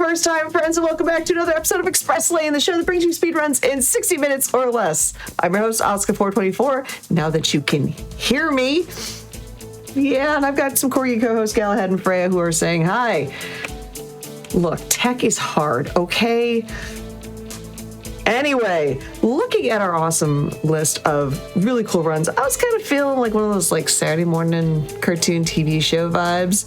first time, friends, and welcome back to another episode of Express Lane, the show that brings you speedruns in 60 minutes or less. I'm your host, Oscar424. Now that you can hear me, and I've got some corgi co-hosts, Galahad and Freya, who are saying hi. Look, tech is hard, okay? Anyway, looking at our awesome list of really cool runs, I was kind of feeling like one of those like Saturday morning cartoon TV show vibes,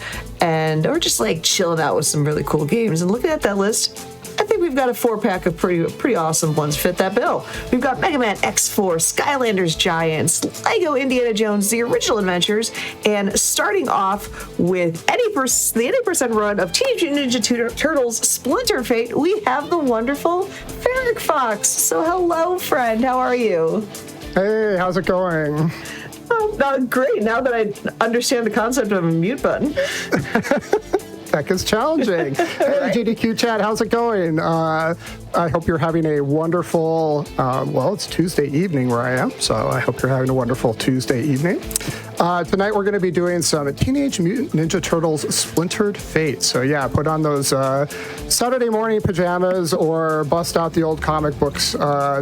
or just like chilling out with some really cool games. And looking at that list, I think we've got a 4-pack of pretty awesome ones fit that bill. We've got Mega Man X4, Skylanders Giants, Lego Indiana Jones, The Original Adventures, and starting off with the 80% run of Teenage Mutant Ninja Turtles Splintered Fate, we have the wonderful Ferric Fox. So hello, friend. How are you? Hey, how's it going? Great. Now that I understand the concept of a mute button. Tech is challenging. Hey, GDQ chat, how's it going? I hope you're having a wonderful, it's Tuesday evening where I am, so I hope you're having a wonderful Tuesday evening. Tonight we're going to be doing some Teenage Mutant Ninja Turtles Splintered Fate. So yeah, put on those Saturday morning pajamas or bust out the old comic books,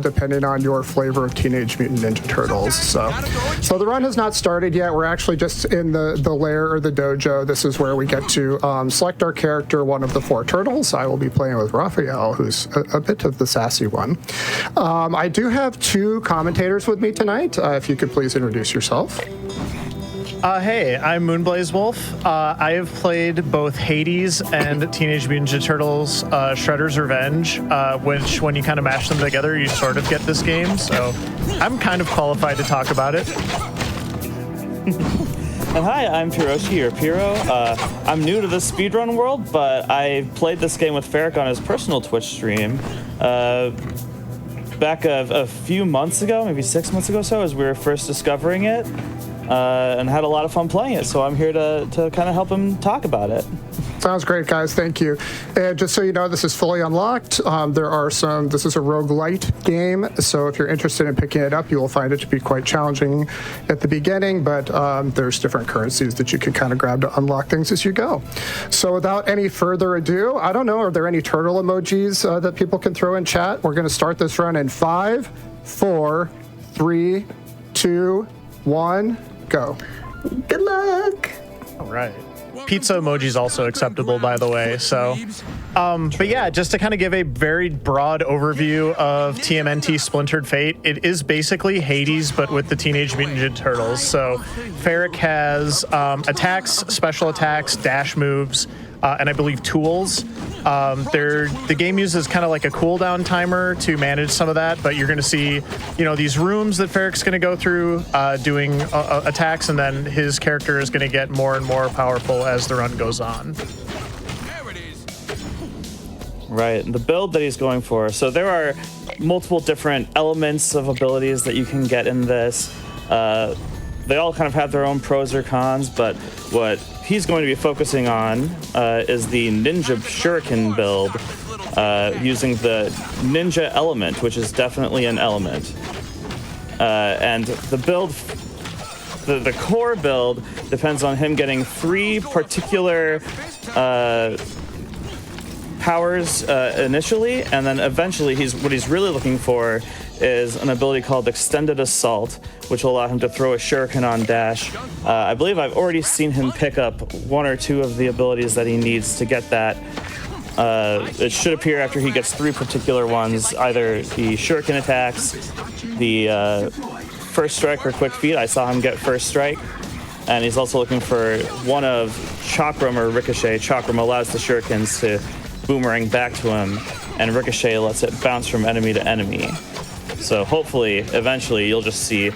depending on your flavor of Teenage Mutant Ninja Turtles. So the run has not started yet. We're actually just in the lair or the dojo. This is where we get to select our character, one of the 4 turtles. I will be playing with Raphael, who's a bit of the sassy one. I do have 2 commentators with me tonight. If you could please introduce yourself. Hey, I'm Moonblaze Wolf. I have played both Hades and Teenage Mutant Ninja Turtles Shredder's Revenge, which when you kind of mash them together, you sort of get this game. So I'm kind of qualified to talk about it. And hi, I'm Piroshi, or Piro. I'm new to the speedrun world, but I played this game with Ferric on his personal Twitch stream back a few months ago, maybe 6 months ago or so, as we were first discovering it, and had a lot of fun playing it. So I'm here to kind of help him talk about it. Sounds great, guys. Thank you. And just so you know, this is fully unlocked. This is a roguelite game, so if you're interested in picking it up, you will find it to be quite challenging at the beginning, but there's different currencies that you can kind of grab to unlock things as you go. So without any further ado, I don't know, are there any turtle emojis that people can throw in chat? We're going to start this run in 5, 4, 3, 2, 1, go. Good luck. All right. Pizza emoji is also acceptable, by the way. So, but yeah, just to kind of give a very broad overview of TMNT Splintered Fate, it is basically Hades, but with the Teenage Mutant Ninja Turtles. So, Ferric has attacks, special attacks, dash moves, and I believe tools. The game uses kind of like a cooldown timer to manage some of that, but you're going to see, these rooms that Ferric's going to go through doing attacks, and then his character is going to get more and more powerful as the run goes on. Right, the build that he's going for. So there are multiple different elements of abilities that you can get in this. They all kind of have their own pros or cons, but what he's going to be focusing on is the Ninja Shuriken build using the Ninja element, which is definitely an element. And the build, the core build, depends on him getting 3 particular powers initially, and then eventually what he's really looking for is an ability called Extended Assault, which will allow him to throw a shuriken on dash. I believe I've already seen him pick up 1 or 2 of the abilities that he needs to get that. It should appear after he gets 3 particular ones, either the shuriken attacks, the first strike or quick feet. I saw him get first strike. And he's also looking for 1 of Chakram or Ricochet. Chakram allows the shurikens to boomerang back to him, and Ricochet lets it bounce from enemy to enemy. So hopefully, eventually, you'll just see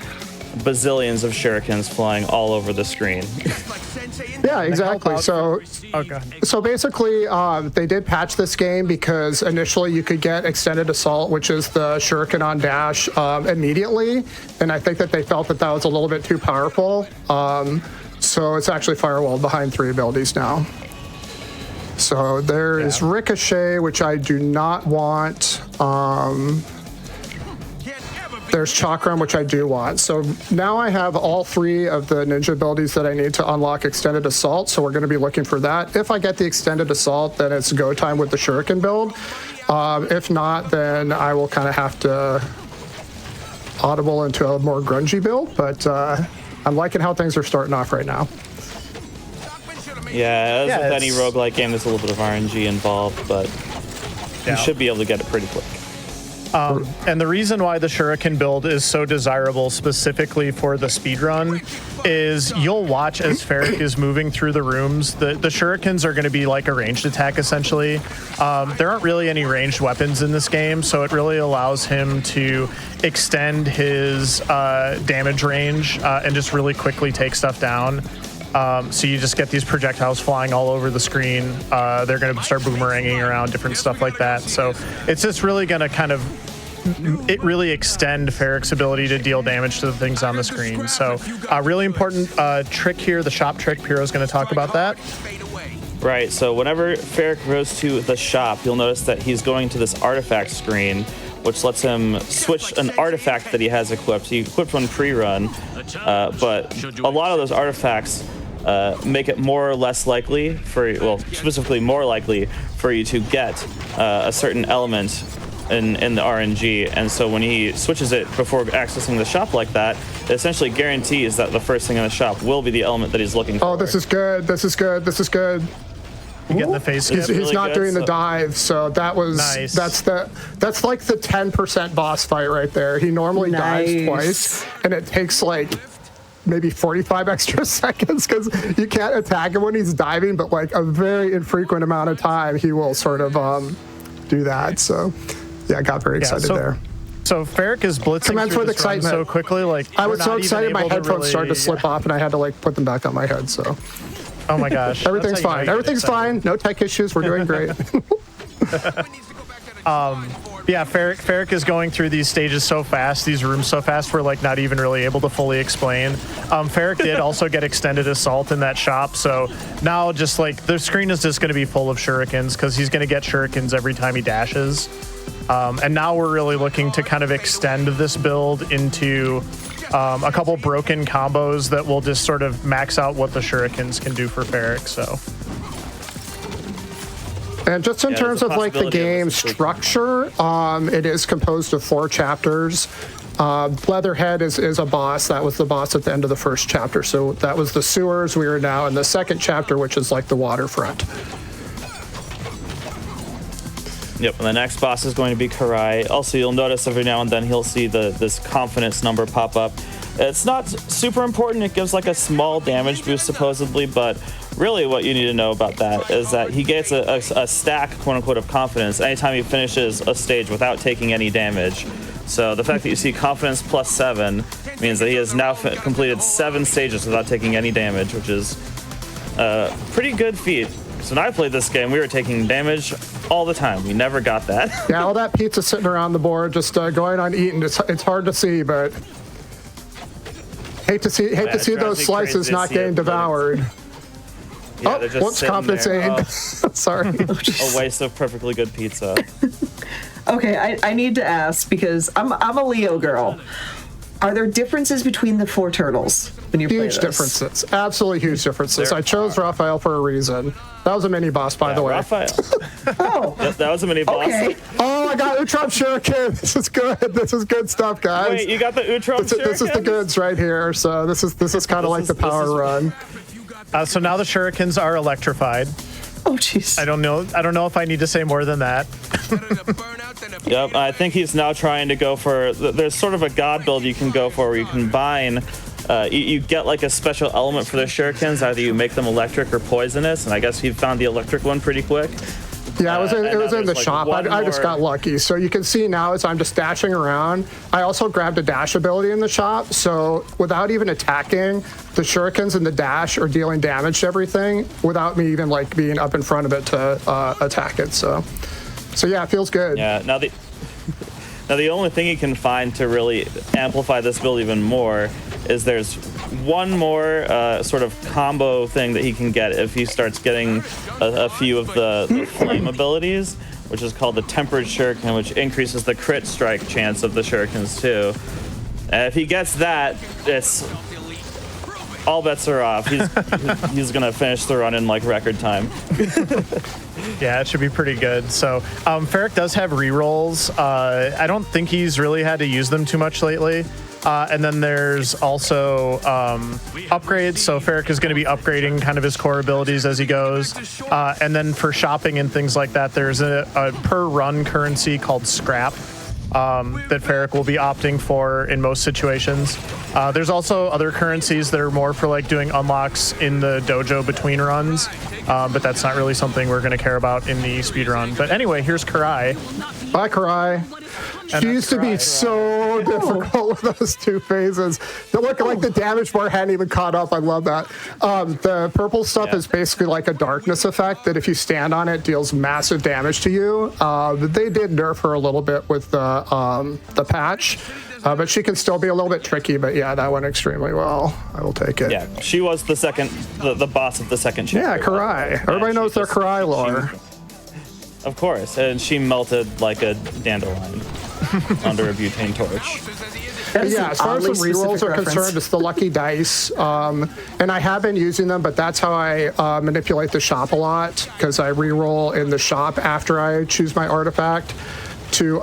bazillions of shurikens flying all over the screen. Yeah, exactly. So basically, they did patch this game because initially you could get Extended Assault, which is the shuriken on dash, immediately. And I think that they felt that was a little bit too powerful. So it's actually firewalled behind 3 abilities now. So there is Ricochet, which I do not want. There's Chakram, which I do want. So now I have all 3 of the ninja abilities that I need to unlock Extended Assault, so we're going to be looking for that. If I get the Extended Assault, then it's go time with the Shuriken build. If not, then I will kind of have to audible into a more grungy build, but I'm liking how things are starting off right now. Yeah, as with any roguelike game, there's a little bit of RNG involved, but you should be able to get it pretty quick. And the reason why the Shuriken build is so desirable specifically for the speedrun is you'll watch as Ferric is moving through the rooms. The Shurikens are going to be like a ranged attack, essentially. There aren't really any ranged weapons in this game, so it really allows him to extend his damage range and just really quickly take stuff down. So you just get these projectiles flying all over the screen. They're going to start boomeranging around, different stuff like that. So it's just really going to kind of really extend Ferric's ability to deal damage to the things on the screen. So a really important trick here, the shop trick. Piro's going to talk about that. Right, so whenever Ferric goes to the shop, you'll notice that he's going to this artifact screen, which lets him switch an artifact that he has equipped. He equipped one pre-run, but a lot of those artifacts make it more or less likely specifically more likely for you to get a certain element in the RNG. And so when he switches it before accessing the shop like that, it essentially guarantees that the first thing in the shop will be the element that he's looking for. Oh, this is good. This is good. This is good. You get the face skip. He's really not good, doing the so- dive, so that was Nice. that's like the 10% boss fight right there. He normally dives twice, and it takes like maybe 45 extra seconds because you can't attack him when he's diving, but like a very infrequent amount of time he will sort of do that. So yeah, I got very excited there. So Ferric is blitzing Commence through with this run excitement. so quickly. Like I was we're so not even excited my able to headphones started to slip off, and I had to like put them back on my head. So Oh my gosh. everything's That's how you know fine. you get Everything's excited. fine. No tech issues. We're doing great. Yeah, Ferric is going through these stages so fast, these rooms so fast, we're like not even really able to fully explain. Ferric did also get extended assault in that shop, so now just like the screen is just going to be full of shurikens because he's going to get shurikens every time he dashes. And now we're really looking to kind of extend this build into a couple broken combos that will just sort of max out what the shurikens can do for Ferric. So. And just in Yeah, terms there's of a like the possibility of game this is- structure, it is composed of 4 chapters. Leatherhead is a boss. That was the boss at the end of the first chapter. So that was the sewers. We are now in the second chapter, which is like the waterfront. Yep, and the next boss is going to be Karai. Also, you'll notice every now and then he'll see this confidence number pop up. It's not super important. It gives like a small damage boost supposedly, but really what you need to know about that is that he gets a stack, quote unquote, of confidence anytime he finishes a stage without taking any damage. So the fact that you see confidence plus 7 means that he has now completed 7 stages without taking any damage, which is a pretty good feat. So when I played this game, we were taking damage all the time. We never got that. Yeah, all that pizza sitting around the board, just going on eating. It's hard to see, but hate to see it those drives me slices crazy to not see getting it, but devoured. Yeah, they're just Whoops, sitting confidence there. aid. Sorry. A waste of perfectly good pizza. Okay, I need to ask because I'm a Leo girl. Are there differences between the 4 turtles when you play Huge this? differences. Absolutely huge differences. There I chose are. Raphael for a reason. That was a mini boss, by the way. Raphael. Oh, Yep, that was a mini boss. okay. Oh, I got Utrop Shuriken. This is good. This is good stuff, guys. Wait, you got the Utrom This is the goods right here. So this is kind of like the power run. So now the shurikens are electrified. Oh, jeez. I don't know if I need to say more than that. Yep, I think he's now trying to go for. There's sort of a god build you can go for where you combine. You get like a special element for the shurikens. Either you make them electric or poisonous, and I guess he found the electric one pretty quick. Yeah, it was and in now the there's, like, shop. one I just more- got lucky. So you can see now as I'm just dashing around, I also grabbed a dash ability in the shop. So without even attacking, the shurikens and the dash are dealing damage to everything without me even like being up in front of it to attack it. So yeah, it feels good. Yeah. Now the only thing you can find to really amplify this build even more is there's one more sort of combo thing that he can get if he starts getting a few of the flame abilities, which is called the Tempered Shuriken, which increases the crit strike chance of the shurikens too. And if he gets that, it's all bets are off. He's gonna finish the run in like record time. Yeah, it should be pretty good. So, Ferric does have rerolls. I don't think he's really had to use them too much lately. And then there's also upgrades. So Ferric is going to be upgrading kind of his core abilities as he goes. And then for shopping and things like that, there's a per run currency called scrap that Ferric will be opting for in most situations. There's also other currencies that are more for like doing unlocks in the dojo between runs, but that's not really something we're going to care about in the speed run. But anyway, here's Karai. Bye, Karai. She used to be so difficult with those two phases. They look like the damage bar hadn't even caught up. I love that. The purple stuff is basically like a darkness effect that if you stand on it, deals massive damage to you. They did nerf her a little bit with the patch. But she can still be a little bit tricky, but yeah, that went extremely well. I will take it. Yeah, she was the boss of the second chapter. Yeah, Karai. Everybody knows their Karai lore. Of course, and she melted like a dandelion under a butane torch. Yeah, as far as the rerolls are concerned, it's the lucky dice. And I have been using them, but that's how I manipulate the shop a lot, because I reroll in the shop after I choose my artifact to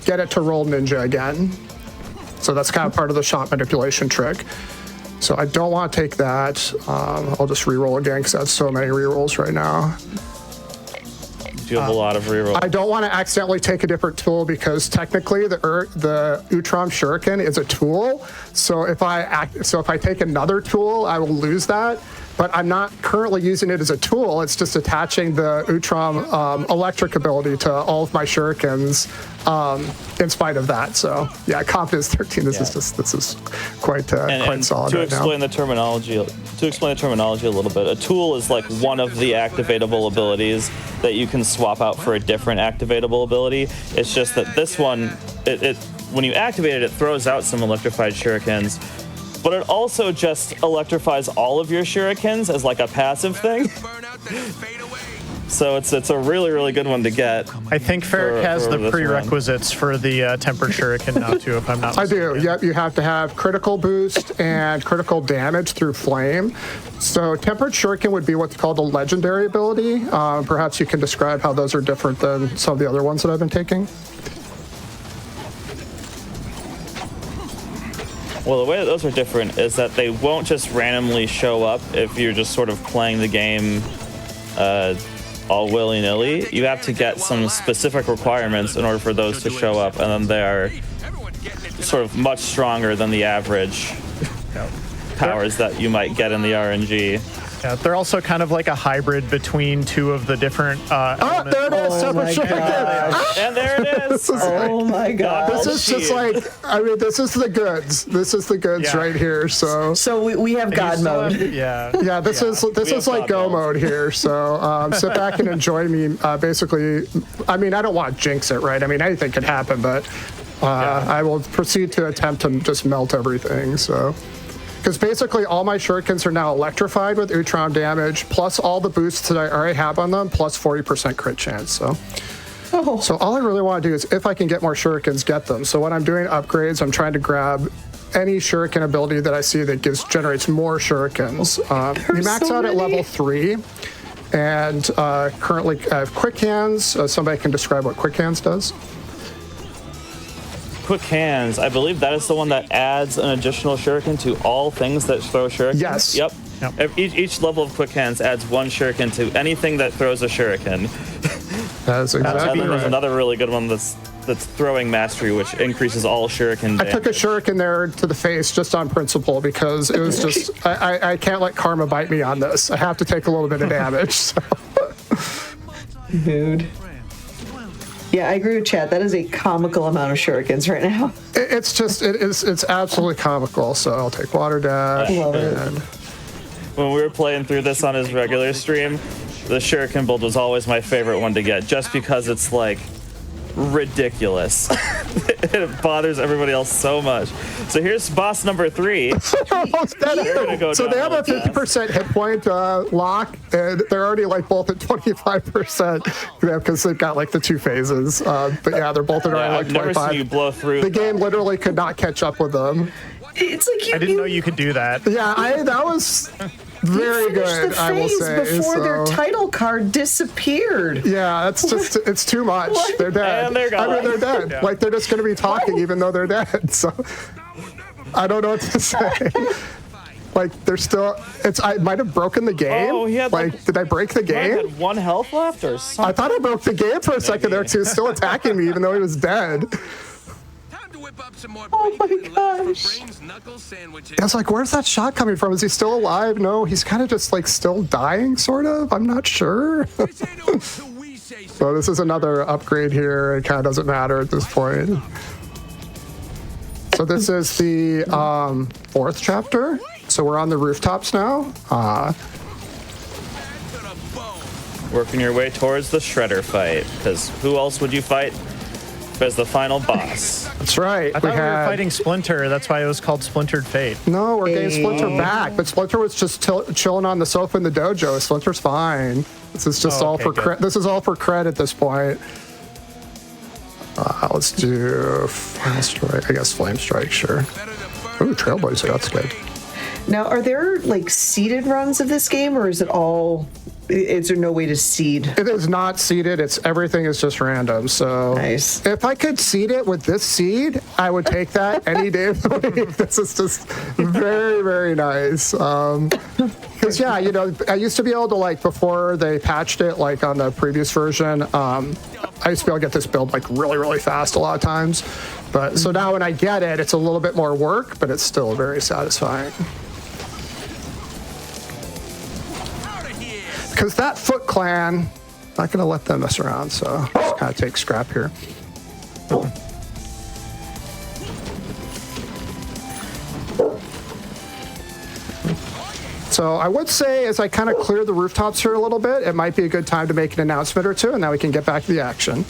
get it to roll ninja again. So that's kind of part of the shop manipulation trick. So I don't want to take that. I'll just reroll again because I have so many rerolls right now. You have a lot of rerolls. I don't want to accidentally take a different tool because technically the Utram Shuriken is a tool. So if I take another tool, I will lose that. But I'm not currently using it as a tool. It's just attaching the Utram electric ability to all of my shurikens in spite of that. So yeah, confidence 13. This is quite quite solid to right explain now. the terminology a little bit, a tool is like one of the activatable abilities that you can swap out for a different activatable ability. It's just that this one, it when you activate it, it throws out some electrified shurikens. But it also just electrifies all of your shurikens as like a passive thing. So it's a really, really good one to get. I think Ferric has the prerequisites for the tempered shuriken now too, if I'm not mistaken. I do. Yep, you have to have critical boost and critical damage through flame. So tempered shuriken would be what's called a legendary ability. Perhaps you can describe how those are different than some of the other ones that I've been taking. Well, the way that those are different is that they won't just randomly show up if you're just sort of playing the game all willy-nilly. You have to get some specific requirements in order for those to show up, and then they are sort of much stronger than the average powers that you might get in the RNG. Yeah, they're also kind of like a hybrid between two of the different elements. There it is! Tempered shuriken! And there it is! Oh my god. This is just like, I mean, this is the goods. This is the goods right here. So we have God mode. yeah, this is like go mode here. So sit back and enjoy me. Basically, I mean, I don't want to jinx it, right? I mean, anything can happen, but I will proceed to attempt to just melt everything. So. Because basically all my shurikens are now electrified with Utram damage, plus all the boosts that I already have on them, plus 40% crit chance. So all I really want to do is, if I can get more shurikens, get them. So when I'm doing upgrades, I'm trying to grab any shuriken ability that I see that generates more shurikens. You max out at level 3, and currently I have quick hands. Somebody can describe what quick hands does? Quick hands, I believe that is the one that adds an additional shuriken to all things that throw shurikens. Yes. Yep. Each level of quick hands adds one shuriken to anything that throws a shuriken. That's exactly And then there's right. another really good one that's throwing mastery, which increases all shuriken damage. I took a shuriken there to the face just on principle because it was just, I can't let karma bite me on this. I have to take a little bit of damage. So. Dude. Yeah, I agree with Chad. That is a comical amount of shurikens right now. It's absolutely comical. So I'll take water dash. Love it. When we were playing through this on his regular stream, the shuriken build was always my favorite one to get, just because it's like ridiculous. It bothers everybody else so much. So here's boss number 3. So they have a 50% hit point lock, and they're already like both at 25% because they've got like the 2 phases. But yeah, they're both at already like 25. I've never seen you blow through. The game literally could not catch up with them. It's like I didn't know you could do that. Yeah, that was very good, I will say. Before their title card disappeared. Yeah, it's too much. They're dead. And they're gone. I mean, they're dead. Yeah. Like, they're just going to be talking even though they're dead. So I don't know what to say. Like, they're still, I might have broken the game. Oh, he had did I break the He game? had 1 health left or something. I thought I broke the game for a second there, because he was still attacking me even though he was dead. Oh my gosh. I was like, where's that shot coming from? Is he still alive? No, he's kind of just like still dying, sort of. I'm not sure. So this is another upgrade here. It kind of doesn't matter at this point. So this is the 4th chapter. So we're on the rooftops now. Working your way towards the Shredder fight, because who else would you fight as the final boss? That's right. I thought we were fighting Splinter. That's why it was called Splintered Fate. No, we're getting Splinter back. But Splinter was just chilling on the sofa in the dojo. Splinter's fine. This is just all for credit. This is all for credit at this point. Let's do Flame Strike. I guess Flame Strike, sure. Ooh, Trailblazer. That's good. Now, are there like seeded runs of this game, or is it all? Is there no way to seed? It is not seeded. Everything is just random. So Nice. If I could seed it with this seed, I would take that any day of the week. This is just very, very nice. Because yeah, I used to be able to, like, before they patched it, like on the previous version, I used to be able to get this build like really, really fast a lot of times. But so now when I get it, it's a little bit more work, but it's still very satisfying. Because that Foot Clan, not going to let them mess around, so just kind of take scrap here. So I would say, as I kind of clear the rooftops here a little bit, it might be a good time to make an announcement or two, and then we can get back to the action.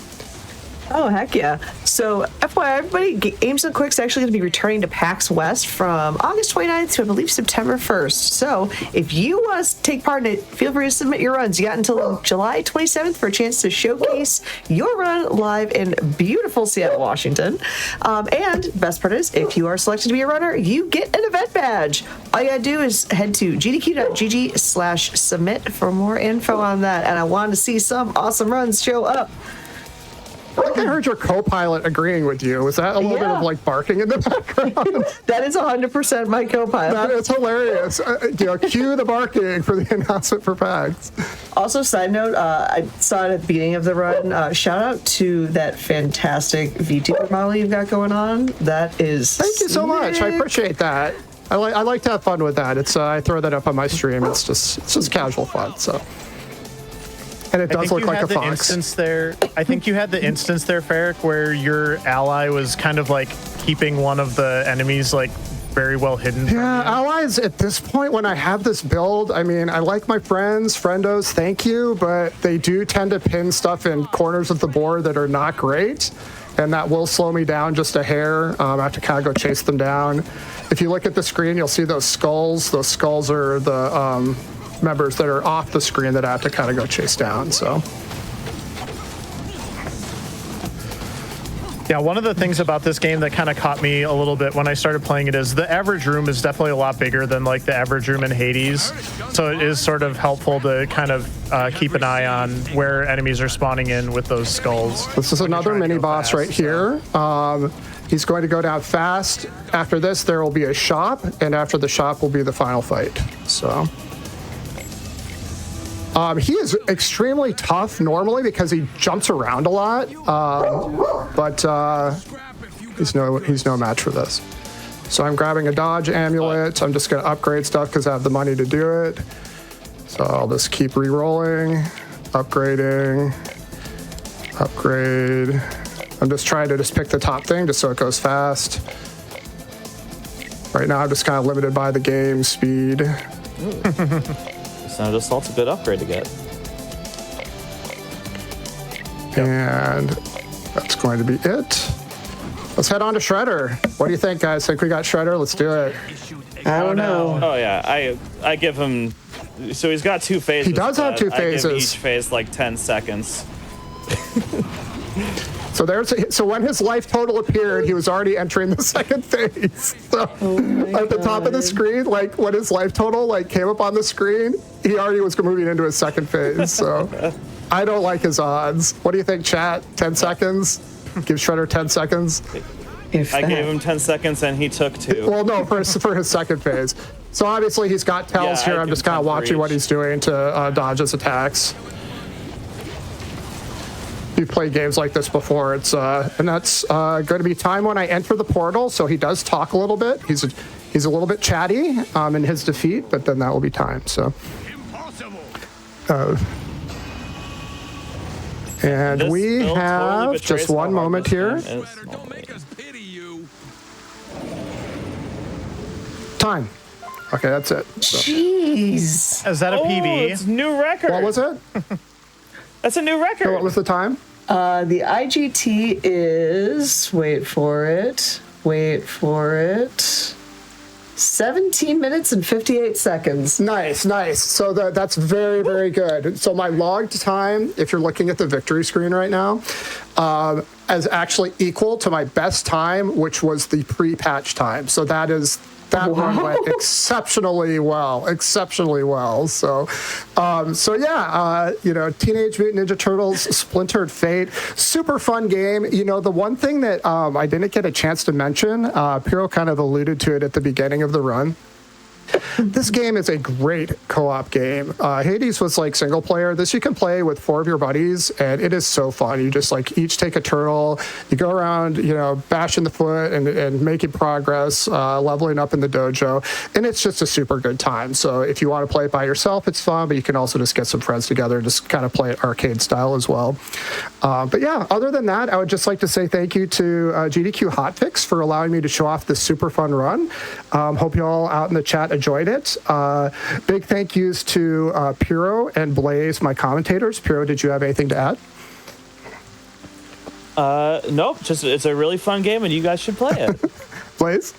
Oh, heck yeah. So, FYI, everybody, Games and Quick's actually going to be returning to PAX West from August 29th to, I believe, September 1st. So, if you want to take part in it, feel free to submit your runs. You got until July 27th for a chance to showcase your run live in beautiful Seattle, Washington. And best part is, if you are selected to be a runner, you get an event badge. All you got to do is head to gdq.gg/submit for more info on that. And I want to see some awesome runs show up. I think I heard your co-pilot agreeing with you. Was that a little bit of like barking in the background? That is 100% my co-pilot. That is hilarious. Cue the barking for the announcement for PAX. Also, side note, I saw it at the beginning of the run. Shout out to that fantastic VTuber model you've got going on. That is Thank you so much. I appreciate that. I like to have fun with that. It's I throw that up on my stream. It's just casual fun. So. And it does look like a fox. I think you had the instance there, Ferric, where your ally was kind of like keeping one of the enemies like very well hidden. Yeah, allies at this point when I have this build, I mean, I like my friendos, thank you, but they do tend to pin stuff in corners of the board that are not great. And that will slow me down just a hair. I have to kind of go chase them down. If you look at the screen, you'll see those skulls. Those skulls are the members that are off the screen that I have to kind of go chase down. So yeah, one of the things about this game that kind of caught me a little bit when I started playing it is the average room is definitely a lot bigger than like the average room in Hades. So it is sort of helpful to kind of keep an eye on where enemies are spawning in with those skulls. This is another mini boss right here. He's going to go down fast. After this, there will be a shop, and after the shop will be the final fight. So. He is extremely tough normally because he jumps around a lot, but he's no match for this. So I'm grabbing a dodge amulet. I'm just going to upgrade stuff because I have the money to do it. So I'll just keep re-rolling, upgrading, upgrade. I'm just trying to just pick the top thing just so it goes fast. Right now I'm just kind of limited by the game speed. Sound Assault's a good upgrade to get. And that's going to be it. Let's head on to Shredder. What do you think, guys? Think we got Shredder? Let's do it. I don't know. Oh yeah, I give him. So he's got 2 phases. He does have 2 phases. I give each phase like 10 seconds. So when his life total appeared, he was already entering the second phase. So at the top of the screen, like when his life total like came up on the screen, he already was moving into his second phase. So I don't like his odds. What do you think, chat? 10 seconds? Give Shredder 10 seconds. I gave him 10 seconds and he took 2. Well, no, for his second phase. So obviously he's got tells here. I'm just kind of watching what he's doing to dodge his attacks. We've played games like this before. It's and that's going to be time when I enter the portal. So he does talk a little bit. He's a little bit chatty in his defeat, but then that will be time. So. And This we build have totally just betrays one how hard moment this here. game is normally. Time. Okay, that's it. So, Jeez. Is that a Oh, PB? it's new record. what was it? That's a new record. So what was the time? The IGT is, wait for it, 17 minutes and 58 seconds. Nice. So that's very, very good. So my logged time, if you're looking at the victory screen right now, is actually equal to my best time, which was the pre-patch time. So that one went exceptionally well. So, Teenage Mutant Ninja Turtles, Splintered Fate, super fun game. You know, the one thing that I didn't get a chance to mention, Piro kind of alluded to it at the beginning of the run. This game is a great co-op game. Hades was like single player. This you can play with 4 of your buddies, and it is so fun. You just like each take a turtle, you go around, bashing the foot and making progress, leveling up in the dojo, and it's just a super good time. So if you want to play it by yourself, it's fun, but you can also just get some friends together and just kind of play it arcade style as well. But yeah, other than that, I would just like to say thank you to GDQ Hotfix for allowing me to show off this super fun run. Hope you all out in the chat enjoyed it. Big thank yous to Piro and Blaze, my commentators. Piro, did you have anything to add? Nope. Just it's a really fun game, and you guys should play it. Blaze?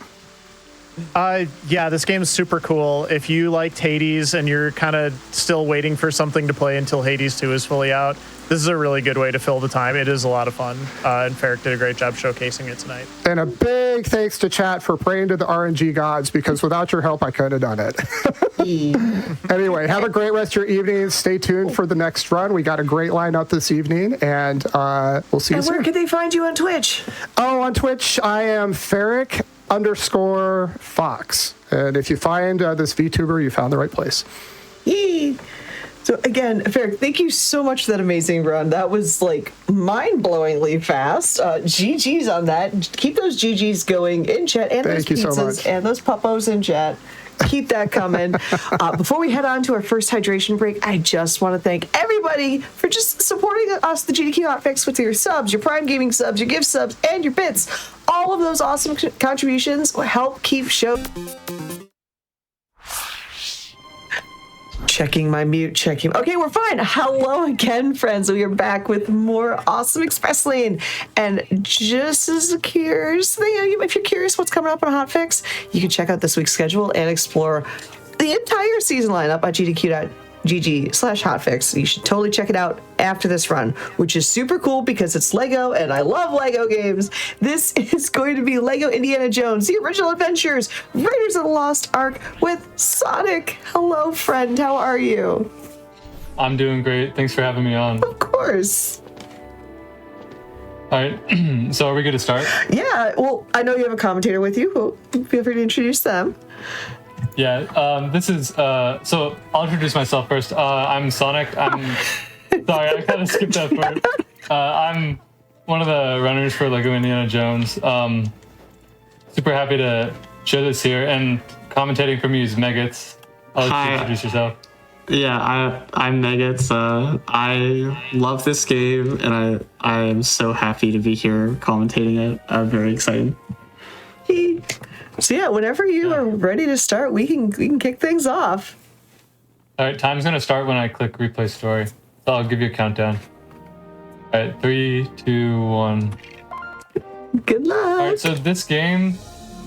Yeah, this game's super cool. If you liked Hades and you're kind of still waiting for something to play until Hades 2 is fully out, this is a really good way to fill the time. It is a lot of fun, and Ferric did a great job showcasing it tonight. And a big thanks to chat for praying to the RNG gods, because without your help, I couldn't have done it. Anyway, have a great rest of your evening. Stay tuned for the next run. We got a great lineup this evening, and we'll see you soon. And where can they find you on Twitch? Oh, on Twitch, I am Ferric_Fox. And if you find this VTuber, you found the right place. Yee. So again, Ferric, thank you so much for that amazing run. That was like mind-blowingly fast. GG's on that. Keep those GG's going in chat, and Thank you those so pizzas much. and those puppos in chat. Keep that coming. Before we head on to our first hydration break, I just want to thank everybody for just supporting us, the GDQ Hotfix, with your subs, your Prime Gaming subs, your gift subs, and your bits. All of those awesome contributions will help keep show. Checking my mute, checking. Okay, we're fine. Hello again, friends. We are back with more awesome Express Lane. And just as a curious thing, if you're curious what's coming up on Hotfix, you can check out this week's schedule and explore the entire season lineup at gdq.gg/hotfix. You should totally check it out after this run, which is super cool because it's Lego, and I love Lego games. This is going to be Lego Indiana Jones, The Original Adventures, Raiders of the Lost Ark with Sonic. Hello, friend. How are you? I'm doing great. Thanks for having me on. Of course. All right. So are we good to start? Yeah. Well, I know you have a commentator with you. Feel free to introduce them. Yeah. This is so I'll introduce myself first. I'm Sonic. I'm sorry, I kind of skipped that part. I'm one of the runners for Lego Indiana Jones. Super happy to share this here, and commentating for me is Megats. I'll let you introduce yourself. Yeah, I'm Megats. I love this game, and I am so happy to be here commentating it. I'm very excited. So yeah, whenever you are ready to start, we can kick things off. All right, time's gonna start when I click replay story. So I'll give you a countdown. All right, 3, 2, 1. Good luck. All right, so this game,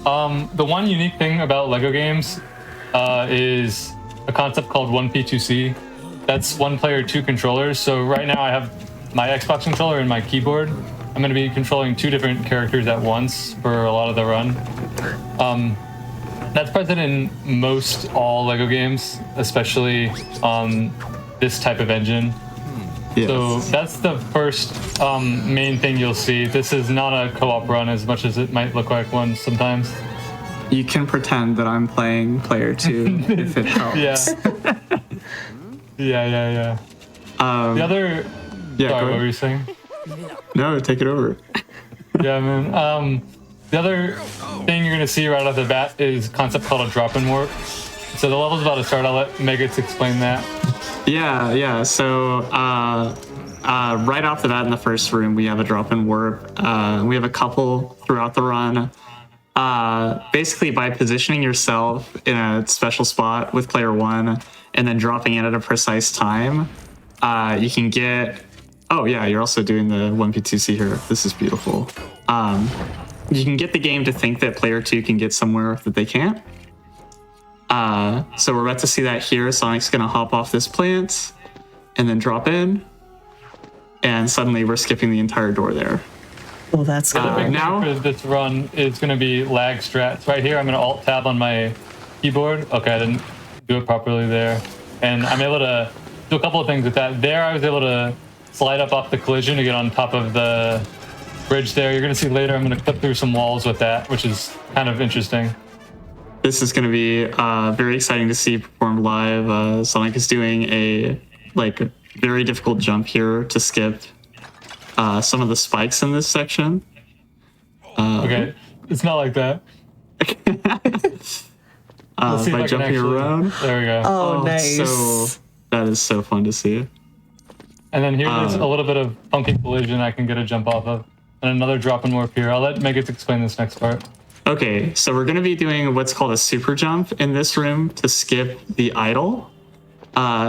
the one unique thing about Lego games is a concept called 1P2C. That's one player, two controllers. So right now I have my Xbox controller and my keyboard. I'm going to be controlling two different characters at once for a lot of the run. That's present in most all Lego games, especially on this type of engine. Yes. So that's the first main thing you'll see. This is not a co-op run as much as it might look like one sometimes. You can pretend that I'm playing player 2 if it helps. Yeah. The other... Yeah, sorry, go what were ahead. you saying? No, take it over. Yeah, man. The other thing you're going to see right off the bat is a concept called a drop-in warp. So the level's about to start. I'll let Megatz explain that. Yeah. So right off the bat in the first room, we have a drop-in warp. We have a couple throughout the run. Basically, by positioning yourself in a special spot with player 1 and then dropping in at a precise time, you can get... Oh, yeah, you're also doing the 1P2C here. This is beautiful. You can get the game to think that player 2 can get somewhere that they can't. So we're about to see that here. Sonic's going to hop off this plant and then drop in. And suddenly we're skipping the entire door there. Well, that's good. The big now- thing for this run is going to be lag strats. Right here, I'm going to Alt-Tab on my keyboard. Okay, I didn't do it properly there. And I'm able to do a couple of things with that. There, I was able to slide up off the collision to get on top of the bridge there. You're going to see later I'm going to clip through some walls with that, which is kind of interesting. This is going to be very exciting to see performed live. Sonic is doing a very difficult jump here to skip some of the spikes in this section. Okay, it's not like that. Let's see if By I can jumping actually... around. There we go. Oh, nice. That is so fun to see. And then here's a little bit of funky collision I can get a jump off of. And another drop and warp here. I'll let Megatz explain this next part. Okay, so we're going to be doing what's called a super jump in this room to skip the idle.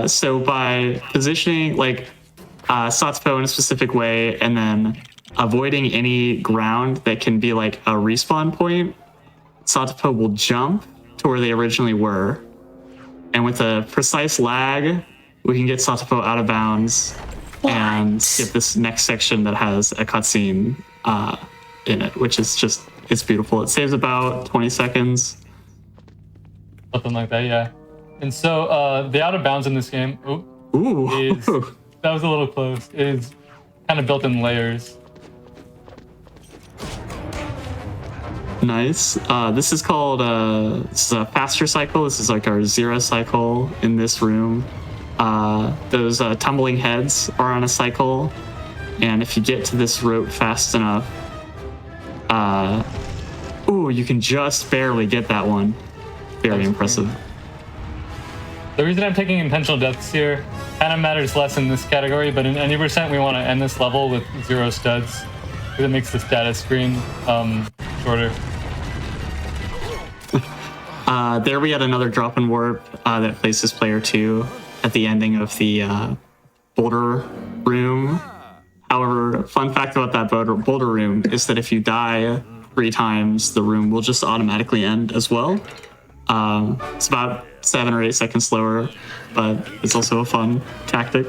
So by positioning Satsupo in a specific way and then avoiding any ground that can be like a respawn point, Satsupo will jump to where they originally were. And with a precise lag, we can get Satsupo out of bounds and skip this next section that has a cutscene in it, which is just, it's beautiful. It saves about 20 seconds. Something like that, yeah. And so the out of bounds in this game is, that was a little close, is kind of built in layers. Nice. This is called this is a faster cycle. This is like our 0 cycle in this room. Those tumbling heads are on a cycle, and if you get to this rope fast enough, you can just barely get that one. Very impressive. The reason I'm taking intentional deaths here kind of matters less in this category, but in any percent, we want to end this level with 0 studs because it makes the status screen shorter. There we had another drop and warp that places player 2 at the ending of the boulder room. However, fun fact about that boulder room is that if you die 3 times, the room will just automatically end as well. It's about 7 or 8 seconds slower, but it's also a fun tactic.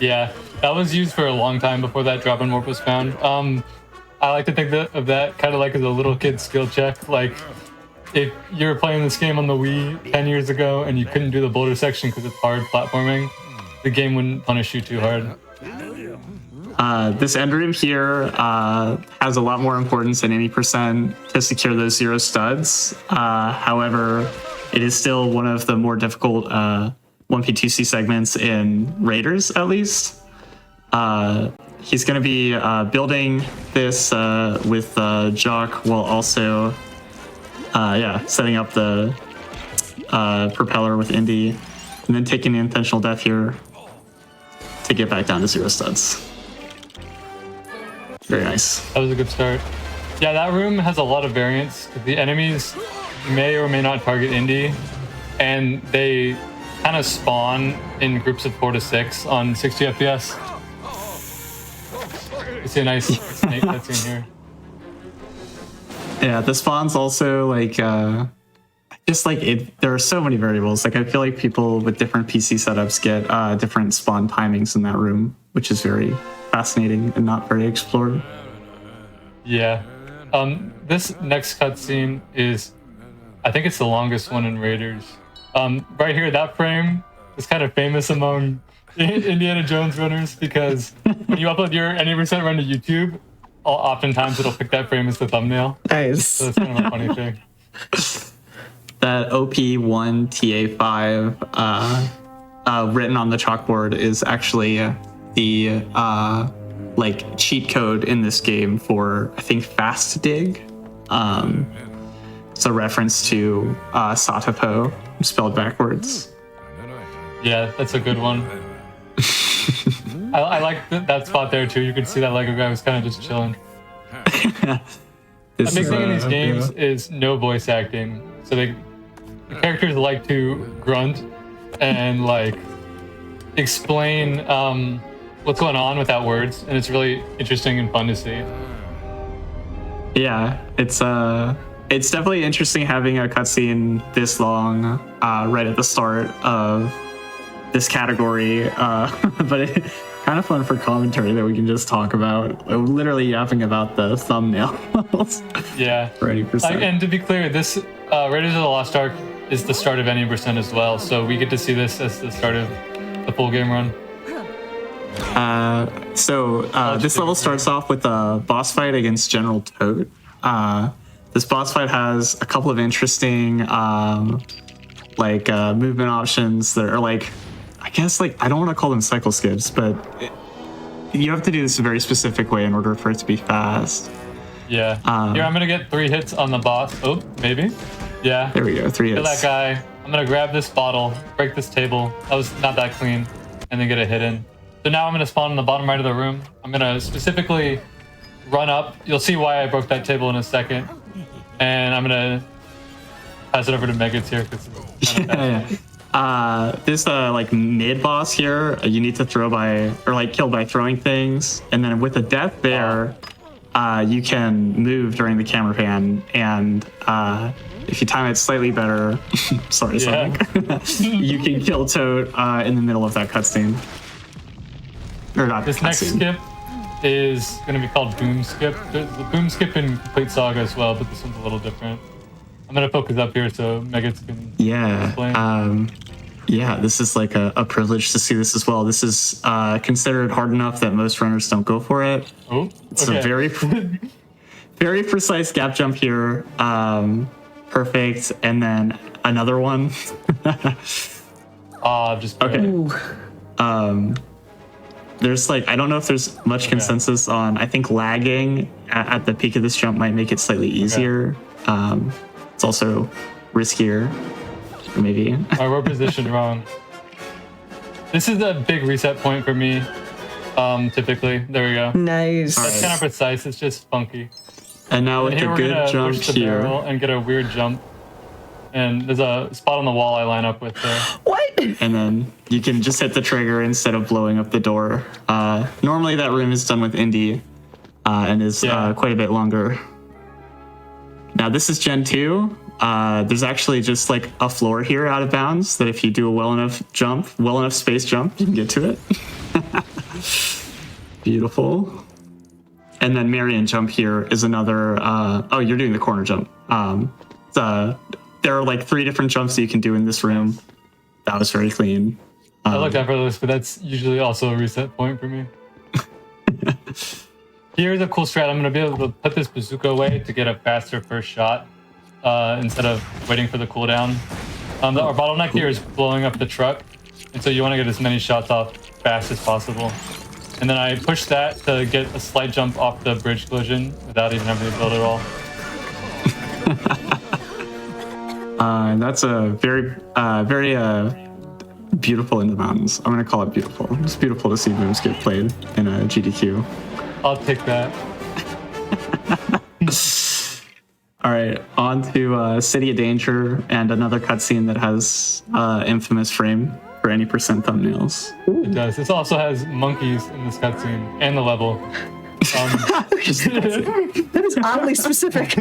Yeah, that was used for a long time before that drop and warp was found. I like to think of that kind of like as a little kid skill check. Like, if you were playing this game on the Wii 10 years ago and you couldn't do the boulder section because it's hard platforming, the game wouldn't punish you too hard. This end room here has a lot more importance than any percent to secure those 0 studs. However, it is still one of the more difficult 1P2C segments in Raiders, at least. He's going to be building this with Jock while also setting up the propeller with Indy, and then taking the intentional death here to get back down to 0 studs. Very nice. That was a good start. Yeah, that room has a lot of variance. The enemies may or may not target Indy, and they kind of spawn in groups of 4 to 6 on 60 FPS. You see a nice snake cutscene here. Yeah, the spawn's also like just like it. There are so many variables. Like I feel like people with different PC setups get different spawn timings in that room, which is very fascinating and not very explored. Yeah. This next cutscene is, I think it's the longest one in Raiders. Right here, that frame is kind of famous among Indiana Jones runners because when you upload your any percent run to YouTube, oftentimes it'll pick that frame as the thumbnail. Nice. So it's kind of a funny thing. That OP1TA5 written on the chalkboard is actually the like cheat code in this game for, I think, fast dig. It's a reference to Satapo spelled backwards. Yeah, that's a good one. I like that spot there too. You could see that Lego guy was kind of just chilling. The big thing in these games is no voice acting. So the characters like to grunt and like explain what's going on without words, and it's really interesting and fun to see. Yeah, it's definitely interesting having a cutscene this long right at the start of this category, but kind of fun for commentary that we can just talk about, literally yapping about the thumbnails. Yeah. For 80%. And to be clear, this Raiders of the Lost Ark is the start of any percent as well, so we get to see this as the start of the full game run. This level starts off with a boss fight against General Toad. This boss fight has a couple of interesting movement options that are like, I guess, like, I don't want to call them cycle skips, but you have to do this a very specific way in order for it to be fast. Yeah. Here, I'm gonna get 3 hits on the boss. Oh, maybe. Yeah. There we go, 3 hits. Kill that guy. I'm gonna grab this bottle, break this table. That was not that clean, and then get a hit in. So now I'm gonna spawn in the bottom right of the room. I'm gonna specifically run up. You'll see why I broke that table in a second. And I'm gonna pass it over to Megads here because it's kind of yeah. This like mid boss here, you need to kill by throwing things, and then with a death there, you can move during the camera pan, and if you time it slightly better, sorry, Sonic, you can kill Toad in the middle of that cutscene. Or not. This next skip is going to be called Boom Skip. There's the Boom Skip in Complete Saga as well, but this one's a little different. I'm going to focus up here so Megads can explain. Yeah, this is like a privilege to see this as well. This is considered hard enough that most runners don't go for it. Oh, it's a very, very precise gap jump here. Perfect. And then another one. Just okay. There's like, I don't know if there's much consensus on, I think lagging at the peak of this jump might make it slightly easier. It's also riskier, maybe. Alright, we're positioned wrong. This is a big reset point for me, typically. There we go. Nice. That's kind of precise, it's just funky. And now with here a good jump push the here. barrel and get a weird jump. And there's a spot on the wall I line up with there. What? And then you can just hit the trigger instead of blowing up the door. Normally that room is done with Indy and is quite a bit longer. Now this is Gen 2. There's actually just like a floor here out of bounds that if you do a well enough space jump, you can get to it. Beautiful. And then Marion jump here is another, you're doing the corner jump. There are like 3 different jumps that you can do in this room. That was very clean. I looked effortless, but that's usually also a reset point for me. Here's a cool strat. I'm going to be able to put this bazooka away to get a faster first shot instead of waiting for the cooldown. Our bottleneck here is blowing up the truck, and so you want to get as many shots off fast as possible. And then I push that to get a slight jump off the bridge collision without even having to build at all. And that's a very beautiful in the mountains. I'm gonna call it beautiful. It's beautiful to see Booms get played in a GDQ. I'll take that. All right, on to City of Danger and another cutscene that has infamous frame for any percent thumbnails. It does. This also has monkeys in this cutscene and the level. That is oddly specific.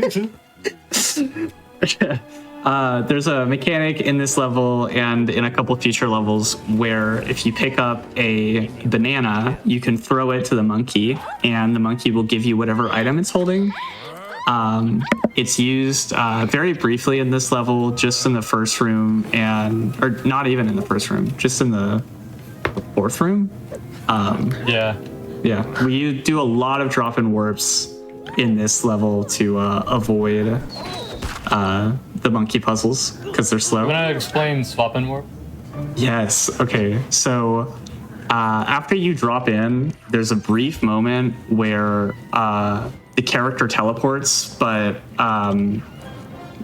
There's a mechanic in this level and in a couple future levels where if you pick up a banana, you can throw it to the monkey, and the monkey will give you whatever item it's holding. It's used very briefly in this level, just in the first room, or not even in the first room, just in the fourth room. Yeah. Yeah, we do a lot of drop-in warps in this level to avoid the monkey puzzles because they're slow. I'm gonna explain swap and warp. Yes. Okay. So after you drop in, there's a brief moment where the character teleports, but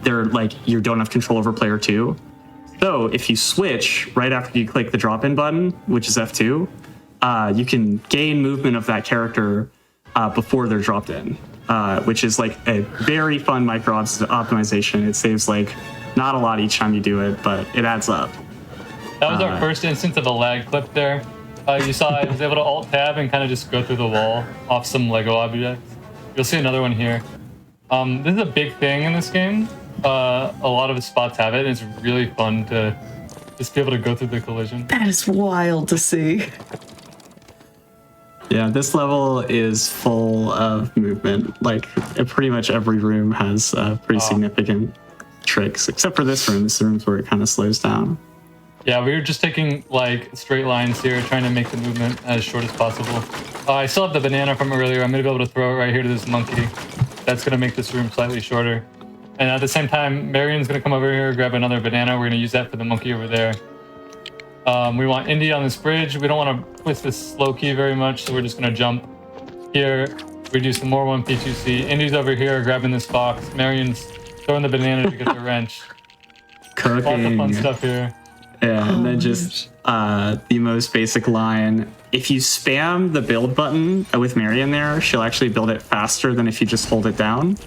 they're like you don't have control over player 2. So if you switch right after you click the drop-in button, which is F2, you can gain movement of that character before they're dropped in, which is like a very fun micro optimization. It saves like not a lot each time you do it, but it adds up. That was our first instance of a lag clip there. You saw I was able to alt-tab and kind of just go through the wall off some Lego objects. You'll see another one here. This is a big thing in this game. A lot of spots have it, and it's really fun to just be able to go through the collision. That is wild to see. Yeah, this level is full of movement. Like pretty much every room has pretty significant tricks, except for this room. This room's where it kind of slows down. Yeah, we were just taking like straight lines here, trying to make the movement as short as possible. I still have the banana from earlier. I'm gonna be able to throw it right here to this monkey. That's gonna make this room slightly shorter. And at the same time, Marion's gonna come over here, grab another banana. We're gonna use that for the monkey over there. We want Indy on this bridge. We don't want to twist this slow key very much, so we're just gonna jump here. We do some more 1P2C. Indy's over here grabbing this box. Marion's throwing the banana to get the wrench. Cooking. Lots of fun stuff here. Yeah, and then just the most basic line. If you spam the build button with Marion there, she'll actually build it faster than if you just hold it down.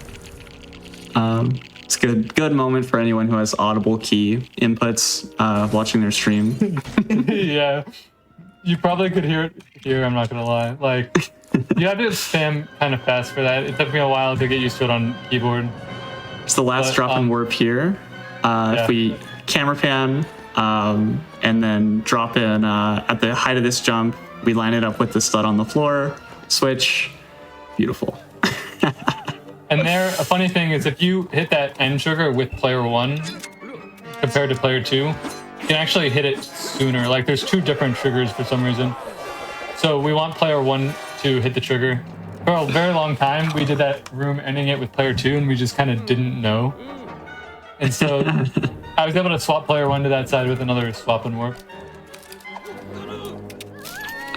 It's a good moment for anyone who has audible key inputs watching their stream. Yeah, you probably could hear it here, I'm not gonna lie. Like, you have to spam kind of fast for that. It took me a while to get used to it on keyboard. It's the last drop in warp here. If we camera pan and then drop in at the height of this jump, we line it up with the stud on the floor, switch, beautiful. And there, a funny thing is if you hit that end trigger with player 1 compared to player 2, you can actually hit it sooner. Like there's 2 different triggers for some reason. So we want player 1 to hit the trigger. For a very long time, we did that room ending it with player 2 and we just kind of didn't know. And so I was able to swap player 1 to that side with another swap and warp.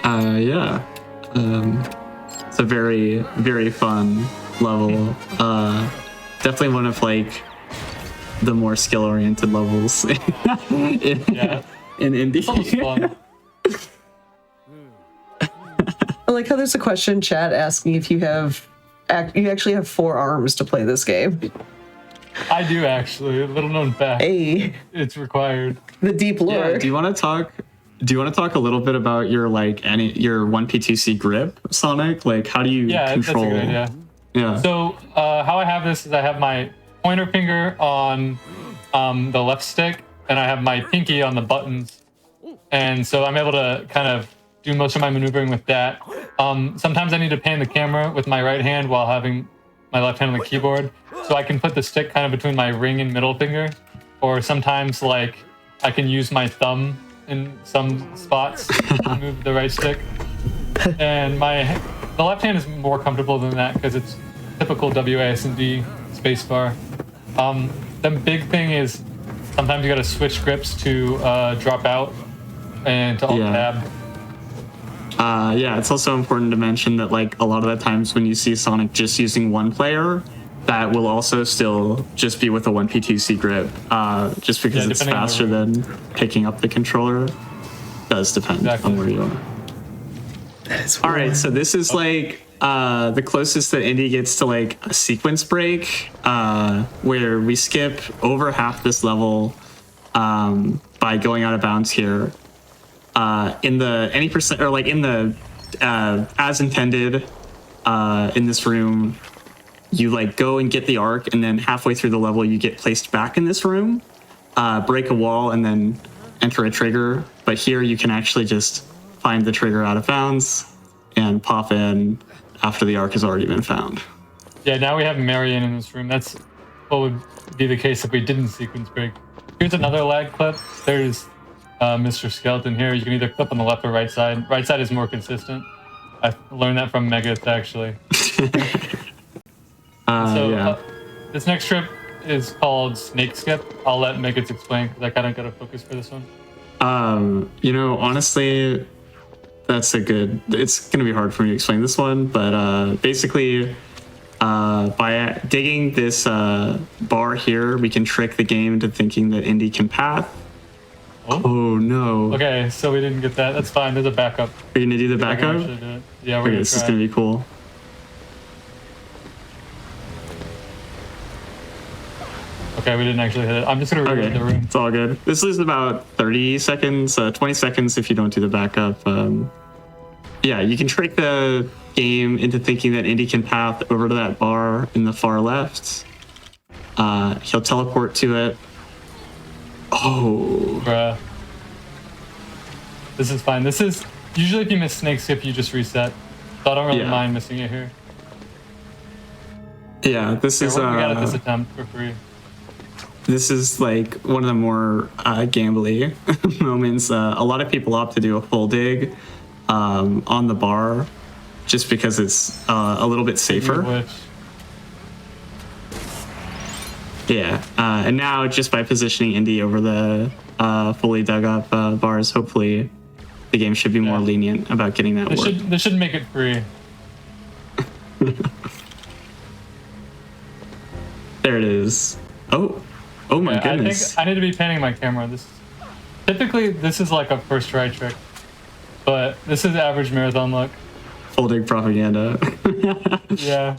Yeah. It's a very, very fun level. Definitely one of like the more skill-oriented levels in Indie. It's fun. I like how there's a question in chat asking if you actually have 4 arms to play this game. I do actually. A little known fact. Hey, It's required. the deep lore. Yeah, do you want to talk a little bit about your your 1P2C grip, Sonic? Like how do you control? That's a good idea. Yeah. So how I have this is I have my pointer finger on the left stick, and I have my pinky on the buttons. And so I'm able to kind of do most of my maneuvering with that. Sometimes I need to pan the camera with my right hand while having my left hand on the keyboard. So I can put the stick kind of between my ring and middle finger. Or sometimes like I can use my thumb in some spots to move the right stick. And the left hand is more comfortable than that because it's typical WASD spacebar. The big thing is sometimes you got to switch grips to drop out and to alt tab. Yeah, it's also important to mention that like a lot of the times when you see Sonic just using one player, that will also still just be with a 1P2C grip, just because it's faster than picking up the controller. Does depend on where you are. All right, so this is like the closest that Indy gets to like a sequence break, where we skip over half this level by going out of bounds here. In the any percent or like in the as intended in this room, you like go and get the arc, and then halfway through the level, you get placed back in this room, break a wall, and then enter a trigger. But here you can actually just find the trigger out of bounds and pop in after the arc has already been found. Yeah, now we have Marion in this room. That's what would be the case if we didn't sequence break. Here's another lag clip. There's Mr. Skeleton here. You can either clip on the left or right side. Right side is more consistent. I learned that from Megadeth, actually. This next trip is called Snake Skip. I'll let Megadeth explain because I kind of got to focus for this one. Honestly, it's going to be hard for me to explain this one, but basically, by digging this bar here, we can trick the game into thinking that Indy can path. Oh no. Okay, so we didn't get that. That's fine. There's a backup. Are you going to do the backup? Yeah, we're this is going to be cool. Okay, we didn't actually hit it. I'm just going to reload the room. It's all good. This is about 30 seconds, 20 seconds if you don't do the backup. Yeah, you can trick the game into thinking that Indy can path over to that bar in the far left. He'll teleport to it. Oh. Bruh. This is fine. This is... Usually if you miss Snake Skip, you just reset. So I don't really mind missing it here. Yeah, this is... We got it this attempt for free. This is like one of the more gambly moments. A lot of people opt to do a full dig on the bar just because it's a little bit safer. Yeah, and now just by positioning Indy over the fully dug up bars, hopefully the game should be more lenient about getting that work. They should make it free. There it is. Oh my goodness. I think I need to be panning my camera. Typically this is like a first try trick, but this is average marathon luck. Full dig propaganda. Yeah.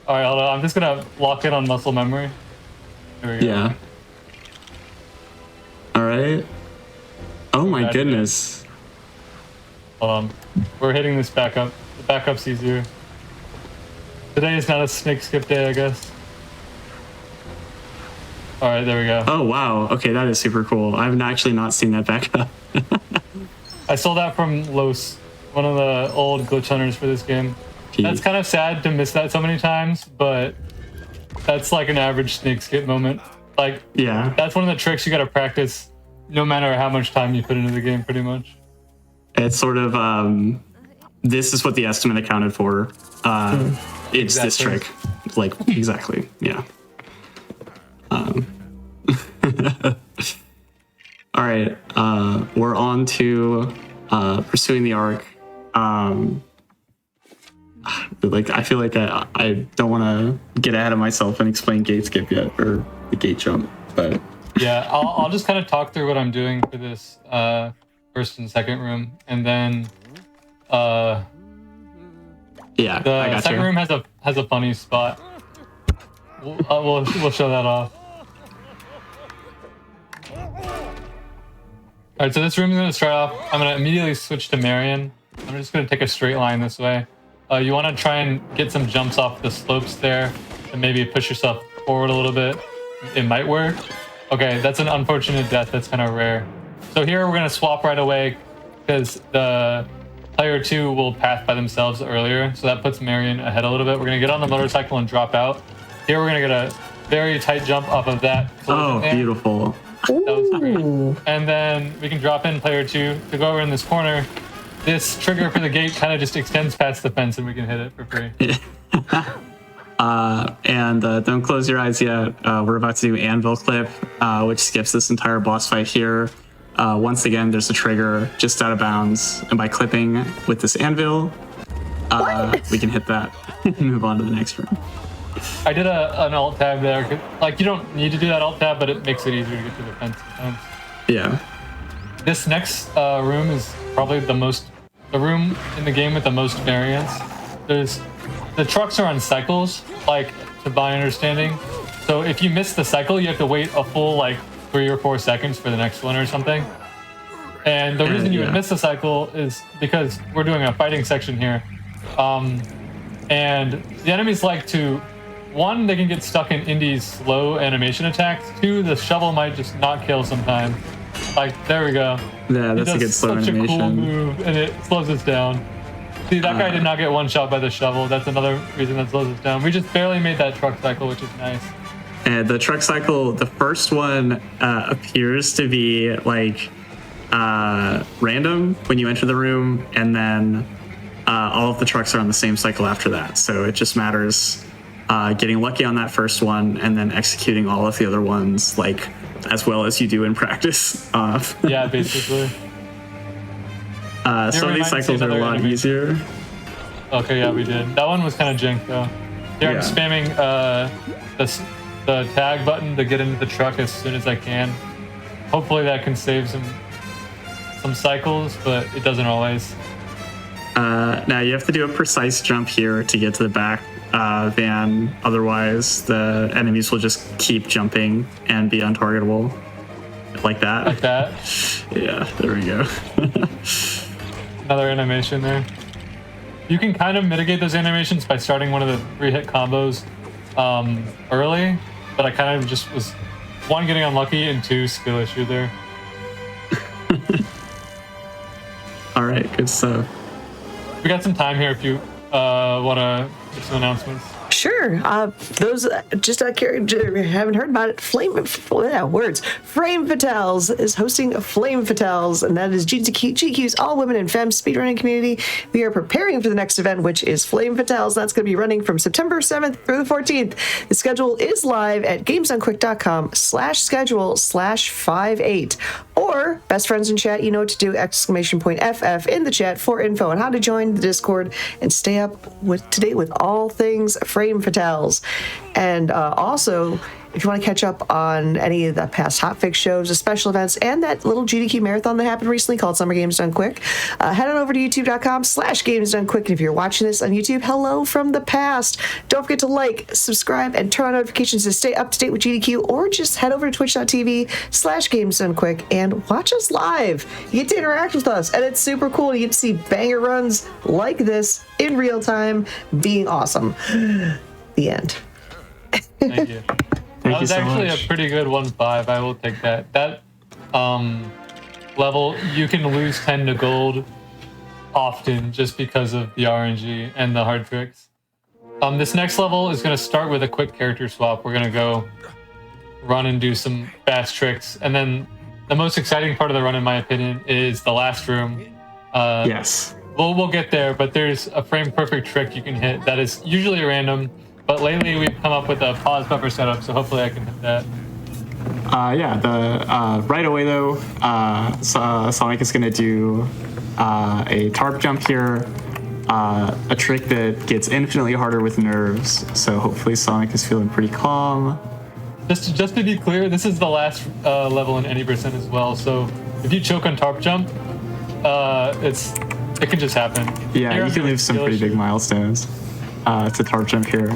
All right, hold on. I'm just gonna lock in on muscle memory. There we go. Yeah. All right. Oh my goodness. Hold on. We're hitting this backup. The backup's easier. Today is not a Snake Skip day, I guess. All right, there we go. Oh wow. Okay, that is super cool. I've actually not seen that backup. I stole that from Los, one of the old glitch hunters for this game. That's kind of sad to miss that so many times, but that's like an average Snake Skip moment. Like, yeah, that's one of the tricks you got to practice no matter how much time you put into the game, pretty much. It's sort of, this is what the estimate accounted for. It's this trick. Like, exactly, yeah. All right, we're on to pursuing the arc. Like, I feel like I don't want to get ahead of myself and explain gate skip yet, or the gate jump, but yeah, I'll just kind of talk through what I'm doing for this first and second room, and then yeah, the second room has a funny spot. We'll show that off. All right, so this room is going to start off. I'm going to immediately switch to Marion. I'm just going to take a straight line this way. You want to try and get some jumps off the slopes there and maybe push yourself forward a little bit. It might work. Okay, that's an unfortunate death. That's kind of rare. So here we're going to swap right away because the player 2 will path by themselves earlier. So that puts Marion ahead a little bit. We're going to get on the motorcycle and drop out. Here we're going to get a very tight jump off of that. Oh, beautiful. That was great. And then we can drop in player 2 to go over in this corner. This trigger for the gate kind of just extends past the fence and we can hit it for free. And don't close your eyes yet. We're about to do Anvil Clip, which skips this entire boss fight here. Once again, there's a trigger just out of bounds. And by clipping with this Anvil, we can hit that and move on to the next room. I did an alt tab there. Like, you don't need to do that alt tab, but it makes it easier to get to the fence sometimes. Yeah. This next room is probably the room in the game with the most variance. The trucks are on cycles, like, to my understanding. So if you miss the cycle, you have to wait a full, like, 3 or 4 seconds for the next one or something. And the reason you would miss the cycle is because we're doing a fighting section here. And the enemies like to, one, they can get stuck in Indy's slow animation attacks. Two, the shovel might just not kill sometime. Like, there we go. Yeah, that's a good It slow does such a cool animation. move, and it slows us down. See, that guy did not get one shot by the shovel. That's another reason that slows us down. We just barely made that truck cycle, which is nice. And the truck cycle, the first one appears to be like random when you enter the room, and then all of the trucks are on the same cycle after that. So it just matters getting lucky on that first one and then executing all of the other ones like as well as you do in practice. Yeah, basically. Some of these cycles are a lot easier. Okay, yeah, we did. That one was kind of jank, though. Here, I'm Yeah. spamming the tag button to get into the truck as soon as I can. Hopefully that can save some cycles, but it doesn't always. Now you have to do a precise jump here to get to the back van. Otherwise, the enemies will just keep jumping and be untargetable. Like that. Like that. Yeah, there we go. Another animation there. You can kind of mitigate those animations by starting one of the 3-hit combos early, but I kind of just was, one, getting unlucky, and two, skill issue there. All right, good stuff. We got some time here if you want to give some announcements. Sure. Those just haven't heard about it. Frame Fatales is hosting Flame Fatales, and that is GDQ's all-women and femme speedrunning community. We are preparing for the next event, which is Flame Fatales. That's going to be running from September 7th through the 14th. The schedule is live at gamesdonequick.com/schedule/58. Or, best friends in chat, you know what to do, !FF in the chat for info on how to join the Discord and stay up to date with all things Frame Fatales. And also, if you want to catch up on any of the past Hotfix shows, the special events, and that little GDQ marathon that happened recently called Summer Games Done Quick, head on over to youtube.com/gamesdonequick. And if you're watching this on YouTube, hello from the past. Don't forget to like, subscribe, and turn on notifications to stay up to date with GDQ, or just head over to twitch.tv/gamesdonequick and watch us live. You get to interact with us, and it's super cool. You get to see banger runs like this in real time being awesome. The end. Thank you. That was so actually much. a pretty good 1-5. I will take that. That level, you can lose 10 to gold often just because of the RNG and the hard tricks. This next level is going to start with a quick character swap. We're going to go run and do some fast tricks. And then the most exciting part of the run, in my opinion, is the last room. Yes. We'll get there, but there's a frame perfect trick you can hit that is usually random. But lately we've come up with a pause buffer setup, so hopefully I can hit that. Right away though, Sonic is gonna do a tarp jump here, a trick that gets infinitely harder with nerves. So hopefully Sonic is feeling pretty calm. Just to be clear, this is the last level in any percent as well. So if you choke on tarp jump, it can just happen. Yeah, Here you I'm can doing leave some skill pretty issue. big milestones to tarp jump here.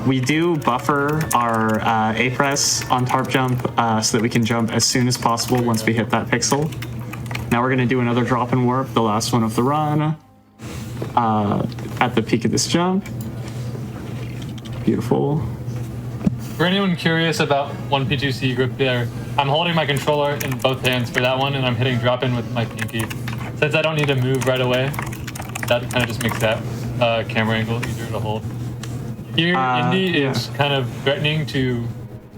We do buffer our A press on tarp jump so that we can jump as soon as possible once we hit that pixel. Now we're going to do another drop and warp, the last one of the run, at the peak of this jump. Beautiful. For anyone curious about 1P2C grip there, I'm holding my controller in both hands for that one, and I'm hitting drop in with my pinky. Since I don't need to move right away, that kind of just makes that camera angle easier to hold. Here, Indy is kind of threatening to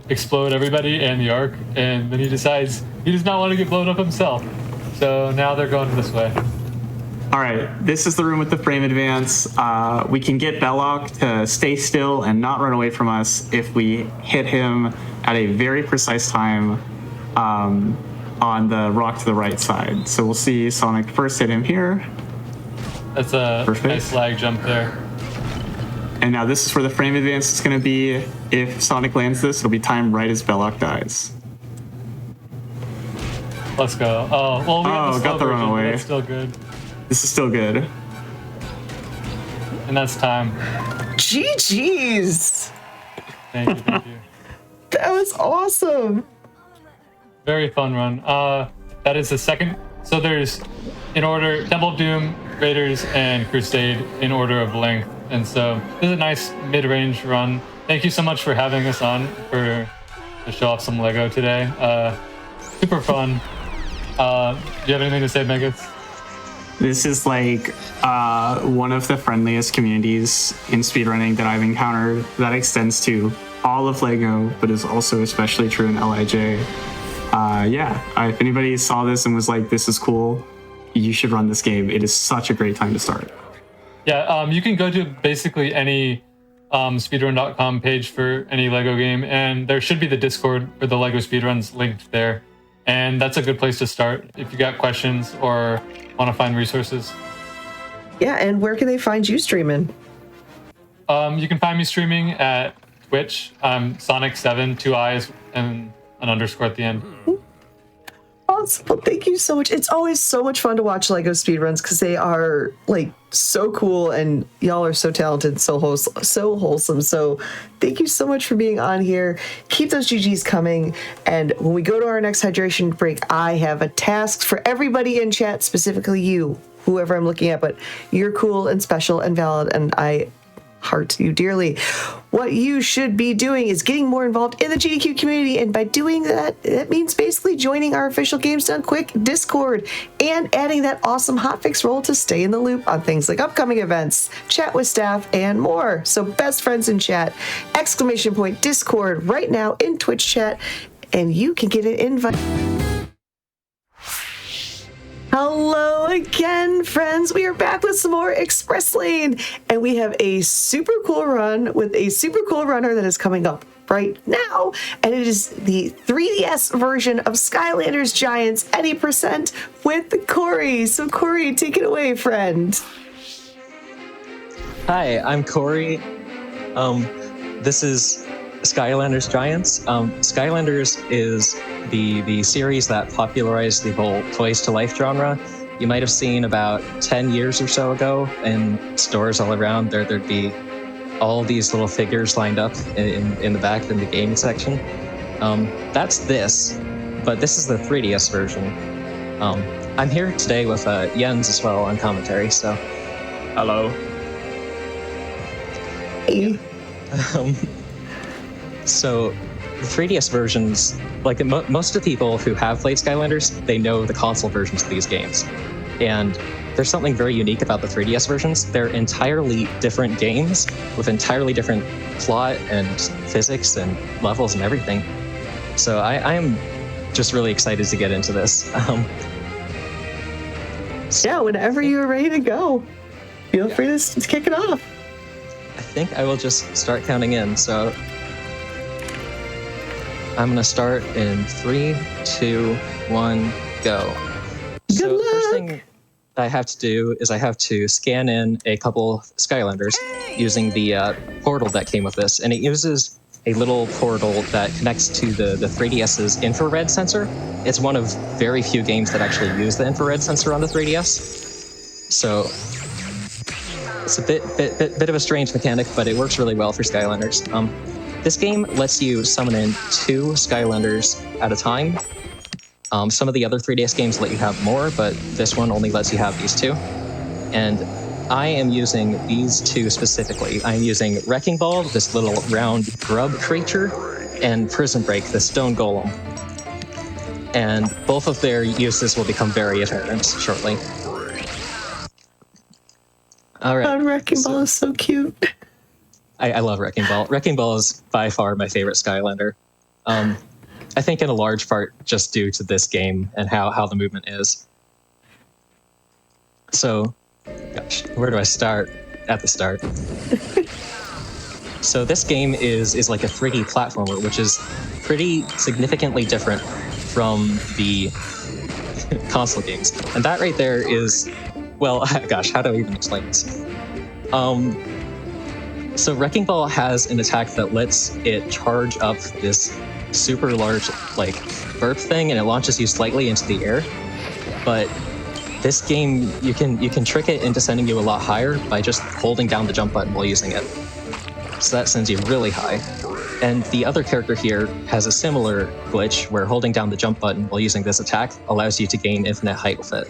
explode everybody and the arc, and then he decides he does not want to get blown up himself. So now they're going this way. All right, this is the room with the frame advance. We can get Belloc to stay still and not run away from us if we hit him at a very precise time on the rock to the right side. So we'll see Sonic first hit him here. That's a Perfect. nice lag jump there. And now this is where the frame advance is going to be. If Sonic lands this, it'll be timed right as Belloc dies. Let's go. Oh, well, we got the slow got the version, but runaway. That's still good. This is still good. And that's time. GG's. Thank you, thank you. That was awesome. Very fun run. That is the second. So there's, in order, Temple of Doom, Raiders and Crusade in order of length. And so this is a nice mid-range run. Thank you so much for having us on to show off some Lego today. Super fun. Do you have anything to say, Megas? This is like one of the friendliest communities in speedrunning that I've encountered that extends to all of LEGO, but is also especially true in LIJ. If anybody saw this and was like, this is cool, you should run this game. It is such a great time to start. Yeah, you can go to basically any speedrun.com page for any LEGO game, and there should be the Discord for the LEGO speedruns linked there. And that's a good place to start if you got questions or want to find resources. Yeah, and where can they find you streaming? You can find me streaming at Twitch. I'm Sonic7, 2 eyes and an underscore at the end. Awesome. Well, thank you so much. It's always so much fun to watch LEGO speedruns because they are like so cool and y'all are so talented, so wholesome. So thank you so much for being on here. Keep those GGs coming. And when we go to our next hydration break, I have a task for everybody in chat, specifically you, whoever I'm looking at, but you're cool and special and valid, and I heart you dearly. What you should be doing is getting more involved in the GDQ community, and by doing that, it means basically joining our official Games Done Quick Discord and adding that awesome hotfix role to stay in the loop on things like upcoming events, chat with staff, and more. So best friends in chat, !Discord right now in Twitch chat, and you can get an invite. Hello again, friends. We are back with some more Express Lane, and we have a super cool run with a super cool runner that is coming up right now, and it is the 3DS version of Skylanders Giants Any Percent with Corey. So Corey, take it away, friend. Hi, I'm Corey. This is Skylanders Giants. Skylanders is the series that popularized the whole Toys to Life genre. You might have seen about 10 years or so ago in stores all around there'd be all these little figures lined up in the back in the gaming section. That's this, but this is the 3DS version. I'm here today with Jens as well on commentary, so hello. Hey. So the 3DS versions, like most of the people who have played Skylanders, they know the console versions of these games. And there's something very unique about the 3DS versions. They're entirely different games with entirely different plot and physics and levels and everything. So I am just really excited to get into this. Yeah, whenever you're ready to go, feel free to kick it off. I think I will just start counting in. So I'm going to start in 3, 2, 1, go. So the first thing I have to do is I have to scan in a couple Skylanders using the portal that came with this. And it uses a little portal that connects to the 3DS's infrared sensor. It's one of very few games that actually use the infrared sensor on the 3DS. So it's a bit of a strange mechanic, but it works really well for Skylanders. This game lets you summon in 2 Skylanders at a time. Some of the other 3DS games let you have more, but this one only lets you have these 2. And I am using these 2 specifically. I'm using Wrecking Ball, this little round grub creature, and Prison Break, the stone golem. And both of their uses will become very apparent shortly. All right. Wrecking Ball is so cute. I love Wrecking Ball. Wrecking Ball is by far my favorite Skylander. I think in a large part just due to this game and how the movement is. So, gosh, where do I start? At the start. So this game is like a 3D platformer, which is pretty significantly different from the console games. And that right there is, well, gosh, how do I even explain this? So Wrecking Ball has an attack that lets it charge up this super large, like, burp thing, and it launches you slightly into the air. But this game, you can trick it into sending you a lot higher by just holding down the jump button while using it. So that sends you really high. And the other character here has a similar glitch where holding down the jump button while using this attack allows you to gain infinite height with it.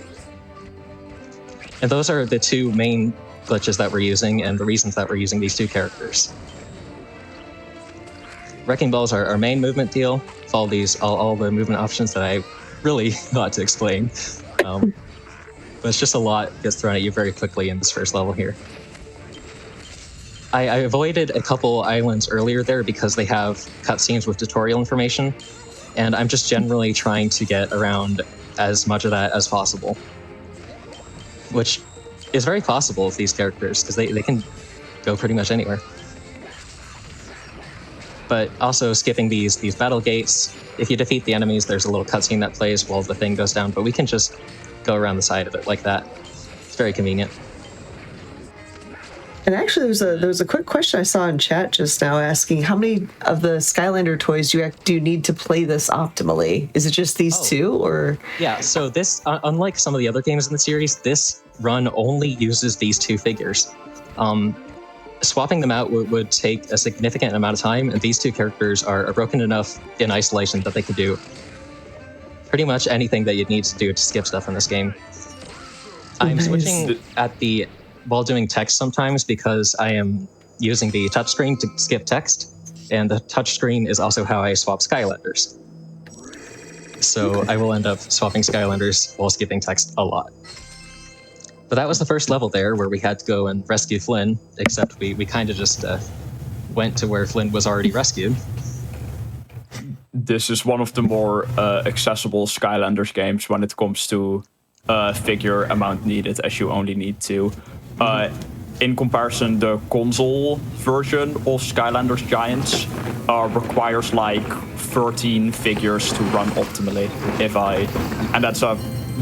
And those are the two main glitches that we're using and the reasons that we're using these two characters. Wrecking Ball's our main movement deal. Follow all the movement options that I really thought to explain. But it's just a lot gets thrown at you very quickly in this first level here. I avoided a couple islands earlier there because they have cutscenes with tutorial information, and I'm just generally trying to get around as much of that as possible. Which is very possible with these characters, because they can go pretty much anywhere. But also skipping these battle gates, if you defeat the enemies, there's a little cutscene that plays while the thing goes down, but we can just go around the side of it like that. It's very convenient. And actually, there was a quick question I saw in chat just now asking how many of the Skylander toys do you need to play this optimally? Is it just these two, or? Yeah, so this, unlike some of the other games in the series, this run only uses these two figures. Swapping them out would take a significant amount of time, and these two characters are broken enough in isolation that they could do pretty much anything that you'd need to do to skip stuff in this game. I'm switching while doing text sometimes because I am using the touchscreen to skip text, and the touchscreen is also how I swap Skylanders. So I will end up swapping Skylanders while skipping text a lot. But that was the first level there where we had to go and rescue Flynn, except we kind of just went to where Flynn was already rescued. This is one of the more accessible Skylanders games when it comes to figure amount needed, as you only need two. In comparison, the console version of Skylanders Giants requires like 13 figures to run optimally, and that's a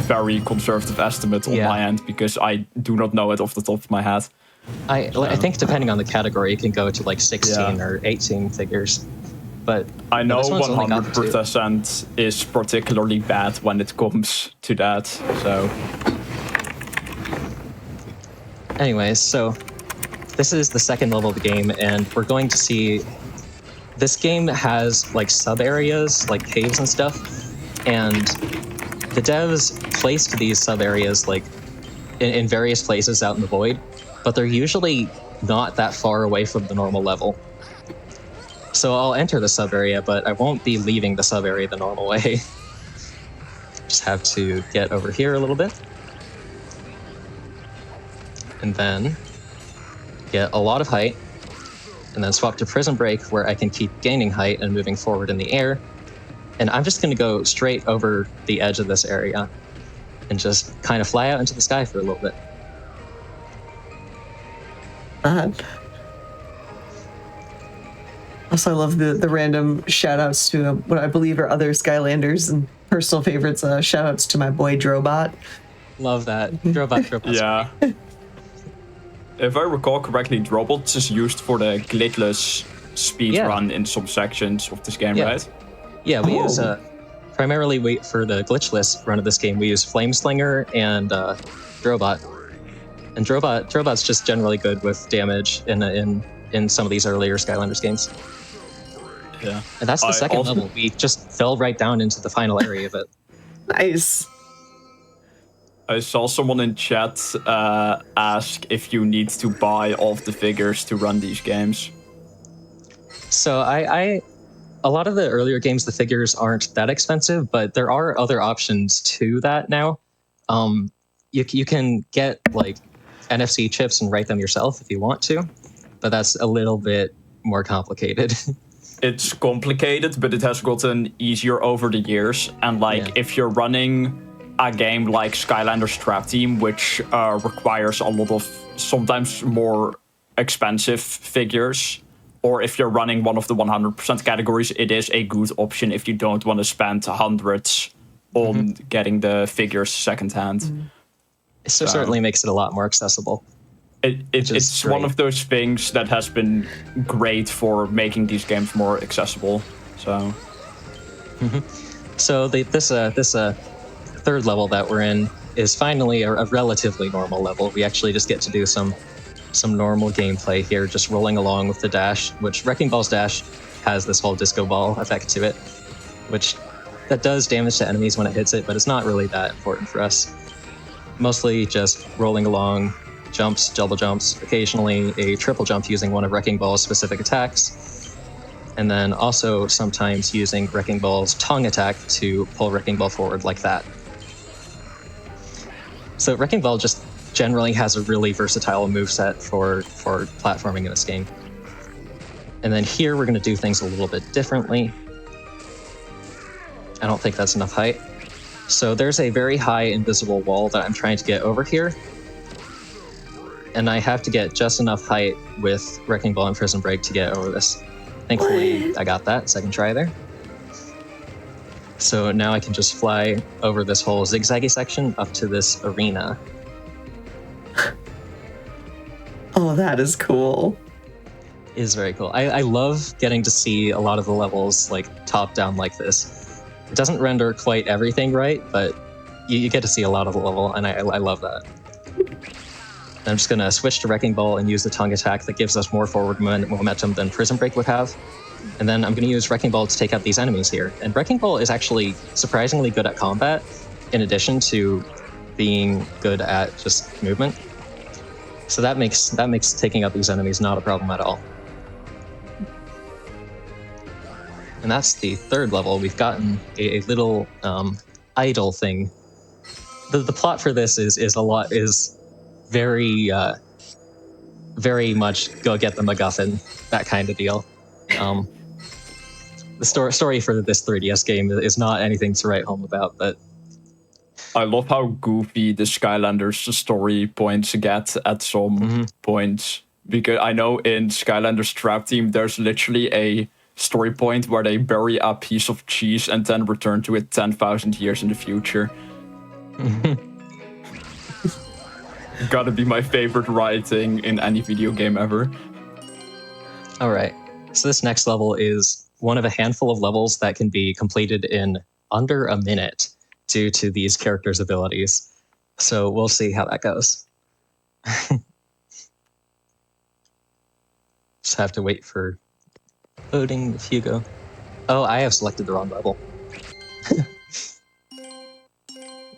very conservative estimate on my end because I do not know it off the top of my head. I think depending on the category, it can go to like 16 or 18 figures. But I know 100% is particularly bad when it comes to that. So, anyways, so this is the second level of the game, and we're going to see this game has like sub areas, like caves and stuff, and the devs placed these sub areas like in various places out in the void, but they're usually not that far away from the normal level. So I'll enter the sub area, but I won't be leaving the sub area the normal way. Just have to get over here a little bit. And then get a lot of height. And then swap to Prison Break, where I can keep gaining height and moving forward in the air. And I'm just going to go straight over the edge of this area and just kind of fly out into the sky for a little bit. Also, I love the random shout-outs to what I believe are other Skylanders and personal favorites. Shout-outs to my boy Drobot. Love that. Drobot. Yeah. If I recall correctly, Drobot is used for the glitchless speed run in some sections of this game, right? Yeah, we use primarily for the glitchless run of this game. We use Flameslinger and Drobot. And Drobot's just generally good with damage in some of these earlier Skylanders games. Yeah. And that's the second level. We just fell right down into the final area of it. Nice. I saw someone in chat ask if you need to buy all of the figures to run these games. So a lot of the earlier games, the figures aren't that expensive, but there are other options to that now. You can get like NFC chips and write them yourself if you want to, but that's a little bit more complicated. It's complicated, but it has gotten easier over the years. And if you're running a game like Skylanders Trap Team, which requires a lot of sometimes more expensive figures, or if you're running one of the 100% categories, it is a good option if you don't want to spend hundreds on getting the figures secondhand. So certainly makes it a lot more accessible. It's one of those things that has been great for making these games more accessible. So, so this third level that we're in is finally a relatively normal level. We actually just get to do some normal gameplay here, just rolling along with the dash, which Wrecking Ball's dash has this whole disco ball effect to it, which that does damage to enemies when it hits it, but it's not really that important for us. mostly just rolling along, jumps, double jumps, occasionally a triple jump using one of Wrecking Ball's specific attacks, and then also sometimes using Wrecking Ball's tongue attack to pull Wrecking Ball forward like that. So Wrecking Ball just generally has a really versatile moveset for platforming in this game. And then here we're going to do things a little bit differently. I don't think that's enough height. So there's a very high invisible wall that I'm trying to get over here. And I have to get just enough height with Wrecking Ball and Prison Break to get over this. Thankfully, I got that second try there. So now I can just fly over this whole zigzaggy section up to this arena. Oh, that is cool. It is very cool. I love getting to see a lot of the levels like top down like this. It doesn't render quite everything right, but you get to see a lot of the level, and I love that. I'm just going to switch to Wrecking Ball and use the tongue attack that gives us more forward momentum than Prison Break would have. And then I'm going to use Wrecking Ball to take out these enemies here. And Wrecking Ball is actually surprisingly good at combat, in addition to being good at just movement. So that makes taking out these enemies not a problem at all. And that's the third level. We've gotten a little idol thing. The plot for this is very very much go get the MacGuffin, that kind of deal. The story for this 3DS game is not anything to write home about, but I love how goofy the Skylanders story points get at some points. Because I know in Skylanders Trap Team, there's literally a story point where they bury a piece of cheese and then return to it 10,000 years in the future. Gotta be my favorite writing in any video game ever. all right. So this next level is one of a handful of levels that can be completed in under a minute due to these characters' abilities. So we'll see how that goes. Just have to wait for loading if you go. Oh, I have selected the wrong level.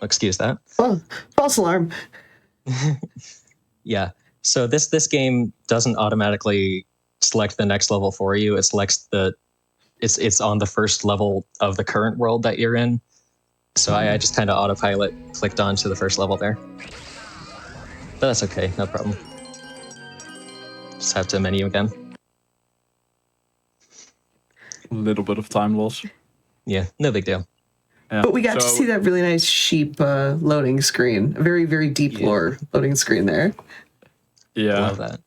Excuse that. Oh, false alarm. Yeah. So this game doesn't automatically select the next level for you. It selects it's on the first level of the current world that you're in. So I just kind of autopilot clicked onto the first level there. But that's okay, no problem. Just have to menu again. A little bit of time loss. Yeah, no big deal. Yeah. But we got to see that really nice sheep loading screen. A very, very deep lore loading screen there. Yeah. I love that.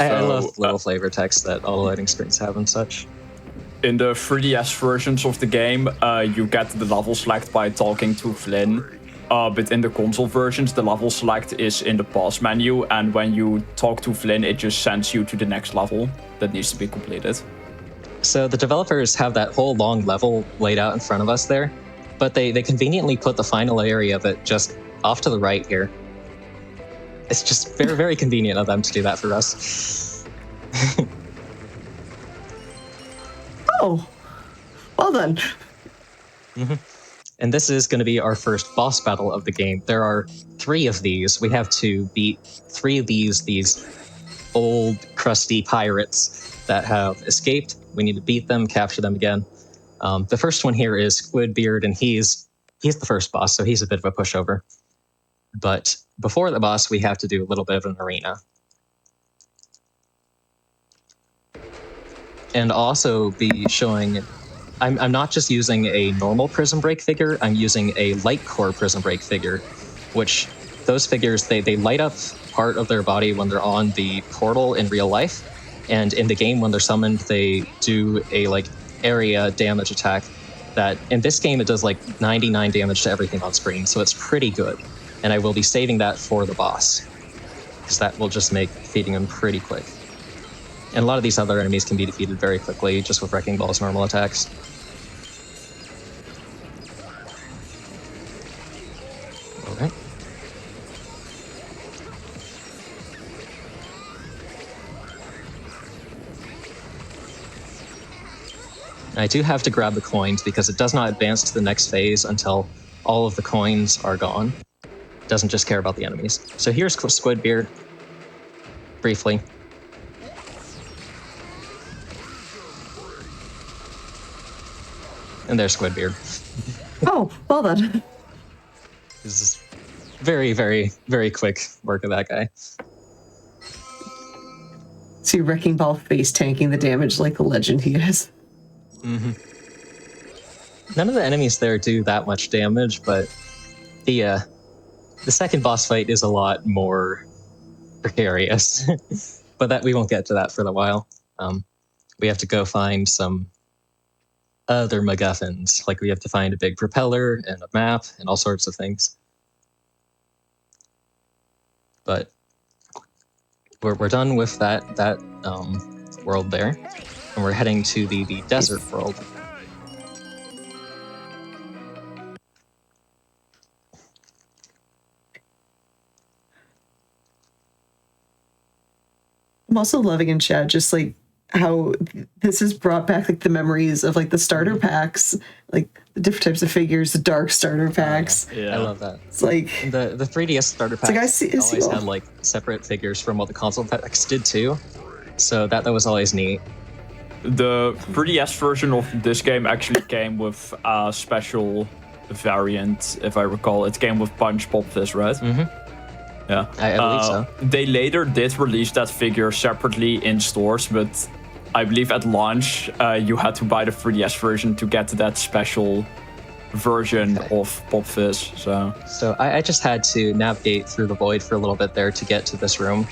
I love little flavor text that all the loading screens have and such. In the 3DS versions of the game, you get the level select by talking to Flynn. But in the console versions, the level select is in the pause menu, and when you talk to Flynn, it just sends you to the next level that needs to be completed. So the developers have that whole long level laid out in front of us there, but they conveniently put the final area of it just off to the right here. It's just very, very convenient of them to do that for us. Oh, well done. Mm-hmm. And this is going to be our first boss battle of the game. There are 3 of these. We have to beat 3 of these old, crusty pirates that have escaped. We need to beat them, capture them again. The first one here is Squidbeard, and he's the first boss, so he's a bit of a pushover. But before the boss, we have to do a little bit of an arena. And also be showing... I'm not just using a normal Prison Break figure, I'm using a light core Prison Break figure, which those figures, they light up part of their body when they're on the portal in real life, and in the game when they're summoned, they do a area damage attack that in this game it does 99 damage to everything on screen, so it's pretty good. And I will be saving that for the boss, because that will just make defeating him pretty quick. And a lot of these other enemies can be defeated very quickly just with Wrecking Ball's normal attacks. Okay. I do have to grab the coins because it does not advance to the next phase until all of the coins are gone. It doesn't just care about the enemies. So here's Squidbeard, briefly. And there's Squidbeard. Oh, well done. This is very, very, very quick work of that guy. See Wrecking Ball face tanking the damage like the legend he is. Mm-hmm. None of the enemies there do that much damage, but the second boss fight is a lot more precarious. But that we won't get to that for a while. We have to go find some other MacGuffins. Like we have to find a big propeller and a map and all sorts of things. But we're done with that world there, and we're heading to the desert world. I'm also loving in chat just like how this has brought back like the memories of like the starter packs, like the different types of figures, the dark starter packs. I love that. It's like the 3DS starter packs like always had like separate figures from what the console packs did too. So that was always neat. The 3DS version of this game actually came with a special variant, if I recall. It came with Punch Pop Fizz, right? Mm-hmm. Yeah, I believe so. They later did release that figure separately in stores, but I believe at launch you had to buy the 3DS version to get that special version of Pop Fizz. So I just had to navigate through the void for a little bit there to get to this room.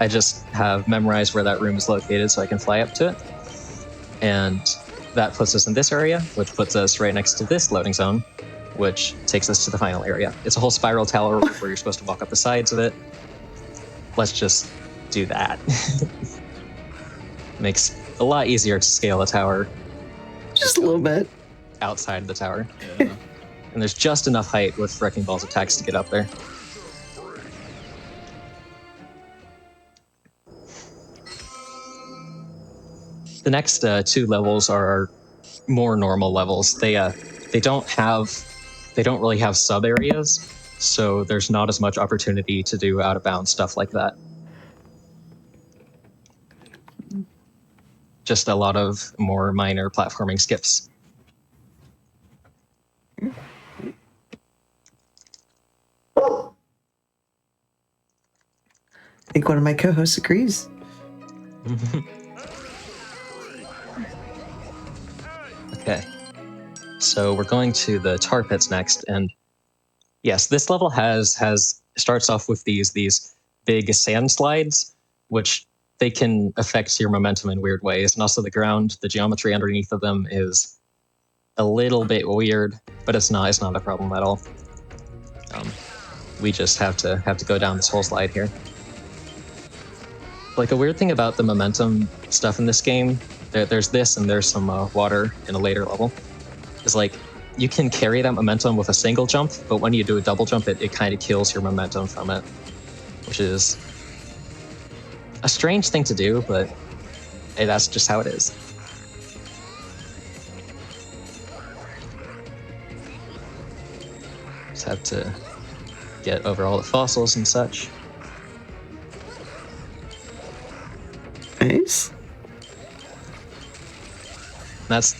I just have memorized where that room is located so I can fly up to it. And that puts us in this area, which puts us right next to this loading zone, which takes us to the final area. It's a whole spiral tower where you're supposed to walk up the sides of it. Let's just do that. Makes it a lot easier to scale a tower. Just a little bit. Outside the tower. Yeah. And there's just enough height with Wrecking Ball's attacks to get up there. The next two levels are more normal levels. They don't really have sub areas, so there's not as much opportunity to do out of bounds stuff like that. Just a lot of more minor platforming skips. I think one of my co-hosts agrees. Okay. So we're going to the tar pits next, and yes, this level starts off with these big sand slides, which they can affect your momentum in weird ways, and also the geometry underneath of them is a little bit weird, but it's not a problem at all. We just have to go down this whole slide here. Like a weird thing about the momentum stuff in this game, there's this and there's some water in a later level. Is like you can carry that momentum with a single jump, but when you do a double jump, it kind of kills your momentum from it, which is a strange thing to do, but hey, that's just how it is. Just have to get over all the fossils and such. Nice.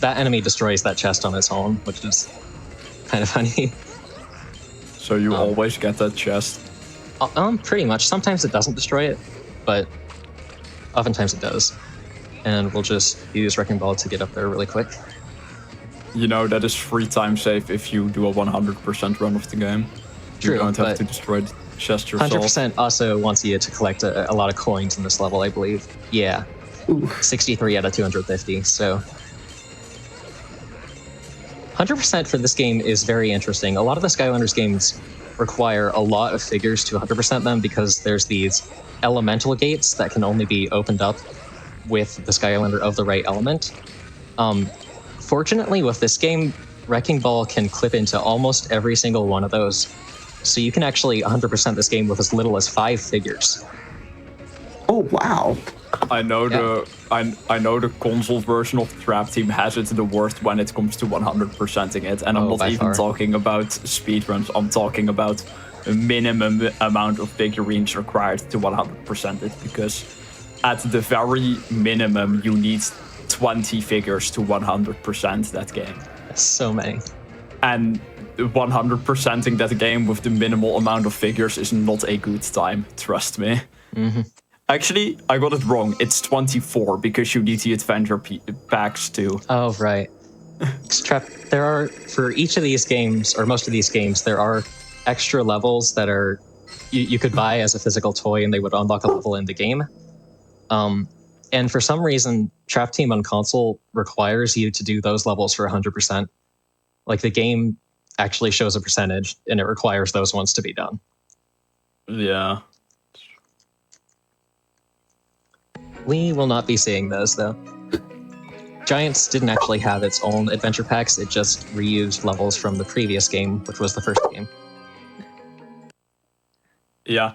That enemy destroys that chest on its own, which is kind of funny. So you always get that chest? Pretty much. Sometimes it doesn't destroy it, but oftentimes it does. And we'll just use Wrecking Ball to get up there really quick. You know, that is 3 times safe if you do a 100% run of the game. True, you don't have to destroy the chest yourself. 100% also wants you to collect a lot of coins in this level, I believe. Yeah. Ooh. 63 out of 250, so... 100% for this game is very interesting. A lot of the Skylanders games require a lot of figures to 100% them because there's these elemental gates that can only be opened up with the Skylander of the right element. Fortunately, with this game, Wrecking Ball can clip into almost every single one of those. So you can actually 100% this game with as little as 5 figures. Oh, wow. I know the console version of the Trap Team has it the worst when it comes to 100%ing it, and I'm not even talking about speedruns. I'm talking about minimum amount of figurines required to 100% it, because at the very minimum you need 20 figures to 100% that game. That's so many. And 100%ing that game with the minimal amount of figures is not a good time, trust me. Mm-hmm. Actually, I got it wrong. It's 24 because you need the adventure packs too. Oh, right. There are, for each of these games, or most of these games, there are extra levels that are you could buy as a physical toy, and they would unlock a level in the game. And for some reason, Trap Team on console requires you to do those levels for 100%. Like, the game actually shows a percentage, and it requires those ones to be done. Yeah. We will not be seeing those, though. Giants didn't actually have its own adventure packs. It just reused levels from the previous game, which was the first game. Yeah,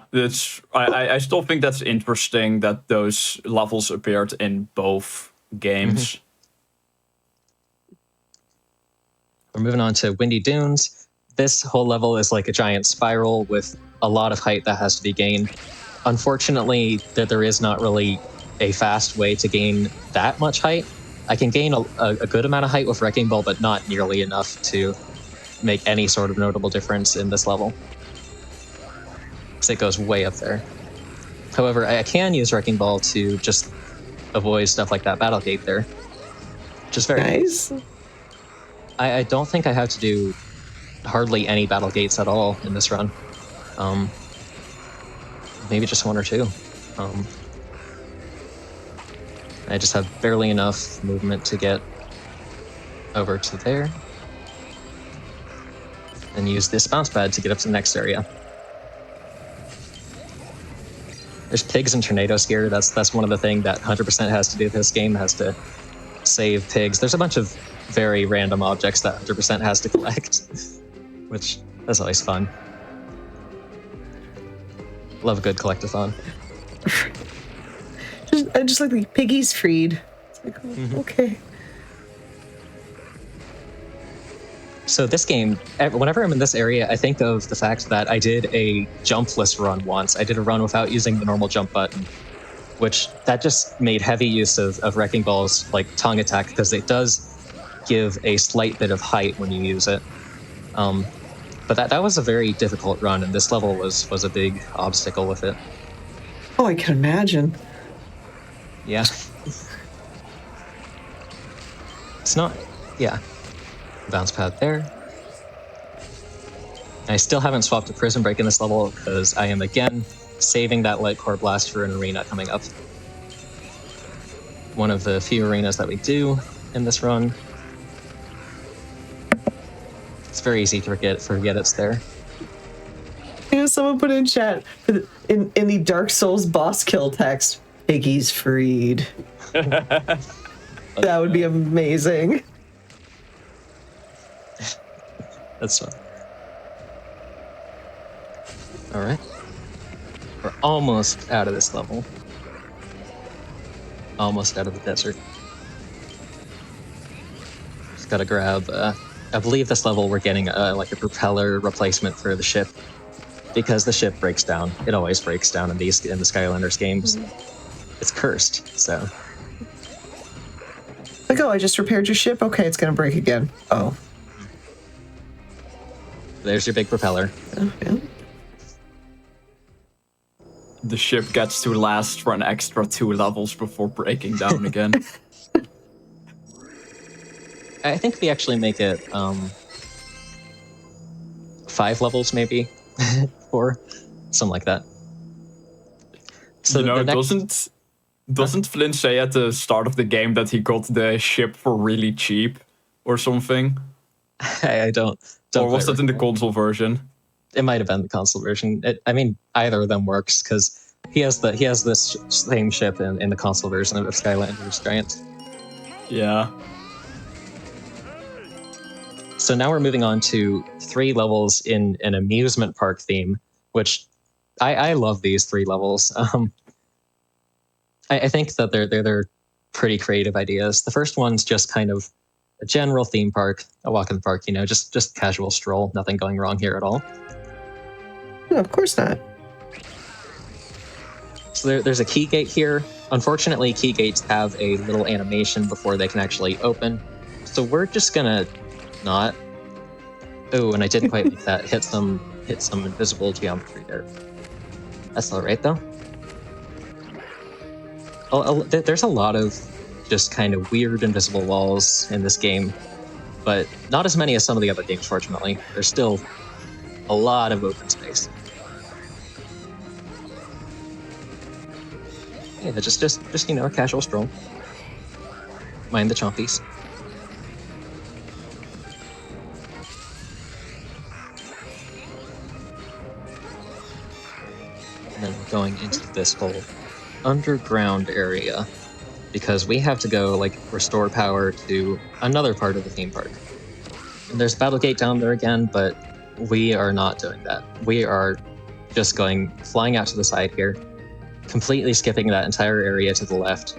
I still think that's interesting that those levels appeared in both games. We're moving on to Windy Dunes. This whole level is like a giant spiral with a lot of height that has to be gained. Unfortunately, there is not really a fast way to gain that much height. I can gain a good amount of height with Wrecking Ball, but not nearly enough to make any sort of notable difference in this level, because it goes way up there. However, I can use Wrecking Ball to just avoid stuff like that battle gate there, which is very Nice. I don't think I have to do hardly any battle gates at all in this run. Maybe just one or two. I just have barely enough movement to get over to there. And use this bounce pad to get up to the next area. There's pigs and tornadoes here. That's one of the things that 100% has to do with this game, has to save pigs. There's a bunch of very random objects that 100% has to collect, which is always fun. Love a good collectathon. I just like the piggies freed. It's like, okay. So this game, whenever I'm in this area, I think of the fact that I did a jumpless run once. I did a run without using the normal jump button, which that just made heavy use of Wrecking Ball's like tongue attack, because it does give a slight bit of height when you use it. But that was a very difficult run, and this level was a big obstacle with it. Oh, I can imagine. Yeah. It's not... Yeah. Bounce pad there. I still haven't swapped to Prison Break in this level, because I am again saving that Light Core Blast for an arena coming up. One of the few arenas that we do in this run. It's very easy to forget it's there. You know, someone put in chat in the Dark Souls boss kill text, piggies freed. That would be amazing. That's fun. Alright. We're almost out of this level. Almost out of the desert. Just gotta grab, I believe this level we're getting like a propeller replacement for the ship, because the ship breaks down. It always breaks down in the Skylanders games. It's cursed, so. Like, oh, I just repaired your ship? Okay, it's gonna break again. Oh. There's your big propeller. Yeah. The ship gets to last for an extra 2 levels before breaking down again. I think we actually make it 5 levels, maybe 4, something like that. So you know, doesn't Flynn say at the start of the game that he got the ship for really cheap or something? I don't. Or was that in the console version? It might have been the console version. I mean, either of them works, because he has this same ship in the console version of Skylanders Giants. Yeah. So now we're moving on to 3 levels in an amusement park theme, which I love these 3 levels. I think that they're pretty creative ideas. The first one's just kind of a general theme park, a walk in the park, you know, just casual stroll, nothing going wrong here at all. No, of course not. So there's a key gate here. Unfortunately, key gates have a little animation before they can actually open. So we're just gonna not. Oh, and I didn't quite make that. Hit some invisible geometry there. That's all right though. There's a lot of just kind of weird invisible walls in this game, but not as many as some of the other games, fortunately. There's still a lot of open space. Yeah, just a casual stroll. Mind the chompies. And then we're going into this whole underground area because we have to go restore power to another part of the theme park. And there's a battle gate down there again, but we are not doing that. We are just flying out to the side here, completely skipping that entire area to the left.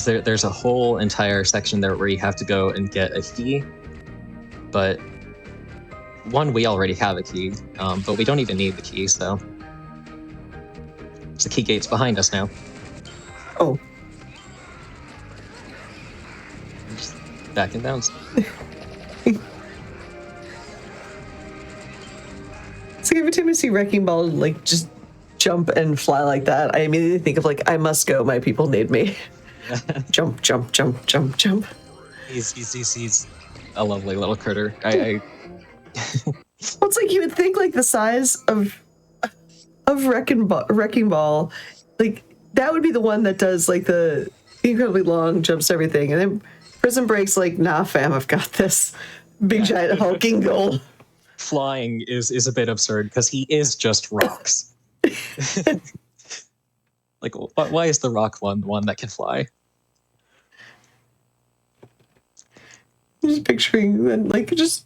There's a whole entire section there where you have to go and get a key, but we already have a key, but we don't even need the key, so the key gate's behind us now. Oh. Just back and bounce. So every time I see Wrecking Ball just jump and fly like that, I immediately think of I must go, my people need me. Jump, jump, jump, jump, jump. He's a lovely little critter. Well, it's you would think the size of Wrecking Ball, that would be the one that does the incredibly long jumps, everything, and then Prison Break's nah, fam, I've got this big giant hulking goal. Flying is a bit absurd because he is just rocks. Why is the rock one the one that can fly? Just picturing and just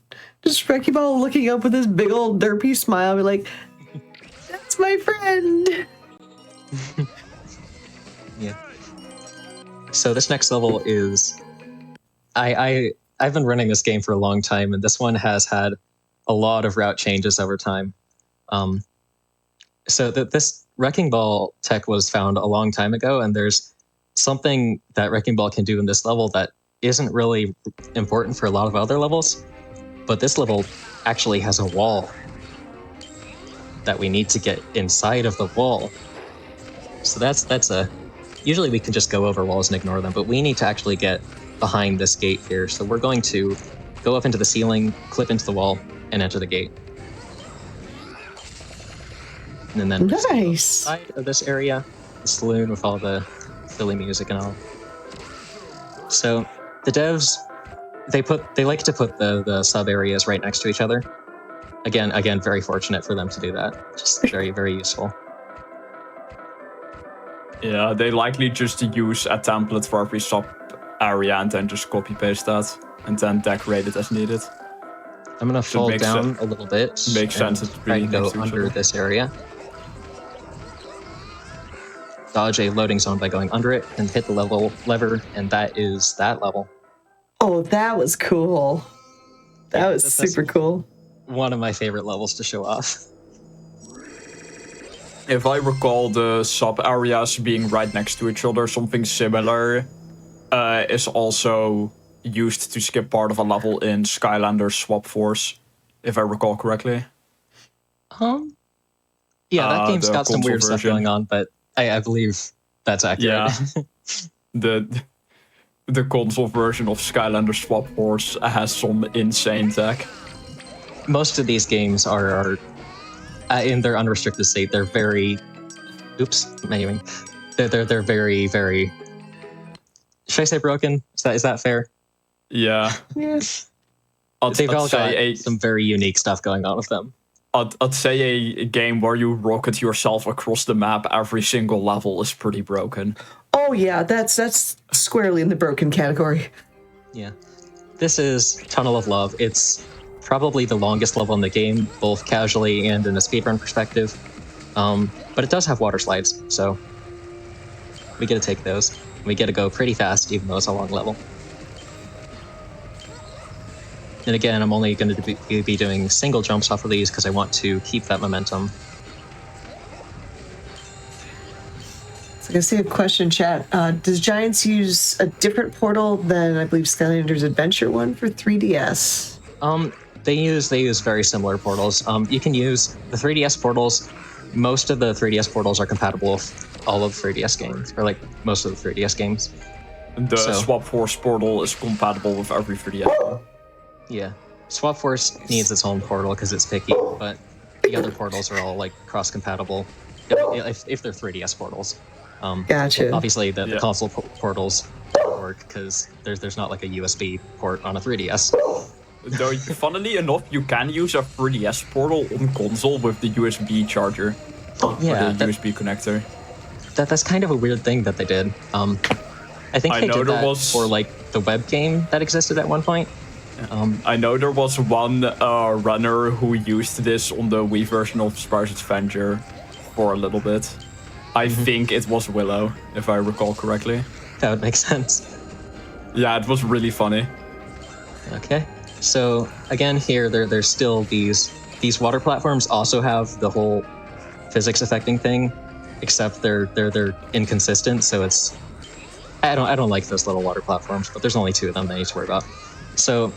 Wrecking Ball looking up with his big old derpy smile, be that's my friend. Yeah. So this next level is, I've been running this game for a long time, and this one has had a lot of route changes over time. So this Wrecking Ball tech was found a long time ago, and there's something that Wrecking Ball can do in this level that isn't really important for a lot of other levels, but this level actually has a wall that we need to get inside of the wall. So that's usually we can just go over walls and ignore them, but we need to actually get behind this gate here. So we're going to go up into the ceiling, clip into the wall, and enter the gate. And then nice. Side of this area, the saloon with all the silly music and all. So the devs, they like to put the sub areas right next to each other. Again, very fortunate for them to do that. Just very, very useful. Yeah, they likely just use a template for every sub area and then just copy paste that and then decorate it as needed. I'm gonna fall down a little bit. Makes sense. It's try and go under this area. Dodge a loading zone by going under it and hit the lever, and that is that level. Oh, that was cool. That was super cool. One of my favorite levels to show off. If I recall the sub areas being right next to each other, something similar is also used to skip part of a level in Skylanders Swap Force, if I recall correctly. Yeah, that game's got some weird stuff going on, but I believe that's accurate. Yeah. The console version of Skylanders Swap Force has some insane tech. Most of these games are in their unrestricted state. They're very, anyway, they're very, very. Should I say broken? Is that fair? Yeah. Yes. They've all got some very unique stuff going on with them. I'd say a game where you rocket yourself across the map every single level is pretty broken. Oh yeah, that's squarely in the broken category. Yeah. This is Tunnel of Love. It's probably the longest level in the game, both casually and in a speedrun perspective. But it does have water slides, so we get to take those. We get to go pretty fast, even though it's a long level. And again, I'm only going to be doing single jumps off of these because I want to keep that momentum. So I see a question, chat. Does Giants use a different portal than I believe Skylanders Adventure one for 3DS? They use very similar portals. You can use the 3DS portals. Most of the 3DS portals are compatible with all of 3DS games, or like most of the 3DS games. The Swap Force portal is compatible with every 3DS game. Yeah, Swap Force needs its own portal because it's picky, but the other portals are all like cross-compatible if they're 3DS portals. Gotcha. Obviously, the console portals don't work because there's not like a USB port on a 3DS. Though, funnily enough, you can use a 3DS portal on console with the USB charger. Yeah, or the USB connector. That's kind of a weird thing that they did. I think they did that for like the web game that existed at one point. I know there was one runner who used this on the Wii version of Spyro's Adventure for a little bit. I think it was Willow, if I recall correctly. That would make sense. Yeah, it was really funny. Okay, so again here, there's still these water platforms also have the whole physics affecting thing, except they're inconsistent. So it's I don't like those little water platforms, but there's only 2 of them that I need to worry about. So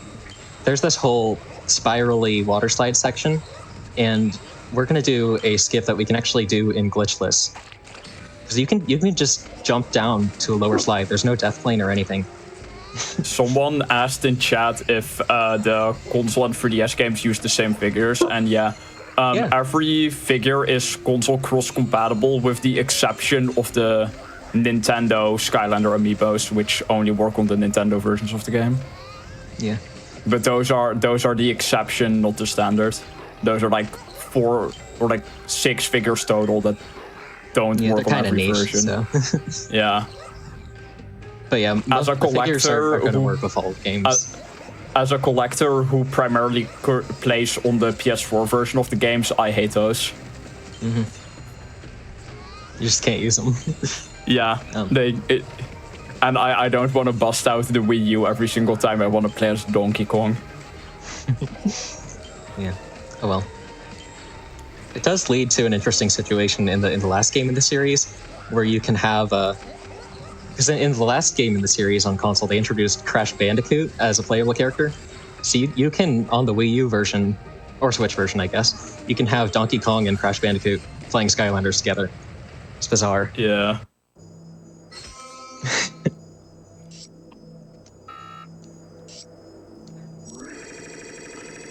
there's this whole spirally water slide section, and we're gonna do a skip that we can actually do in glitchless. Because you can just jump down to a lower slide. There's no death plane or anything. Someone asked in chat if the console and 3DS games use the same figures, and every figure is console cross-compatible with the exception of the Nintendo Skylander amiibos, which only work on the Nintendo versions of the game. Yeah. But those are the exception, not the standard. Those are like 4 or like 6 figures total that don't work on every version. So. Yeah. But yeah, as a collector, are going to work with all games. As a collector who primarily plays on the PS4 version of the games, I hate those. You just can't use them. Yeah, and I don't want to bust out the Wii U every single time I want to play as Donkey Kong. Yeah. Oh well. It does lead to an interesting situation in the last game in the series, where you can have because in the last game in the series on console they introduced Crash Bandicoot as a playable character. So you can, on the Wii U version or Switch version, I guess, you can have Donkey Kong and Crash Bandicoot playing Skylanders together. It's bizarre. Yeah.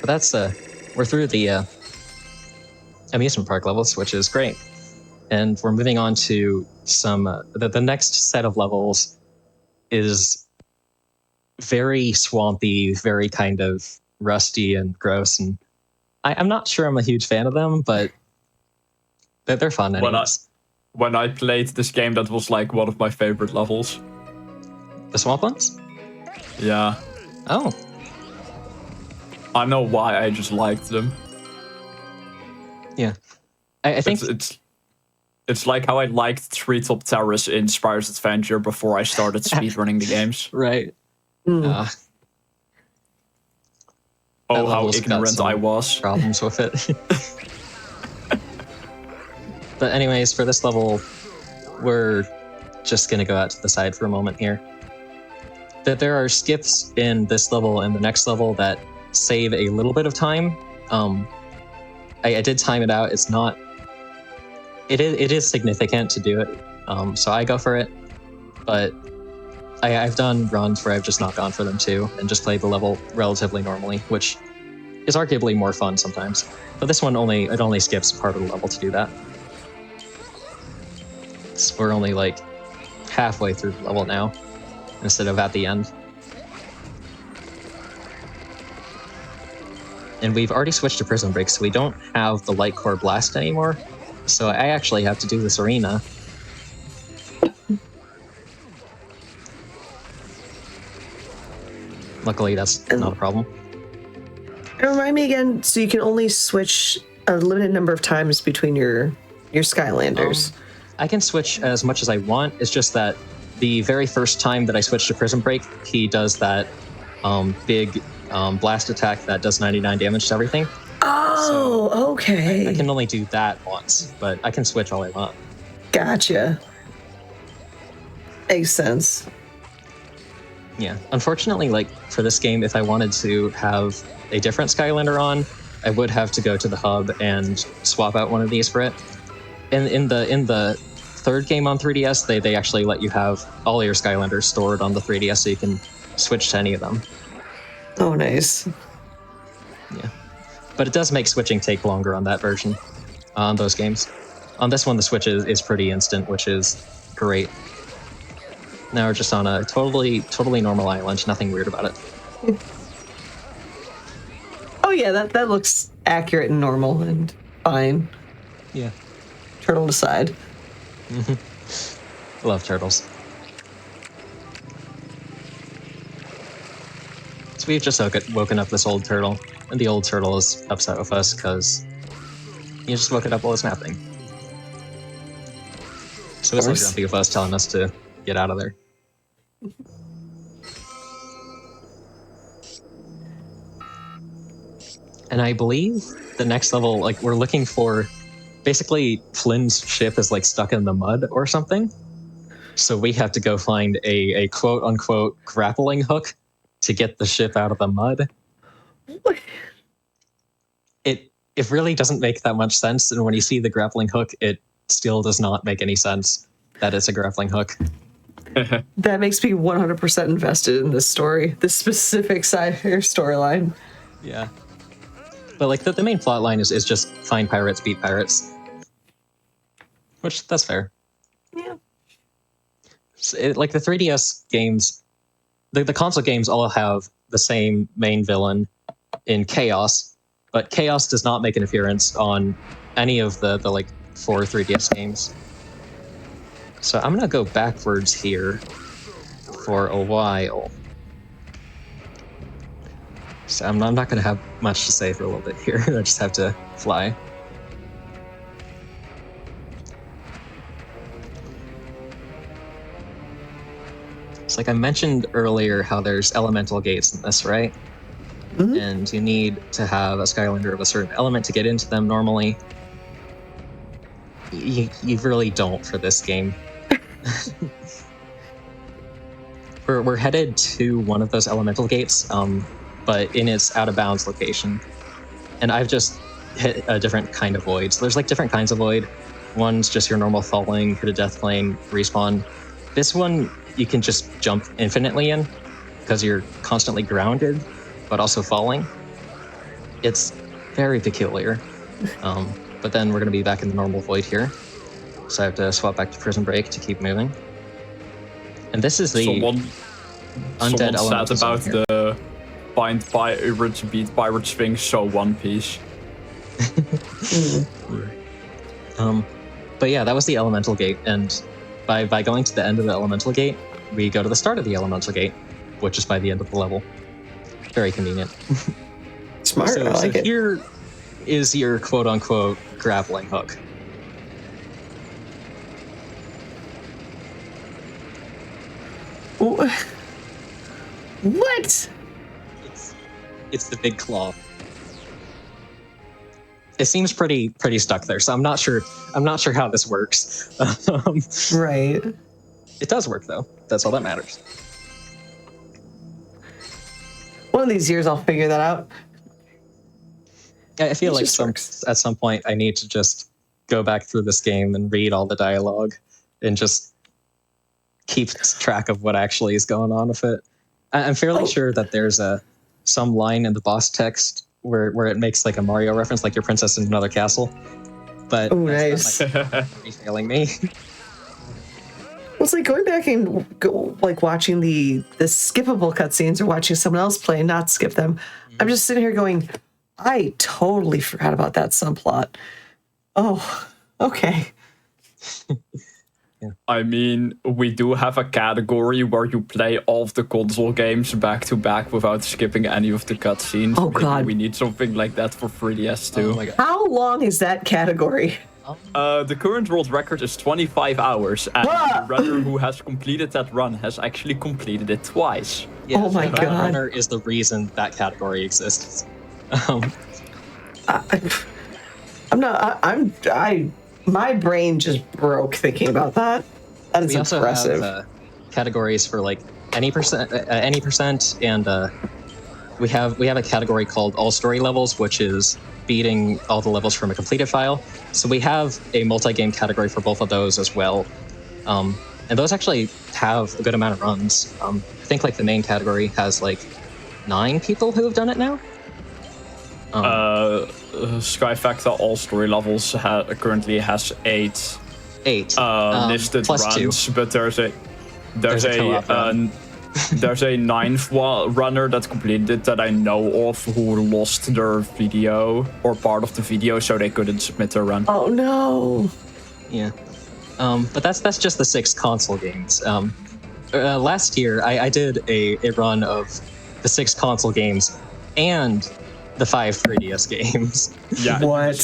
But that's we're through the amusement park levels, which is great, and we're moving on to some the next set of levels is very swampy, very kind of rusty and gross, and I'm not sure I'm a huge fan of them, but they're fun anyways. When I played this game, that was like one of my favorite levels. The swamp ones? Yeah. Oh. I know why, I just liked them. Yeah. I think it's like how I liked Treetop Terrace in Spyro's Adventure before I started speedrunning the games. Right. Oh, how ignorant I was. Problems with it. But anyways, for this level, we're just going to go out to the side for a moment here. That there are skips in this level and the next level that save a little bit of time. I did time it out. It's not... It is significant to do it, so I go for it. But I've done runs where I've just not gone for them too, and just played the level relatively normally, which is arguably more fun sometimes. But this one only skips part of the level to do that. So we're only like halfway through the level now, instead of at the end. And we've already switched to Prism Break, so we don't have the Light Core Blast anymore. So I actually have to do this arena. Luckily, that's not a problem. And remind me again, so you can only switch a limited number of times between your Skylanders. I can switch as much as I want. It's just that the very first time that I switch to Prism Break, he does that big blast attack that does 99 damage to everything. Oh, okay. I can only do that once, but I can switch all I want. Gotcha. Makes sense. Yeah. Unfortunately, like for this game, if I wanted to have a different Skylander on, I would have to go to the hub and swap out one of these for it. And in the third game on 3DS, they actually let you have all your Skylanders stored on the 3DS, so you can switch to any of them. Oh, nice. Yeah. But it does make switching take longer on that version, on those games. On this one, the switch is pretty instant, which is great. Now we're just on a totally normal island, nothing weird about it. Oh yeah, that looks accurate and normal and fine. Yeah. Turtle aside. Love turtles. So we've just woken up this old turtle, and the old turtle is upset with us because he just woke it up while it's napping. So it's like grumpy with us, telling us to get out of there. And I believe the next level, like, we're looking for... Basically, Flynn's ship is, like, stuck in the mud or something. So we have to go find a quote-unquote grappling hook to get the ship out of the mud. What? It really doesn't make that much sense, and when you see the grappling hook, it still does not make any sense that it's a grappling hook. That makes me 100% invested in this story, this specific storyline. Yeah. But like the main plot line is just find pirates, beat pirates. Which, that's fair. Yeah. So like the 3DS games, the console games all have the same main villain in Chaos, but Chaos does not make an appearance on any of the like 4 3DS games. So I'm gonna go backwards here for a while. So I'm not going to have much to say for a little bit here. I just have to fly. It's like I mentioned earlier how there's elemental gates in this, right? Mm-hmm. And you need to have a Skylander of a certain element to get into them normally. You really don't for this game. We're headed to one of those elemental gates, but in its out-of-bounds location. And I've just hit a different kind of void. So there's like different kinds of void. One's just your normal falling, hit a death plane, respawn. This one, you can just jump infinitely in because you're constantly grounded, but also falling. It's very peculiar. But then we're going to be back in the normal void here. So I have to swap back to Prison Break to keep moving. And this is the undead element. Said about the find pirates, beat pirates thing, so One Piece. But yeah, that was the elemental gate, and by going to the end of the elemental gate, we go to the start of the elemental gate, which is by the end of the level. Very convenient. Smart, I like it. Here is your quote-unquote grappling hook. What? It's the big claw. It seems pretty stuck there, so I'm not sure how this works. Right. It does work though. That's all that matters. One of these years I'll figure that out. I feel like at some point I need to just go back through this game and read all the dialogue and just keep track of what actually is going on with it. I'm fairly sure that there's some line in the boss text where it makes like a Mario reference, like your princess in another castle. But nice. Failing me. Well, it's like going back and watching the skippable cutscenes or watching someone else play and not skip them. I'm just sitting here going, I totally forgot about that subplot. Oh, okay. Yeah. I mean, we do have a category where you play all of the console games back to back without skipping any of the cutscenes. Oh, Maybe God. we need something like that for 3DS too. Oh my God. How long is that category? The current world record is 25 hours, and the runner who has completed that run has actually completed it twice. Yeah, Oh my that God. runner is the reason that category exists. My brain just broke thinking about that. That is We also impressive. have categories for like any percent, and we have a category called all story levels, which is beating all the levels from a completed file. So we have a multi-game category for both of those as well, and those actually have a good amount of runs. I think like the main category has like 9 people who have done it now. Sky Factor all story levels currently has 8 listed plus runs, 2. but there's a co-op run. there's a 9th runner that completed it that I know of who lost their video or part of the video, so they couldn't submit their run. Oh no! Yeah, but that's just the 6 console games. Last year I did a run of the 6 console games and the 5 3DS games. Yeah, What?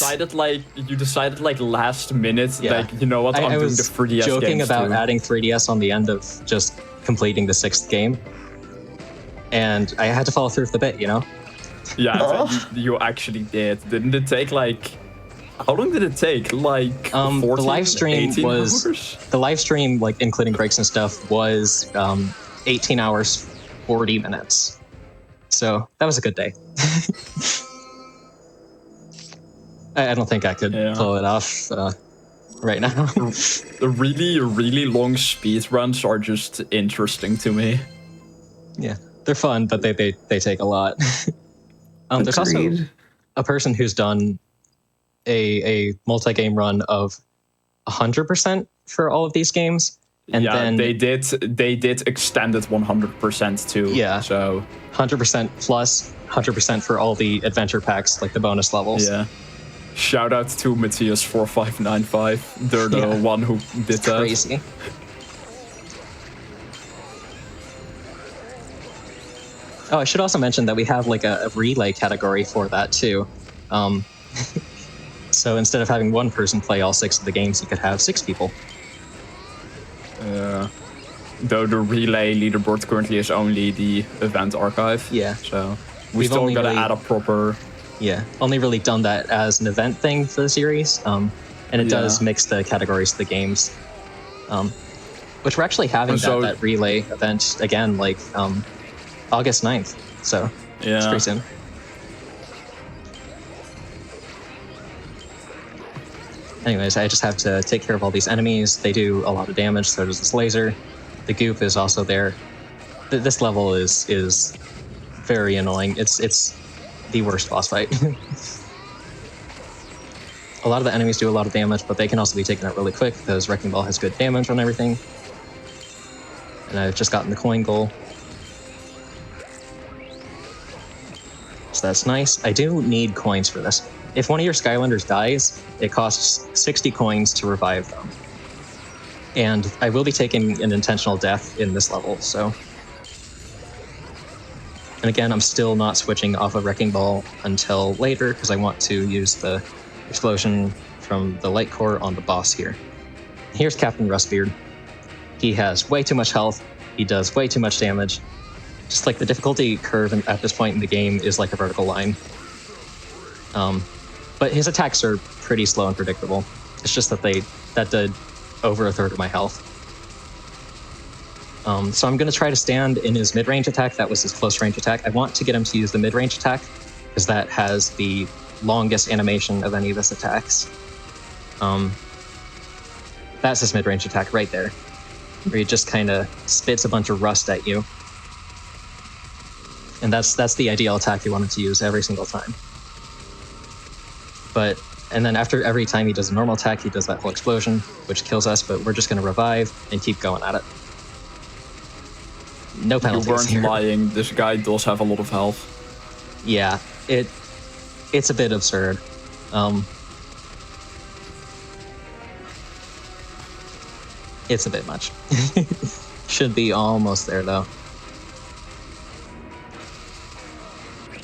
you decided like last minute, Yeah. like, you know what, I'm I doing was the 3DS joking games about too. adding 3DS on the end of just completing the 6th game, and I had to follow through with the bit, you know? Yeah, but you actually did. Didn't it take like... How long did it take? Like 14, the live stream 18 was hours? the live stream, like including breaks and stuff, was 18 hours 40 minutes. So that was a good day. I don't think I could pull it off right now. The really, really long speed runs are just interesting to me. Yeah, they're fun, but they take a lot. There's also Agreed. a person who's done a multi-game run of 100% for all of these games, and yeah, then they did extend it 100% too. Yeah. So 100% plus 100% for all the adventure packs, like the bonus levels. yeah. Shout out to Matthias4595. They're the Yeah. one who did that. Crazy. Oh, I should also mention that we have like a relay category for that too. So instead of having one person play all 6 of the games, you could have 6 people. Though the relay leaderboard currently is only the event archive. Yeah. So We've still only gotta really- add a proper... Yeah, only really done that as an event thing for the series, and it does mix the categories of the games, which we're actually having So- that relay event again, like August 9th, so it's pretty soon. Anyways, I just have to take care of all these enemies. They do a lot of damage, so does this laser. The goop is also there. This level is very annoying. It's the worst boss fight. A lot of the enemies do a lot of damage, but they can also be taken out really quick because Wrecking Ball has good damage on everything. And I've just gotten the coin goal. So that's nice. I do need coins for this. If one of your Skylanders dies, it costs 60 coins to revive them. And I will be taking an intentional death in this level, so... And again, I'm still not switching off of Wrecking Ball until later because I want to use the explosion from the light core on the boss here. Here's Captain Rustbeard. He has way too much health. He does way too much damage. Just like the difficulty curve at this point in the game is like a vertical line. But his attacks are pretty slow and predictable. It's just that that did over a third of my health. So I'm going to try to stand in his mid-range attack. That was his close-range attack. I want to get him to use the mid-range attack because that has the longest animation of any of his attacks. That's his mid-range attack right there, where he just kind of spits a bunch of rust at you. And that's the ideal attack you want him to use every single time. And then after every time he does a normal attack, he does that whole explosion, which kills us, but we're just going to revive and keep going at it. No penalties You weren't here. lying, this guy does have a lot of health. Yeah, it's a bit absurd. It's a bit much. Should be almost there though.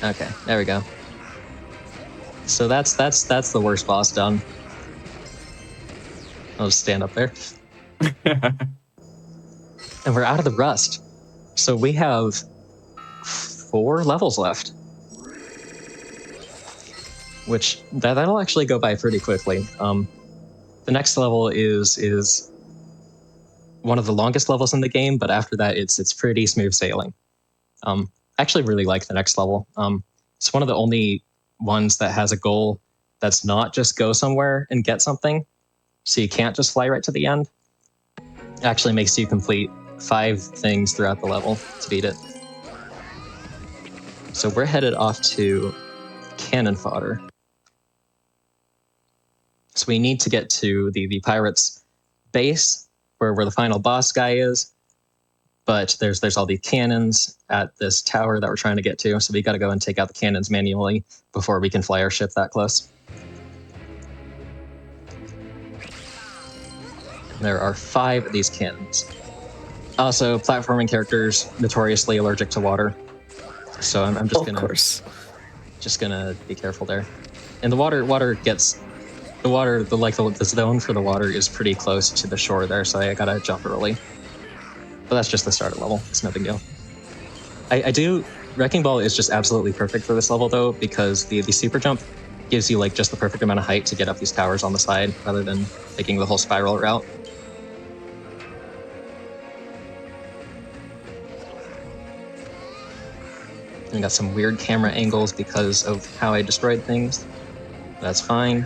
Okay, there we go. So that's the worst boss done. I'll just stand up there. And we're out of the rust. So we have 4 levels left. Which, that'll actually go by pretty quickly. The next level is one of the longest levels in the game, but after that, it's pretty smooth sailing. I actually really like the next level. It's one of the only ones that has a goal that's not just go somewhere and get something. So you can't just fly right to the end. It actually makes you complete 5 things throughout the level to beat it. So we're headed off to cannon fodder. So we need to get to the pirates' base, where the final boss guy is. But there's all these cannons at this tower that we're trying to get to, so we got to go and take out the cannons manually before we can fly our ship that close. There are 5 of these cannons. Also, platforming characters notoriously allergic to water, so I'm just gonna be careful there. And the zone for the water is pretty close to the shore there, so I gotta jump early. But that's just the starter level. It's no big deal. Wrecking Ball is just absolutely perfect for this level though, because the super jump gives you like just the perfect amount of height to get up these towers on the side rather than taking the whole spiral route. And got some weird camera angles because of how I destroyed things. That's fine.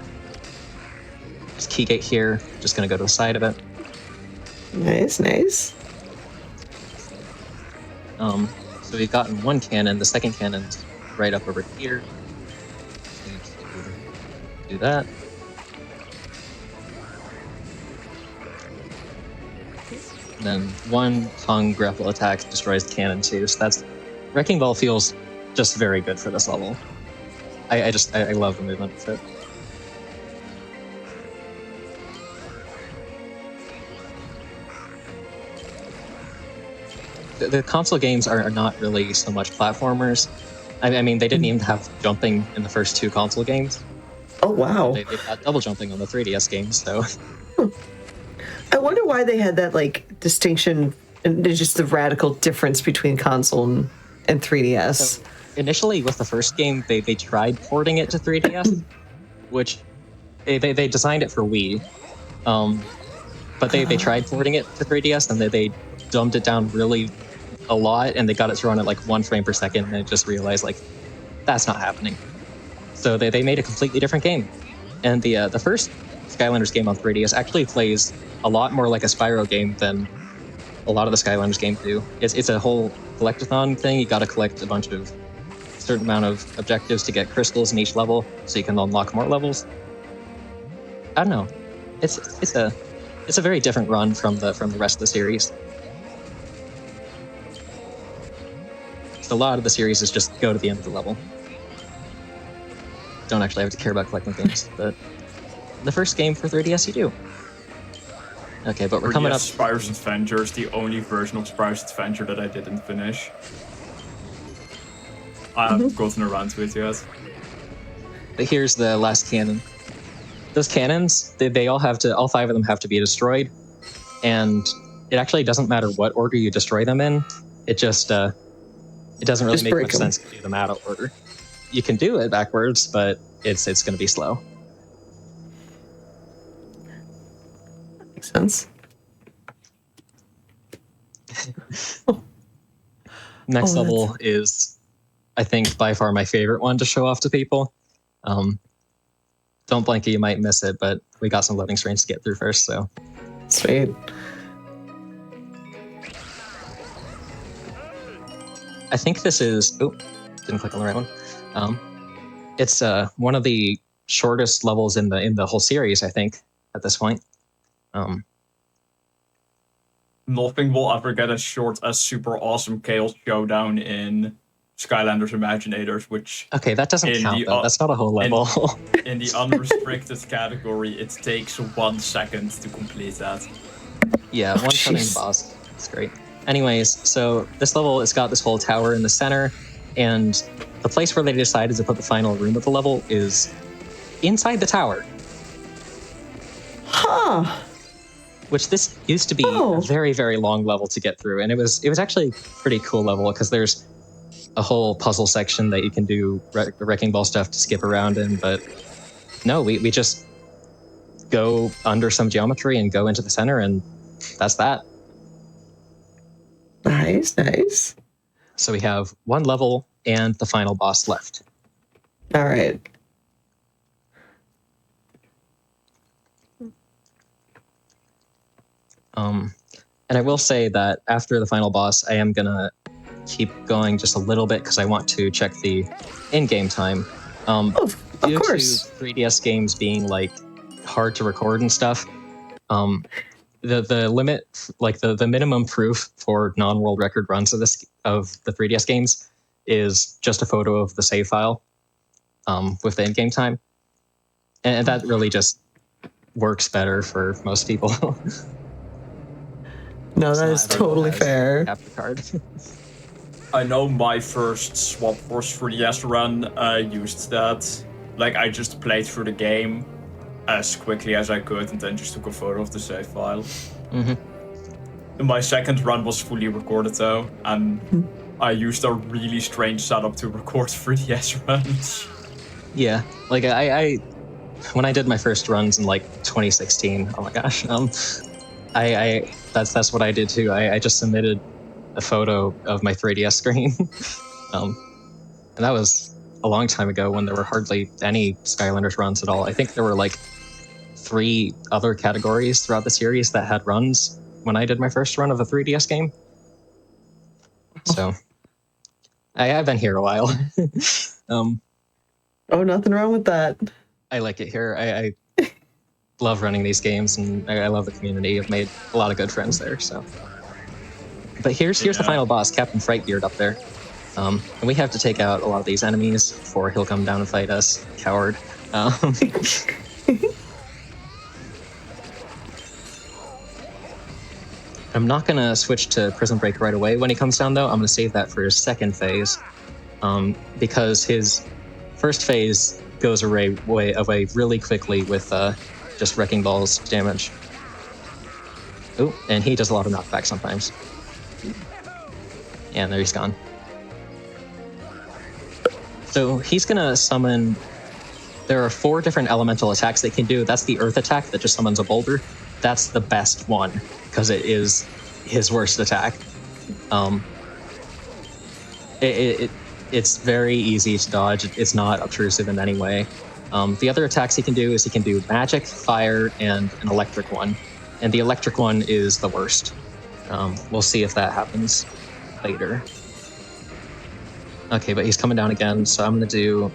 Just Keygate here. Just gonna go to the side of it. Nice. So we've gotten 1 cannon. The second cannon's right up over here. Do that. And then 1 tongue grapple attack destroys the cannon too. So that's Wrecking Ball feels just very good for this level. I love the movement of it. The console games are not really so much platformers. I mean, they didn't even have jumping in the first 2 console games. Oh, wow. They've got double jumping on the 3DS games, so. I wonder why they had that, like, distinction and just the radical difference between console and 3DS. So initially, with the first game, they tried porting it to 3DS, which they designed it for Wii. But they tried porting it to 3DS, and they dumbed it down really a lot, and they got it to run at like 1 frame per second, and they just realized like that's not happening. So they made a completely different game. And the first Skylanders game on 3DS actually plays a lot more like a Spyro game than a lot of the Skylanders games do. It's a whole collectathon thing. You got to collect a certain amount of objectives to get crystals in each level, so you can unlock more levels. I don't know. It's a very different run from the rest of the series. So a lot of the series is just go to the end of the level. Don't actually have to care about collecting things, but the first game for 3DS you do. Okay, but we're coming up. Spyro's Adventure is the only version of Spyro's Adventure that I didn't finish. I haven't gotten around to it yet. But here's the last cannon. Those cannons, they all 5 of them have to be destroyed, and it actually doesn't matter what order you destroy them in. It just it doesn't really make much sense to do them out of order. You can do it backwards, but it's going to be slow. Makes sense. Next level is, I think, by far my favorite one to show off to people. Don't blink, you might miss it, but we got some loading screens to get through first, so. Sweet. I think this is... Oh, didn't click on the right one. It's one of the shortest levels in the whole series, I think, at this point. Nothing will ever get as short as Super Awesome Chaos Showdown in Skylanders Imaginators, which... Okay, that doesn't count, though. That's not a whole level. In the unrestricted category, it takes 1 second to complete that. Yeah, one shot in boss. It's great. Anyways, so this level has got this whole tower in the center, and the place where they decided to put the final room of the level is inside the tower. Huh. which this used to be a very, very long level to get through. And it was actually a pretty cool level because there's a whole puzzle section that you can do wrecking ball stuff to skip around in. But no, we just go under some geometry and go into the center, and that's that. Nice. So we have one level and the final boss left. All right. And I will say that after the final boss, I am gonna keep going just a little bit because I want to check the in-game time. Of due course. to 3DS games being like hard to record and stuff, the limit, like the minimum proof for non-world record runs of the 3DS games is just a photo of the save file with the in-game time, and that really just works better for most people. No, that is totally fair. Capture card. I know my first Swap Force 3DS run used that. Like, I just played through the game as quickly as I could and then just took a photo of the save file. Mm-hmm. My second run was fully recorded though, and I used a really strange setup to record 3DS runs. Yeah, like I when I did my first runs in like 2016, oh my gosh, that's what I did too. I just submitted a photo of my 3DS screen, and that was a long time ago when there were hardly any Skylanders runs at all. I think there were like 3 other categories throughout the series that had runs when I did my first run of a 3DS game. So I've been here a while. Oh, nothing wrong with that. I like it here. I love running these games, and I love the community. I've made a lot of good friends there. So, but here's the final boss, Captain Frightbeard up there, and we have to take out a lot of these enemies before he'll come down and fight us. Coward. I'm not gonna switch to Prison Break right away when he comes down, though. I'm gonna save that for his second phase, because his first phase goes away really quickly with just wrecking balls damage. Oh, and he does a lot of knockback sometimes. And there he's gone. So he's gonna summon. There are 4 different elemental attacks they can do. That's the Earth attack that just summons a boulder. That's the best one because it is his worst attack. It's very easy to dodge. It's not obtrusive in any way. The other attacks he can do is he can do magic, fire, and an electric one. And the electric one is the worst. We'll see if that happens later. Okay, but he's coming down again, so I'm going to do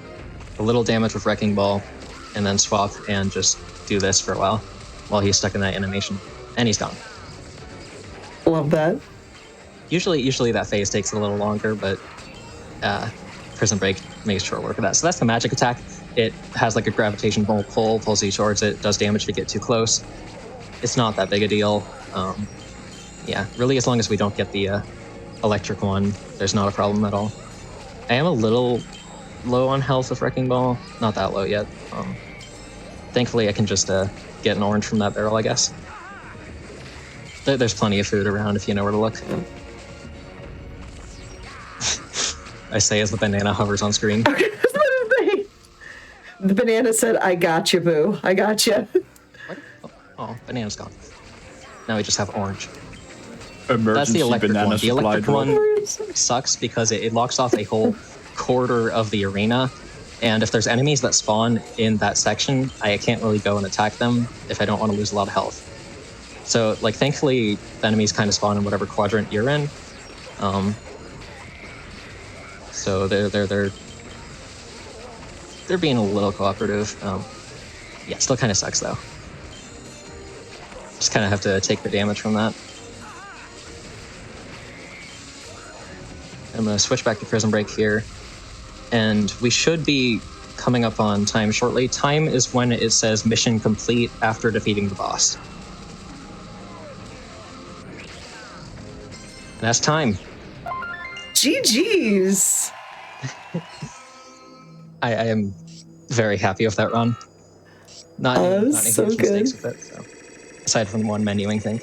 a little damage with Wrecking Ball, and then swap and just do this for a while he's stuck in that animation. And he's gone. Love that. Usually that phase takes a little longer, but Prison Break makes short work of that. So that's the magic attack. It has like a gravitation pull, pulls you towards it, does damage if you get too close. It's not that big a deal. Yeah, really, as long as we don't get the electric one, there's not a problem at all. I am a little low on health with Wrecking Ball. Not that low yet. Thankfully, I can just get an orange from that barrel, I guess. There's plenty of food around if you know where to look. I say as the banana hovers on screen. The banana said, "I got you, boo. I got you." Oh, banana's gone. Now we just have orange. Emergency That's the electric one. The electric drop. one sucks because it locks off a whole quarter of the arena. And if there's enemies that spawn in that section, I can't really go and attack them if I don't want to lose a lot of health. So, like, thankfully, the enemies kind of spawn in whatever quadrant you're in. So they're being a little cooperative. Yeah, still kind of sucks though. Just kind of have to take the damage from that. I'm gonna switch back to Prison Break here, and we should be coming up on time shortly. Time is when it says mission complete after defeating the boss. And that's time. GG's. I am very happy with that run. Not any so huge good. mistakes with it. aside from the one menuing thing.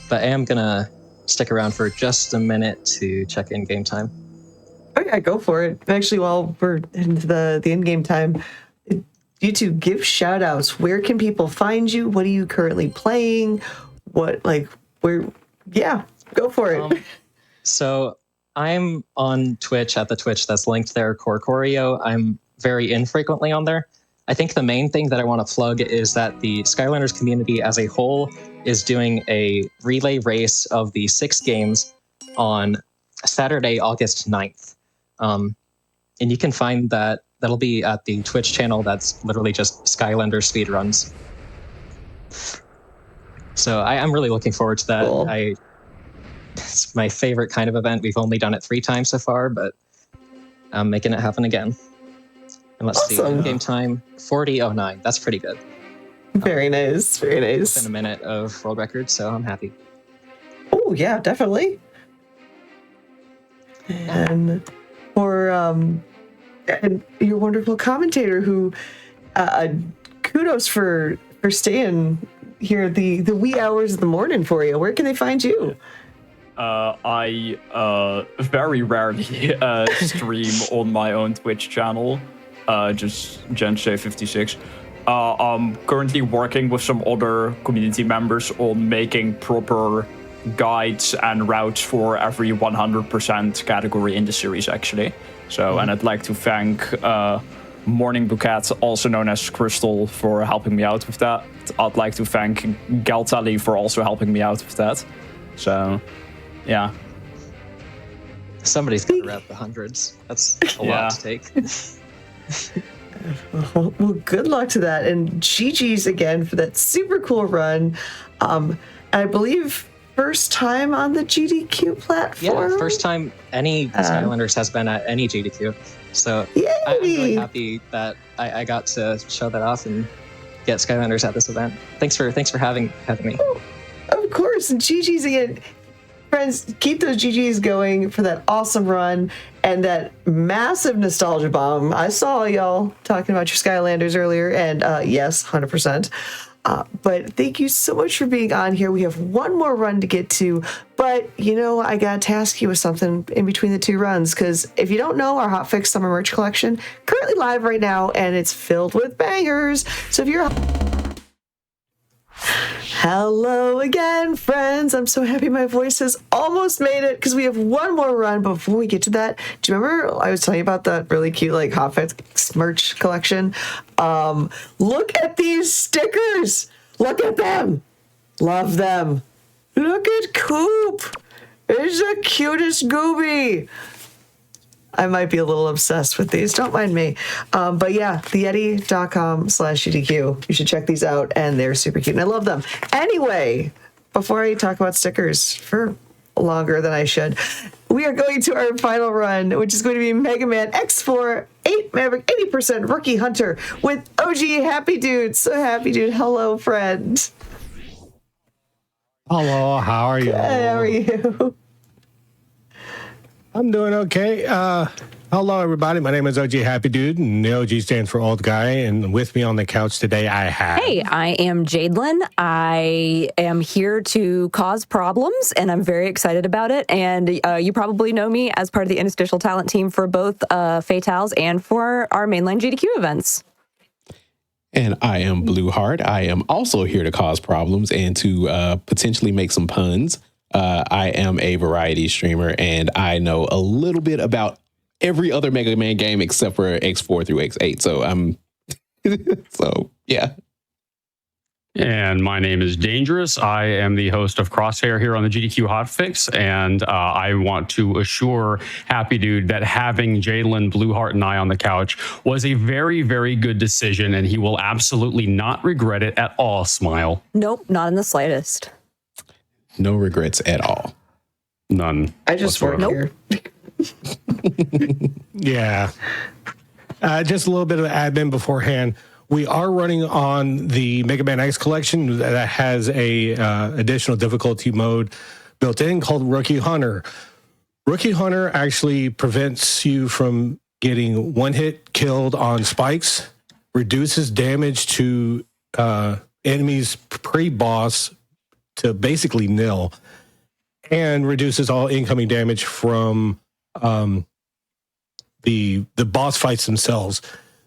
But I am gonna stick around for just a minute to check in game time. Oh yeah, go for it. Actually, while we're into the in-game time, you two give shout outs. Where can people find you? What are you currently playing? Yeah, go for it. So I'm on Twitch at the Twitch that's linked there, Corcorio. I'm very infrequently on there. I think the main thing that I want to plug is that the Skylanders community as a whole is doing a relay race of the 6 games on Saturday, August 9th. And you can find that'll be at the Twitch channel that's literally just Skylanders Speedruns. So I'm really looking forward to that. Cool. It's my favorite kind of event. We've only done it 3 times so far, but I'm making it happen again. And let's see, in-game time, 40:09. That's pretty good. Very nice, very nice. Within a minute of world record, so I'm happy. Oh yeah, definitely. And for and your wonderful commentator, who kudos for staying here the wee hours of the morning for you. Where can they find you? I very rarely stream on my own Twitch channel, just GenJ56. I'm currently working with some other community members on making proper guides and routes for every 100% category in the series, actually. So, and I'd like to thank Morning Bouquet, also known as Crystal, for helping me out with that. I'd like to thank Galtali for also helping me out with that. So, yeah. Somebody's got to wrap the hundreds. That's a lot to take. Well, good luck to that, and GG's again for that super cool run. I believe first time on the GDQ platform. Yeah, first time any Skylanders has been at any GDQ. So I'm really happy that I got to show that off and get Skylanders at this event. Thanks for having me. Oh, of course, and GG's again. Friends, keep those GGs going for that awesome run and that massive nostalgia bomb. I saw y'all talking about your Skylanders earlier, and yes, 100%. But thank you so much for being on here. We have one more run to get to, but I got to task you with something in between the 2 runs, because if you don't know, our Hotfix Summer Merch Collection currently live right now, and it's filled with bangers. So if you're Hello again, friends. I'm so happy my voice has almost made it, because we have one more run. Before we get to that, do you remember I was telling you about that really cute Hotfix merch collection? Look at these stickers. Look at them. Love them. Look at Coop. It's the cutest Gooby. I might be a little obsessed with these. Don't mind me. But yeah, theyeti.com/GDQ. You should check these out, and they're super cute, and I love them. Anyway, before I talk about stickers for longer than I should, we are going to our final run, which is going to be Mega Man X4 8 Maverick 80% Rookie Hunter with OG Happy Dude. So Happy Dude, hello, friend. Hello, how are you? Good, how are you? I'm doing okay. Hello, everybody. My name is OG Happy Dude, and the OG stands for Old Guy. And with me on the couch today, I have... Hey, I am Jadelyn. I am here to cause problems, and I'm very excited about it. And you probably know me as part of the interstitial talent team for both Fatales and for our mainline GDQ events. And I am Blue Heart. I am also here to cause problems and to potentially make some puns. I am a variety streamer, and I know a little bit about every other Mega Man game except for X4 through X8. So so yeah. And my name is Dangerous. I am the host of Crosshair here on the GDQ Hotfix, and I want to assure Happy Dude that having Jadelyn, Blueheart, and I on the couch was a very, very good decision, and he will absolutely not regret it at all. Smile. Nope, not in the slightest. No regrets at all. None. I just work here. Yeah. Just a little bit of admin beforehand. We are running on the Mega Man X collection that has a additional difficulty mode built in called Rookie Hunter. Rookie Hunter actually prevents you from getting one hit killed on spikes, reduces damage to enemies pre-boss to basically nil, and reduces all incoming damage from the boss fights themselves.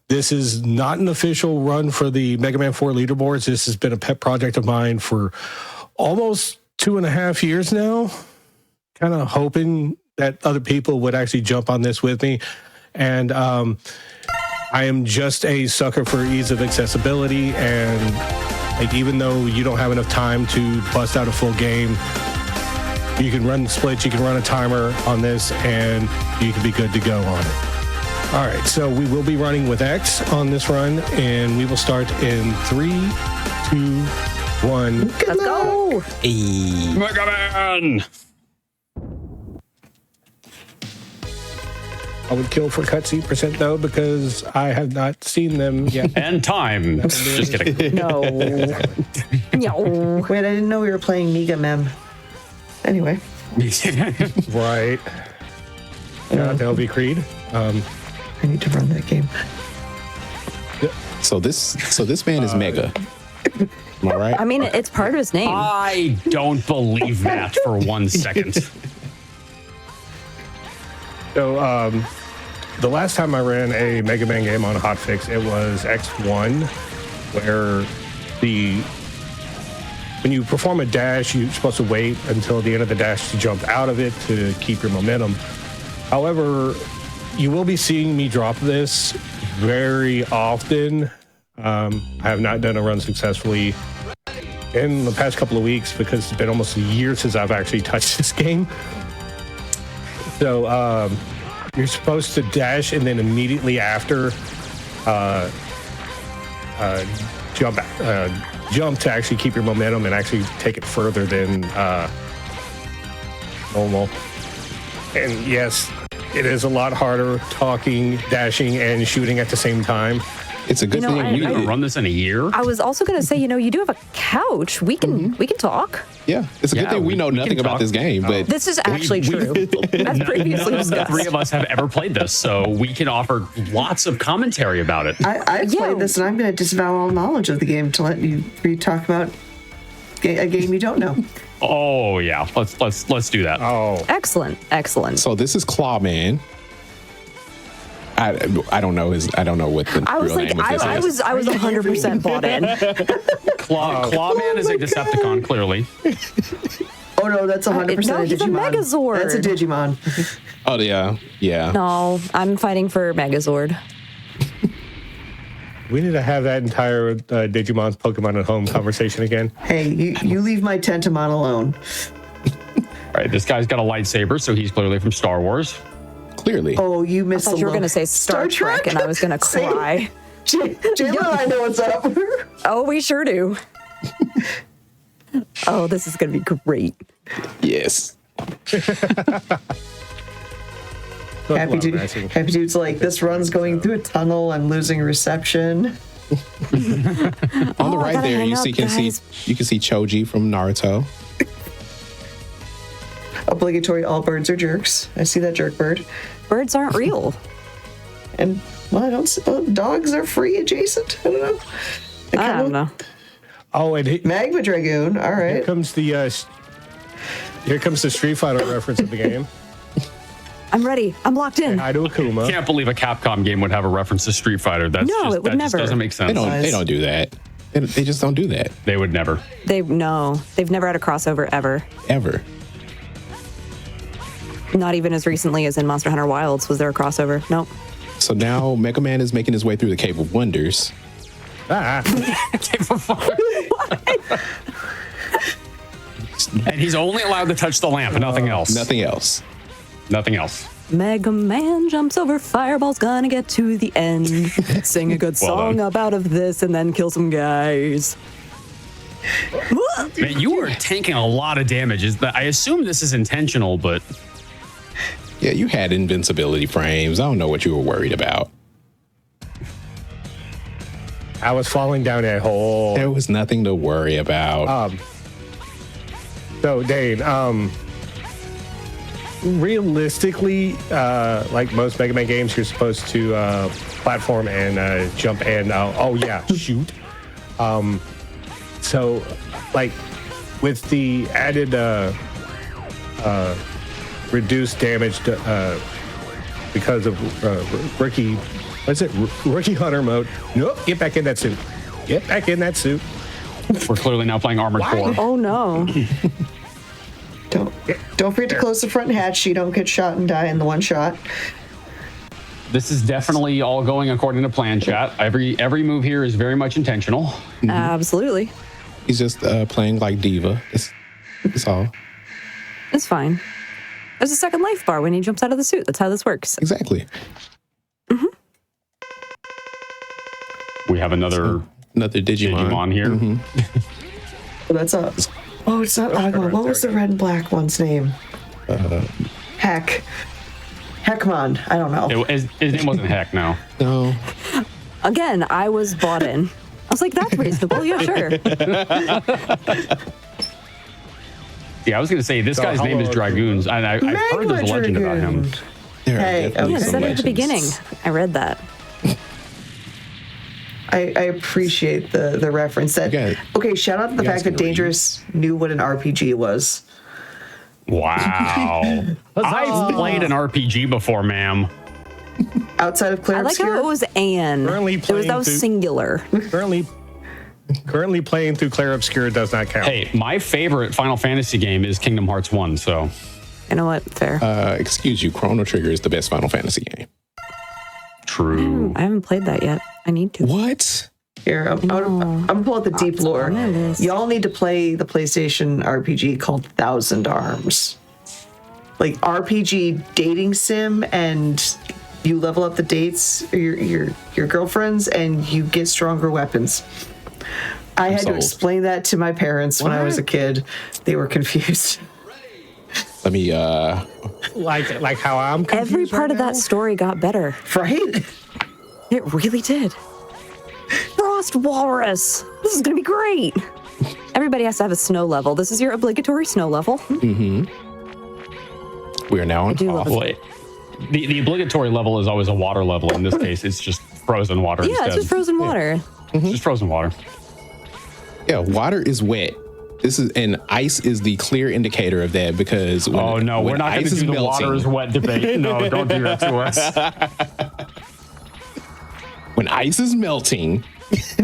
This is not an official run for the Mega Man 4 leaderboards. This has been a pet project of mine for almost 2.5 years now. Kind of hoping that other people would actually jump on this with me. And I am just a sucker for ease of accessibility. And like, even though you don't have enough time to bust out a full game, you can run splits, you can run a timer on this, and you can be good to go on it. All right, so we will be running with X on this run, and we will start in 3, 2, 1. Let's go. Mega Man! I would kill for cutscene percent though, because I have not seen them yet. And time. Just kidding. No. No. Wait, I didn't know we were playing Mega Mem. Anyway. Right. LV Creed. I need to run that game. So this man is Mega. Am I right? I mean, it's part of his name. I don't believe that for 1 second. So, the last time I ran a Mega Man game on Hotfix, it was X1, where when you perform a dash, you're supposed to wait until the end of the dash to jump out of it to keep your momentum. However, you will be seeing me drop this very often. I have not done a run successfully in the past couple of weeks because it's been almost a year since I've actually touched this game. So you're supposed to dash and then immediately after jump to actually keep your momentum and actually take it further than normal. And yes, it is a lot harder talking, dashing, and shooting at the same time. It's a good thing we didn't run this in a year. I was also going to say, you do have a couch. We can talk. Yeah, it's a good thing we know nothing about this game, but This is actually true. As previously None of the discussed. three of us have ever played this, so we can offer lots of commentary about it. I've played this, and I'm going to disavow all knowledge of the game to let you talk about a game you don't know. Oh yeah, let's do that. Oh, Excellent. so this is Clawman. I don't know what the I was real like, name of this is. I was 100% bought in. Clawman is a Decepticon, clearly. Oh no, that's 100% no, a he's a Digimon. Megazord. That's a Digimon. Oh yeah. No, I'm fighting for Megazord. we need to have that entire Digimon's Pokemon at Home conversation again. Hey, you leave my Tentamon alone. All right, this guy's got a lightsaber, so he's clearly from Star Wars. Clearly. Oh, you I missed thought the you were low- going to say Star Trek, and I was going to Same. cry. Jayla and I know what's up. Oh, we sure do. Oh, this is going to be great. Yes. Happy Dude's like, this run's going through a tunnel. I'm losing reception. On the I right gotta there, hang you up, can guys. see Choji from Naruto. Obligatory all birds are jerks. I see that jerk bird. Birds aren't real. And, well, I don't see, dogs are free adjacent. I don't know. I don't know. Oh, and Magma Dragoon. All here right. comes the Street Fighter reference of the game. I'm ready. I'm locked in. Hi to Akuma. Can't believe a Capcom game would have a reference to Street Fighter. That's No, just, it would that just never. doesn't make sense. They don't do that. They just don't do that They would never. They've never had a crossover ever. ever. Not even as recently as in Monster Hunter Wilds was there a crossover. Nope. So now Mega Man is making his way through the Cave of Wonders. And he's only allowed to touch the lamp, nothing else. Nothing else. Nothing else. Mega Man jumps over fireballs, gonna get to the end. Sing a good Well song done. about of this and then kill some guys. Man, you are tanking a lot of damage. I assume this is intentional, but Yeah, you had invincibility frames. I don't know what you were worried about. I was falling down a hole. There was nothing to worry about. So, Dane, realistically, like most Mega Man games, you're supposed to platform and jump and, shoot. So, like, with the added reduced damage because of rookie, what's it? Rookie hunter mode. Nope. Get back in that suit. Get back in that suit. We're clearly now playing Armored Core. Oh no. Don't forget to close the front hatch so you don't get shot and die in the one shot. This is definitely all going according to plan, chat. Every move here is very much intentional. Mm-hmm. Absolutely. He's just playing like diva. It's all. It's fine. There's a second life bar when he jumps out of the suit. That's how this works. Exactly. Mm-hmm. We have another Digimon here. Mm-hmm. That's a. Oh, it's not Agumon. What was the red and black one's name? Heckmon. I don't know. His name wasn't Heck, no. No. Again, I was bought in. I was like, that's reasonable. Yeah, sure. Yeah, I was going to say, this guy's name is Dragoons, and I've heard there's a legend about him. Hey, I said it at the beginning. I read that. I appreciate the reference. Okay, shout out to the fact that Dangerous knew what an RPG was. Wow. I've played an RPG before, ma'am. Outside of Claire I like how it was Anne. That was singular. Currently playing through Claire Obscure does not count. Hey, my favorite Final Fantasy game is Kingdom Hearts 1, so. You know what? Fair. Excuse you, Chrono Trigger is the best Final Fantasy game. True. I haven't played that yet. I need to. What? Here, I'm gonna pull out the deep lore. Y'all need to play the PlayStation RPG called Thousand Arms. Like RPG dating sim, and you level up the dates, your girlfriends, and you get stronger weapons. I had to explain that to my parents when I was a kid. They were confused. Let me like how I'm confused. Every part of that story got better. Right? It really did. Frost Walrus. This is gonna be great. Everybody has to have a snow level. This is your obligatory snow level. Mm-hmm. We are now on off. The obligatory level is always a water level. In this case, it's just frozen water. Yeah, instead. it's just frozen water. It's just frozen water. Yeah, water is wet. And ice is the clear indicator of that because we're not going to do the water is wet debate. No, don't do that to us. When ice is melting. This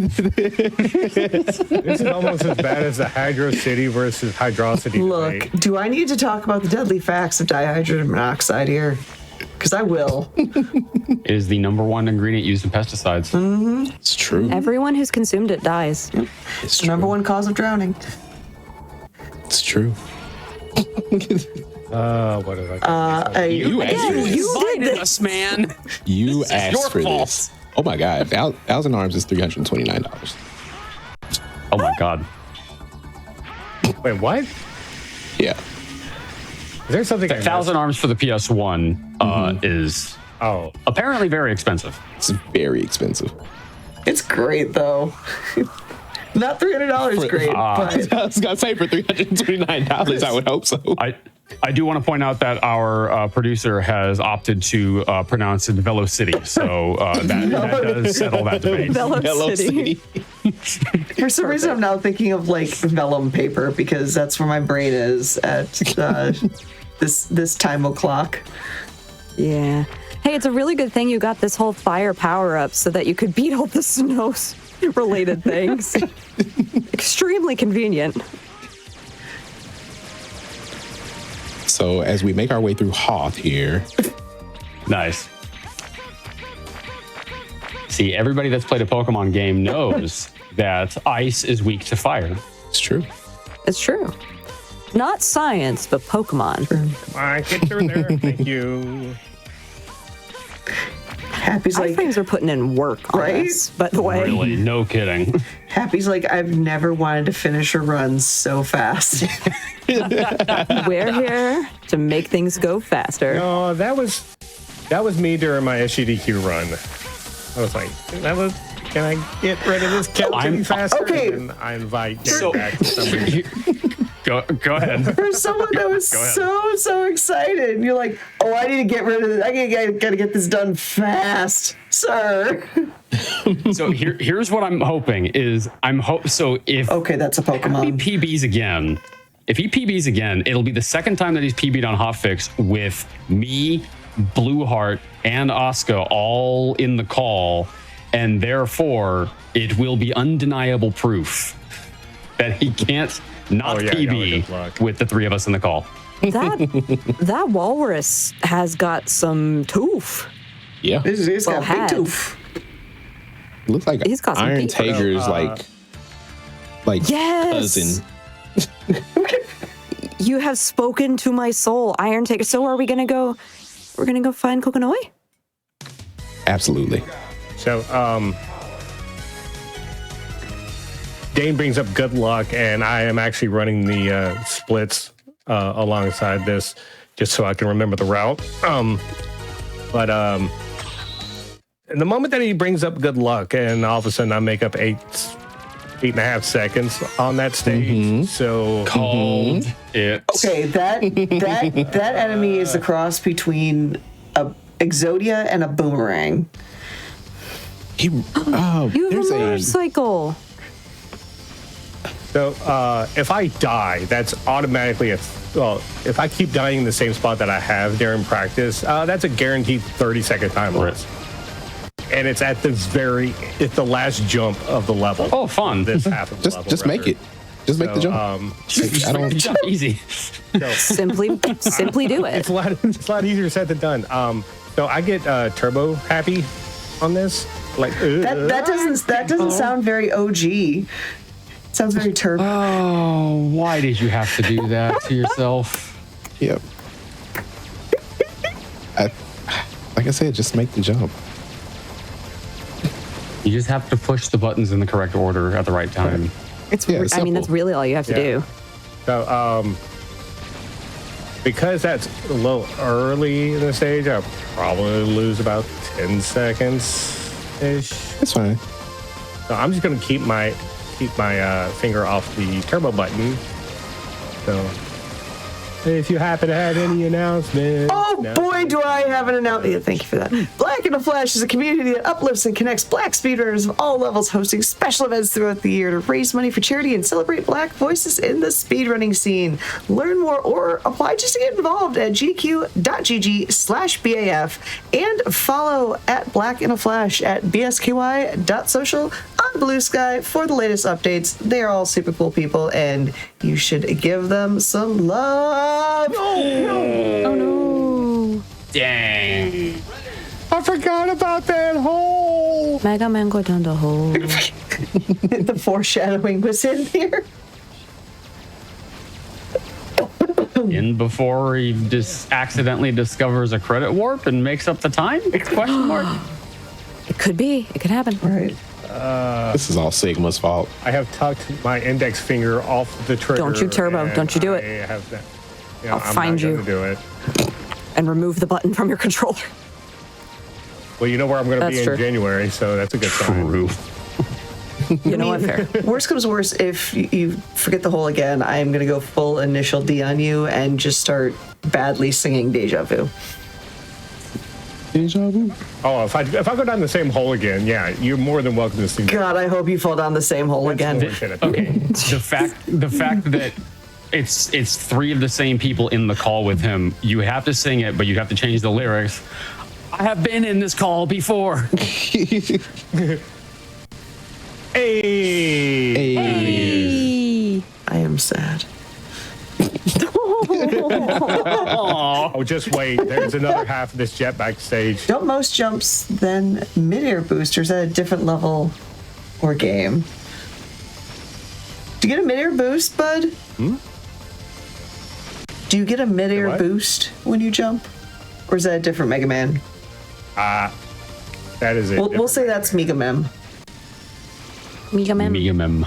is almost as bad as the Hydro City versus Hydrocity Look, debate. do I need to talk about the deadly facts of dihydrogen monoxide here? Because I will. It is the #1 ingredient used in pesticides. Mm-hmm. It's true. Everyone who's consumed it dies. It's the #1 cause of drowning. It's true. What did I you invited us, man. You asked for fault. this. Oh my God. Thousand Arms is $329. Oh my God. Wait, what? Yeah. Is there something? 1,000 Arms for the PS1 is apparently very expensive. It's very expensive. It's great though. Not $300 great, but I was gonna say for $329, I would hope so. I do want to point out that our producer has opted to pronounce it Velo City, so that does settle that debate. Velo City. For some reason, I'm now thinking of like vellum paper because that's where my brain is at this time o'clock. Yeah. Hey, it's a really good thing you got this whole fire power up so that you could beat all the snows related things. Extremely convenient. So as we make our way through Hoth here. Nice. See, everybody that's played a Pokemon game knows that ice is weak to fire. It's true. It's true. Not science, but Pokemon. Come on, get through there. Thank you. Happy's like, frames are putting in work on this, by the way. Really, no kidding. Happy's like, I've never wanted to finish a run so fast. We're here to make things go faster. No, that was me during my SGDQ run. I was like, can I get rid of this counting faster? Okay. And I invite Derek back for some reason. Go ahead. For someone that was so excited, you're like, oh, I need to get rid of this. I gotta get this done fast. Sir. So here's what I'm hoping is so if okay, that's a Pokemon. If he PBs again, it'll be the second time that he's PB'd on Hotfix with me, Blueheart, and Oscar all in the call, and therefore it will be undeniable proof that he can't not PB with the three of us in the call. That walrus has got some tooth. Yeah. He's got big tooth. Looks like he's got some Iron teeth. Tiger's like yes. cousin. You have spoken to my soul, Iron Tiger. So are we gonna go? We're gonna go find Kokonoi? Absolutely. So, Dane brings up good luck, and I am actually running the splits alongside this, just so I can remember the route. But in the moment that he brings up good luck, and all of a sudden I make up 8.5 seconds on that stage. So called it. Okay, that enemy is the cross between a Exodia and a Boomerang. You have a motorcycle. So if I die, that's automatically if I keep dying in the same spot that I have during practice, that's a guaranteed 30-second time loss. And it's at the last jump of the level. Oh, fun! This half of the level. Just make it. Just make the jump. I don't jump easy. Simply do it. It's a lot easier said than done. So I get turbo happy on this. Like that doesn't sound very OG. Sounds very turbo. Oh, why did you have to do that to yourself? Yep. Like I said, just make the jump. You just have to push the buttons in the correct order at the right time. It's that's really all you have to do. So because that's a little early in the stage, I'll probably lose about 10 seconds ish. That's fine. So I'm just gonna keep my finger off the turbo button. So if you happen to have any announcements. Oh boy, do I have an announcement. Yeah, thank you for that. Black in a Flash is a community that uplifts and connects Black speedrunners of all levels, hosting special events throughout the year to raise money for charity and celebrate Black voices in the speedrunning scene. Learn more or apply just to get involved at gdq.gg/BAF and follow at Black in a Flash at bsky.social on Blue Sky for the latest updates. They are all super cool people, and you should give them some love. Oh no. Dang. I forgot about that hole. Mega Man go down the hole. The foreshadowing was in here. In before he just accidentally discovers a credit warp and makes up the time? Question mark. It could be. It could happen. Right. This is all Sigma's fault. I have tucked my index finger off the trigger. Don't you turbo. Don't you do it. I have that. I'll find you. Do it. And remove the button from your controller. Well, you know where I'm going to be That's in true. January, so that's a good sign. True. You know what? Fair. Worst comes worst, if you forget the hole again, I am going to go full initial D on you and just start badly singing Deja Vu. Deja vu. Oh, if I go down the same hole again, yeah, you're more than welcome to sing. God, I hope you fall down the same hole again. Okay. The fact that it's three of the same people in the call with him. You have to sing it, but you have to change the lyrics. I have been in this call before. Hey. I am sad. Oh, just wait. There's another half of this jet backstage. Don't most jumps then mid-air boosters at a different level or game? Do you get a mid-air boost, bud? Do you get a mid-air What? boost when you jump? Or is that a different Mega Man? That is it. We'll say that's Mega Man. Mega Man. Mega Mem.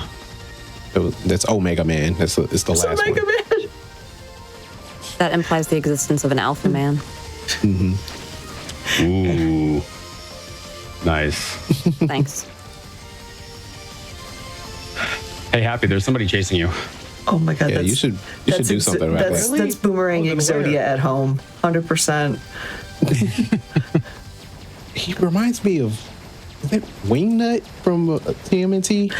That's Omega Man. It's the last Mega one. Man. That implies the existence of an Alpha Man. Ooh. Nice. Thanks. Hey, Happy, there's somebody chasing you. Oh my God. Yeah, you should do something about that. That's Boomerang Exodia at home. 100%. He reminds me of, is that Wingnut from TMNT?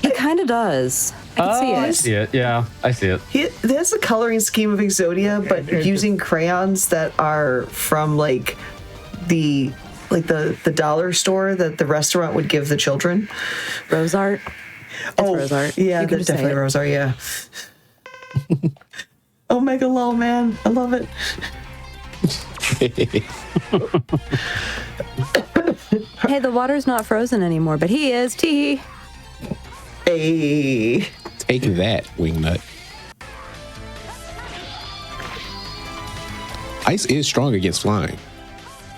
He kind of does. I can see it. I see it. Yeah, I see it. There's the coloring scheme of Exodia, but using crayons that are from like the dollar store that the restaurant would give the children. Rose art. It's rose art. Yeah, You can that's just say definitely it. rose art. Yeah. Omega lol, man, I love it. Hey, the water's not frozen anymore, but he is. Tee. Hey. Take that, Wingnut. Ice is strong against flying.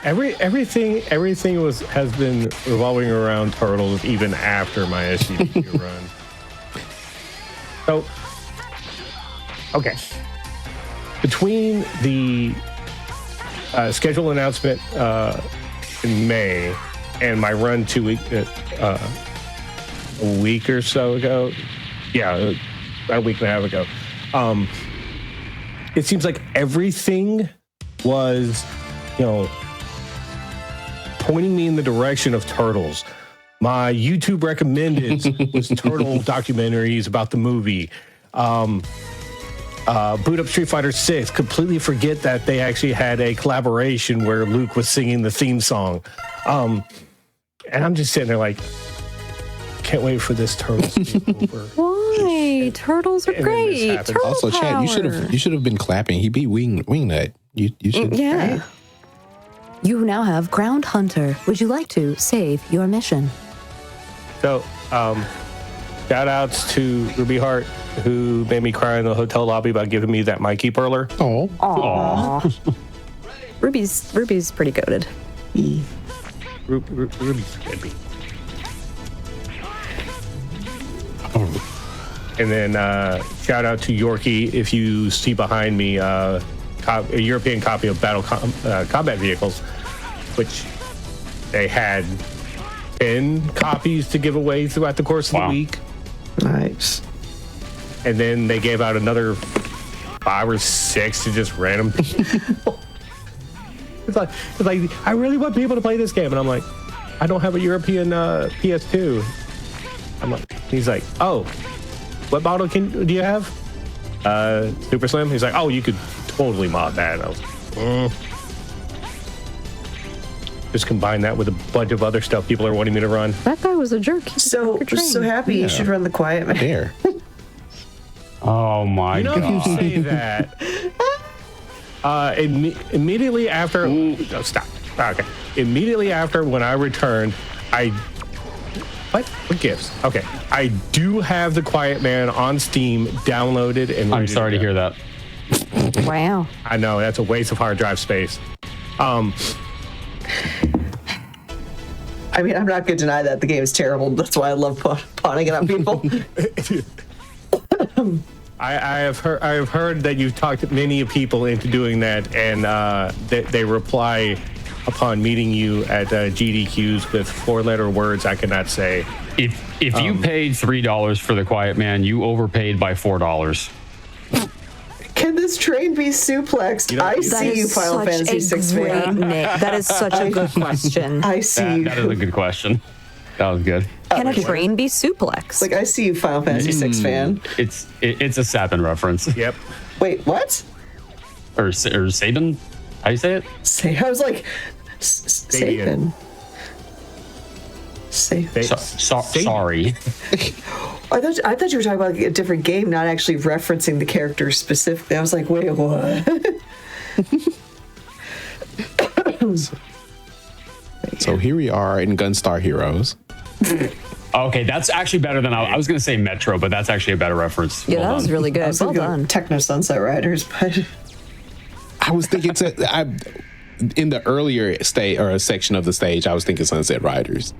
Everything has been revolving around turtles even after my SGDQ run. So, okay. Between the schedule announcement in May and my run a week or so ago, about a week and a half ago, it seems like everything was, pointing me in the direction of turtles. My YouTube recommended was turtle documentaries about the movie. Boot up Street Fighter 6. Completely forget that they actually had a collaboration where Luke was singing the theme song. And I'm just sitting there like, can't wait for this Turtles to be over. Why? Turtles are great. Turtle Also, Chad, you should have been clapping. He beat Wingnut. You should. Yeah. You now have Ground Hunter. Would you like to save your mission? So, shout outs to Ruby Hart, who made me cry in the hotel lobby about giving me that Mikey Perler. Oh. Aww. Ruby's pretty goated. Ruby's good. And then shout out to Yorkie. If you see behind me, a European copy of Battle Combat Vehicles, which they had 10 copies to give away throughout the course of the week. Nice. And then they gave out another 5 or 6 to just random people. It's like, I really want people to play this game. And I'm like, I don't have a European PS2. He's like, oh, what model do you have? Super Slim? He's like, oh, you could totally mod that. And I was like, Just combine that with a bunch of other stuff people are wanting me to run. That guy was a jerk. So happy you should run the Quiet Man. There. Oh my god. You say that. Immediately after... No, stop. Okay. Immediately after when I returned, What gifts? Okay. I do have the Quiet Man on Steam downloaded and I'm sorry to hear that. Wow. I know, that's a waste of hard drive space. I mean, I'm not going to deny that the game is terrible. That's why I love pawning it on people. I have heard that you've talked many people into doing that, and they reply upon meeting you at GDQs with 4-letter words I cannot say. If you paid $3 for the Quiet Man, you overpaid by $4. Can this train be suplexed? I see you, Final Fantasy VI fan. That is such a good question. I see you. That is a good question. That was good. Can a train be suplexed? Like, I see you, Final Fantasy VI fan. It's a Sabin reference. Yep. Wait, what? Or Sabin? How do you say it? I was like, Sabin. Sorry. I thought you were talking about like a different game, not actually referencing the characters specifically. I was like, wait, what? So here we are in Gunstar Heroes. Okay, that's actually better than I was going to say Metro, but that's actually a better reference. Yeah, that was really good. I was Well done. Techno Sunset Riders, but I was thinking in the earlier state or section of the stage, I was thinking Sunset Riders.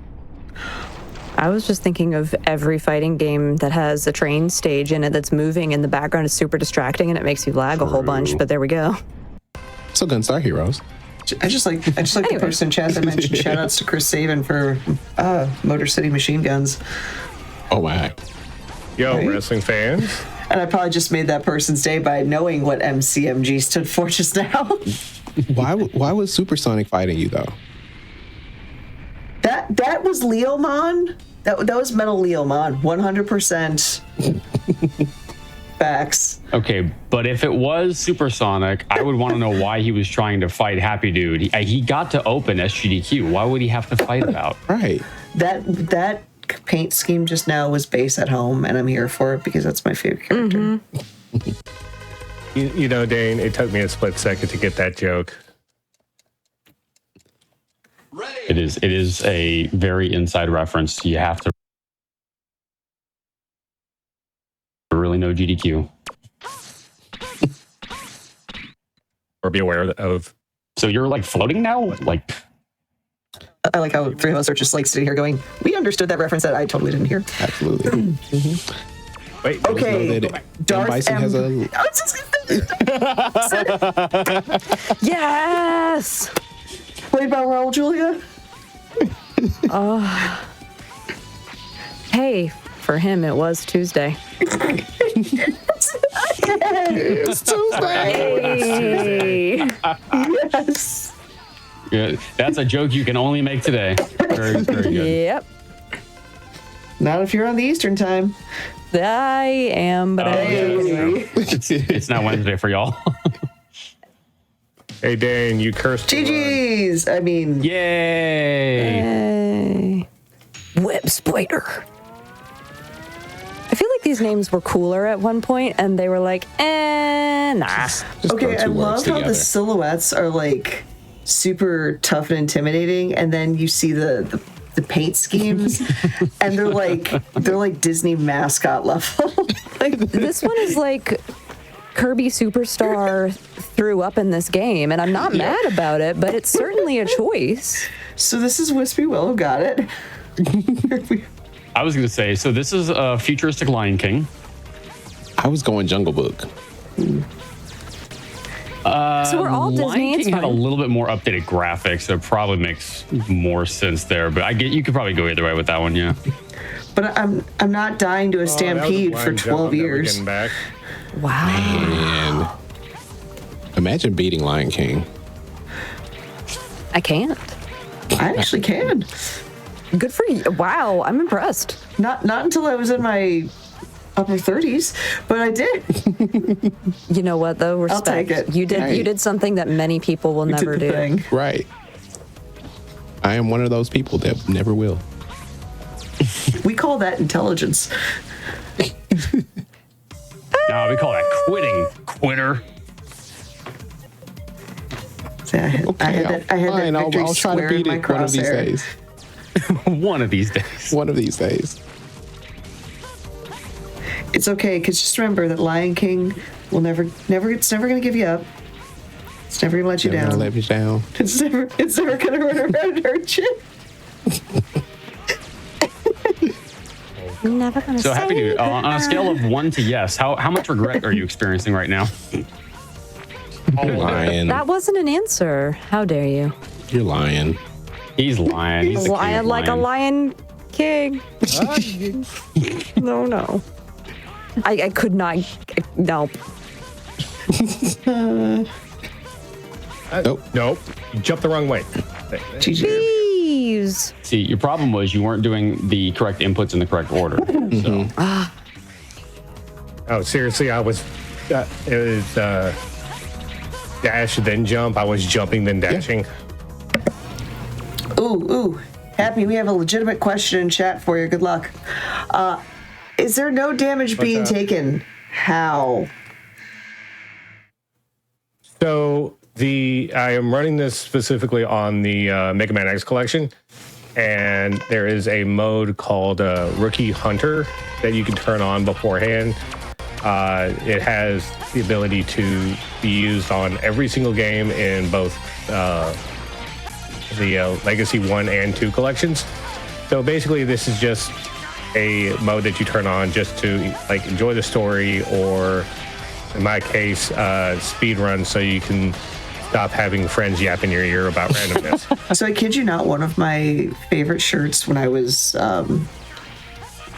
I was just thinking of every fighting game that has a train stage in it that's moving and the background is super distracting and it makes you lag a whole bunch, but there we go. So Gunstar Heroes. I just like the person in chat that mentioned shoutouts to Chris Sabin for Motor City Machine Guns. Oh my. Yo, Right? wrestling fans. And I probably just made that person's day by knowing what MCMG stood for just now. Why was Supersonic fighting you though? That was Leomon. That was Metal Leomon. 100% facts. Okay, but if it was Supersonic, I would want to know why he was trying to fight Happy Dude. He got to open SGDQ. Why would he have to fight about? Right. That paint scheme just now was base at home, and I'm here for it because that's my favorite character. You know, Dane, it took me a split second to get that joke. It is a very inside reference. You have to really know GDQ. Or be aware of. So you're like floating now? Like, I like how three of us are just like sitting here going, we understood that reference that I totally didn't hear. Absolutely. Wait, okay. Darth Bison has a. Yes. Played by Raul Julia. Hey, for him it was Tuesday. It's Tuesday. Hey. Yes. yeah, that's a joke you can only make today. Very, very good. Yep. Not if you're on the Eastern time. I am, but It's not Wednesday for y'all. Hey, Dane, you cursed. GG's. I mean, Yay! Web Spider. I feel like these names were cooler at one point, and they were like, nah. Just okay, throw I two words love how together. the silhouettes are like super tough and intimidating, and then you see the paint schemes, and they're like Disney mascot level. Like this one is like Kirby Superstar threw up in this game, and I'm not mad about it, but it's certainly a choice. So this is Wispy Willow, got it. I was going to say, so this is a futuristic Lion King. I was going Jungle Book. So we're all Disney. Lion It's King had a fine. little bit more updated graphics, so it probably makes more sense there. But I get you could probably go either way with that one, yeah. But I'm not dying to a stampede for 12 years. Back. Wow. And imagine beating Lion King. I can't. I actually can. Good for you. Wow, I'm impressed. Not until I was in my upper 30s, but I did. You know what though? Respect. I'll take it. You did Right. you did something that many people will We never did the do. thing. Right. I am one of those people that never will. We call that intelligence. No, we call that quitting, quitter. See, I had that Fine, victory I'll try to square in beat my it one of these crosshair. days. One of these days. One of these days. It's okay, because just remember that Lion King will never, it's never going to give you up. It's never going to let you Never down. let me down. It's never going to run around and hurt you. Never gonna So say Happy Dude, on a scale of 1 to yes, how much regret are you experiencing right now? You're lying. that wasn't an answer. How dare you? You're lying. He's lying. He's the king of Lion like a lying. Lion King. No. I could not. No. Nope. You jumped the wrong way. GG. Please. See, your problem was you weren't doing the correct inputs in the correct order. So Oh, seriously, it was dash then jump. I was jumping then dashing. Ooh. Happy, we have a legitimate question in chat for you. Good luck. Is there no damage being taken? How? So I am running this specifically on the Mega Man X collection, and there is a mode called Rookie Hunter that you can turn on beforehand. It has the ability to be used on every single game in both the Legacy 1 and 2 collections. So basically, this is just a mode that you turn on just to like enjoy the story, or in my case, speedrun, so you can stop having friends yap in your ear about randomness. So I kid you not, one of my favorite shirts when I was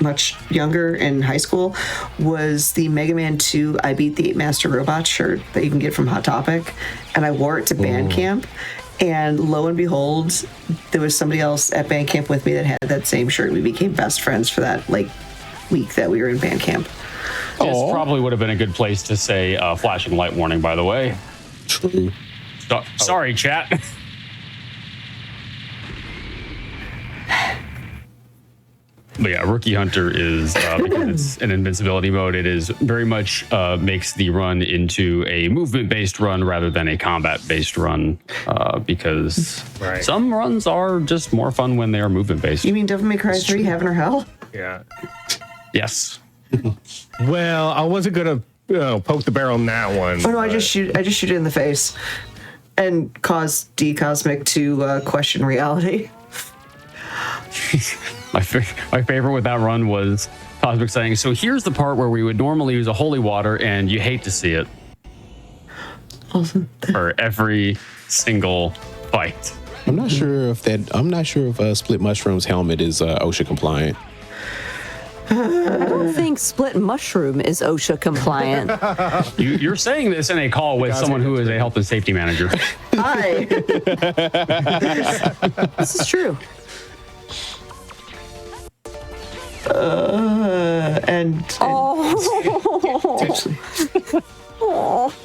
much younger in high school was the Mega Man 2 I Beat the 8 Master Robot shirt that you can get from Hot Topic. And I wore it to band camp. And lo and behold, there was somebody else at band camp with me that had that same shirt. We became best friends for that week that we were in band camp. This probably would have been a good place to say flashing light warning, by the way. True. Sorry, chat. But yeah, Rookie Hunter is, because it's an invincibility mode, it is very much makes the run into a movement-based run rather than a combat-based run, because some runs are just more fun when they are movement-based. You mean Devil May Cry 3, Heaven or Hell? Yeah. Yes. Well, I wasn't gonna poke the barrel on that one. Oh no, I just shoot it in the face and cause D Cosmic to question reality. My favorite with that run was Cosmic saying, so here's the part where we would normally use a holy water and you hate to see it. Awesome. For every single fight. I'm not sure if Split Mushroom's helmet is OSHA compliant. I don't think Split Mushroom is OSHA compliant. You're saying this in a call with someone who is a health and safety manager. Hi. This is true.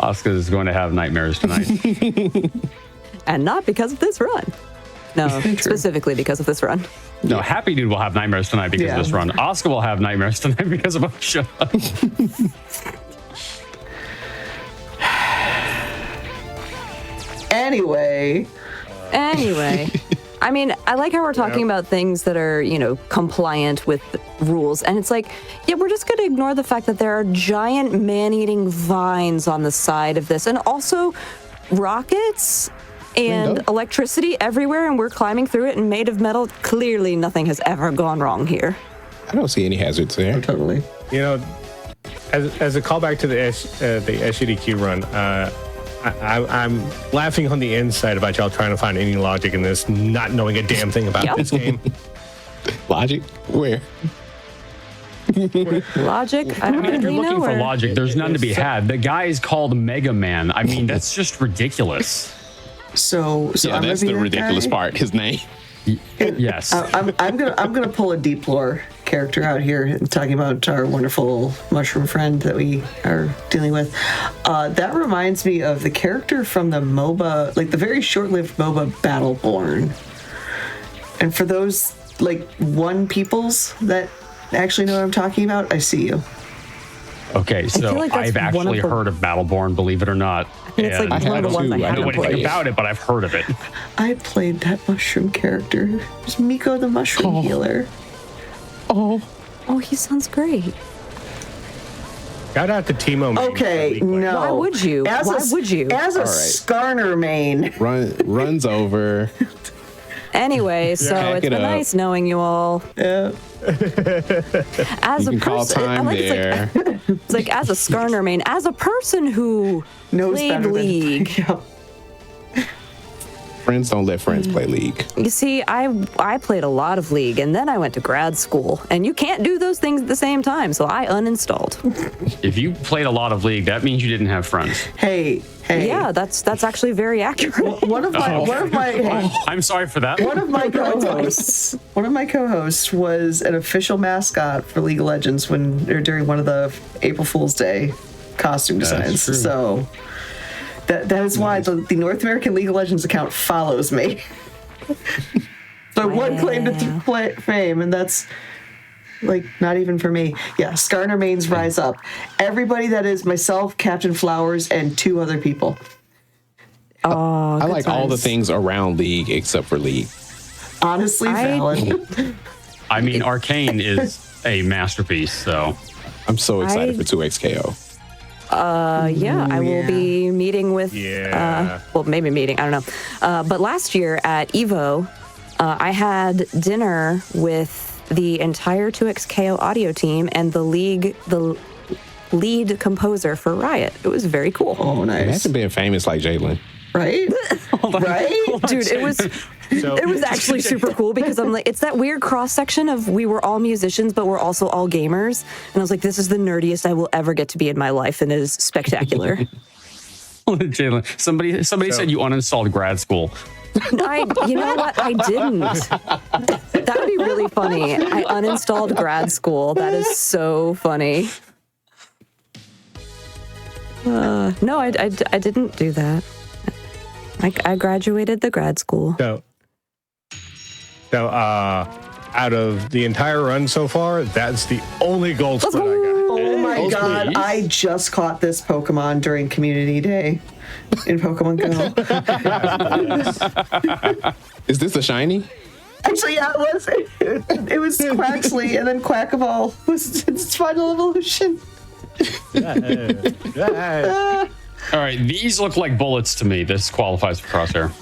Oscar is going to have nightmares tonight. And not because of this run. No, specifically because of this run. No, Happy Dude will have nightmares tonight because of this run. Oscar will have nightmares tonight because of OSHA. Anyway. I mean, I like how we're talking about things that are, compliant with rules. And it's like, yeah, we're just going to ignore the fact that there are giant man-eating vines on the side of this. And also rockets and electricity everywhere. And we're climbing through it and made of metal. Clearly, nothing has ever gone wrong here. I don't see any hazards there. Oh, totally. As a callback to the SGDQ run, I'm laughing on the inside about y'all trying to find any logic in this, not knowing a damn thing about this game. Logic? Where? Logic? I don't If you're really looking know for where. logic, there's none to be had. The guy is called Mega Man. I mean, that's just ridiculous. So Yeah, I'm that's gonna be the that ridiculous guy. part. His name. Yes. I'm gonna pull a deep lore character out here, talking about our wonderful mushroom friend that we are dealing with. That reminds me of the character from the MOBA, like the very short-lived MOBA Battleborn. And for those one peoples that actually know what I'm talking about, I see you. Okay, so like that's I've actually heard of Battleborn, believe it or not. I think it's like And one of the ones I I I don't haven't know anything played. about it, but I've heard of it. I played that mushroom character. It was Miko the mushroom healer. Oh, he sounds great. Shout out to Timo. Main Okay, for the league no. Why would you? As Why a, would you? As a All right. Skarner main. Runs over. Anyway, so Pack it's it been up. nice knowing you all. Yeah. As You a can call person, time there. it's like as a Skarner main, as a person who Knows played better than- League. Yeah. Friends don't let friends play League. You see, I played a lot of League, and then I went to grad school, and you can't do those things at the same time, so I uninstalled. If you played a lot of League, that means you didn't have friends. Hey. Yeah, that's actually very accurate. One of my I'm sorry for that. One of my co-hosts was an official mascot for League of Legends during one of the April Fool's Day costume designs. true. So that is why the North American League of Legends account follows me. So one claim to fame, and that's not even for me. Yeah, Skarner mains rise up. Everybody that is myself, Captain Flowers, and 2 other people. Oh, I good like all the times. things around League except for League. Honestly, valid. I mean, Arcane is a masterpiece, so. I'm so excited I- for 2XKO. Yeah, I will yeah. be meeting with, maybe meeting, I don't know. But last year at EVO, I had dinner with the entire 2XKO audio team and the lead composer for Riot. It was very cool. Oh, nice. Imagine being famous like Jalen. Right? Right? Dude, it was actually super cool because I'm like, it's that weird cross section of we were all musicians, but we're also all gamers. And I was like, this is the nerdiest I will ever get to be in my life, and it is spectacular. Jalen, somebody said you uninstalled grad school. You know what? I didn't. That would be really funny. I uninstalled grad school. That is so funny. No, I didn't do that. I graduated the grad school. So, out of the entire run so far, that's the only gold split I got. Oh my god, I just caught this Pokemon during Community Day in Pokemon Go. Is this a shiny? Actually, yeah, it was. It was Quaxley, and then Quackaball was its final evolution. All right, these look like bullets to me. This qualifies for Crosshair.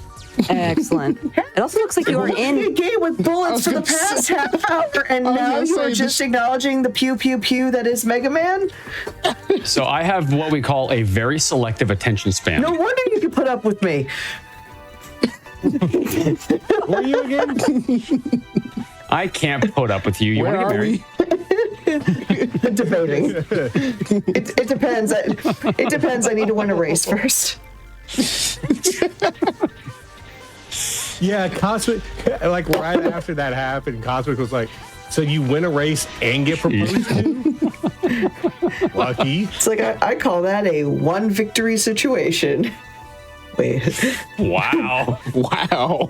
Excellent. It also looks like you are in a game with bullets for the past half hour, and now you are just acknowledging the pew pew pew that is Mega Man. So I have what we call a very selective attention span. No wonder you can put up with me. What are you again? I can't put up with you. You want to get married? Debating. It depends. It depends. I need to win a race first. Yeah, Cosmic, like right after that happened, Cosmic was like, so you win a race and get proposed to? Lucky. It's like, I call that a one victory situation. Wait. Wow. Wow.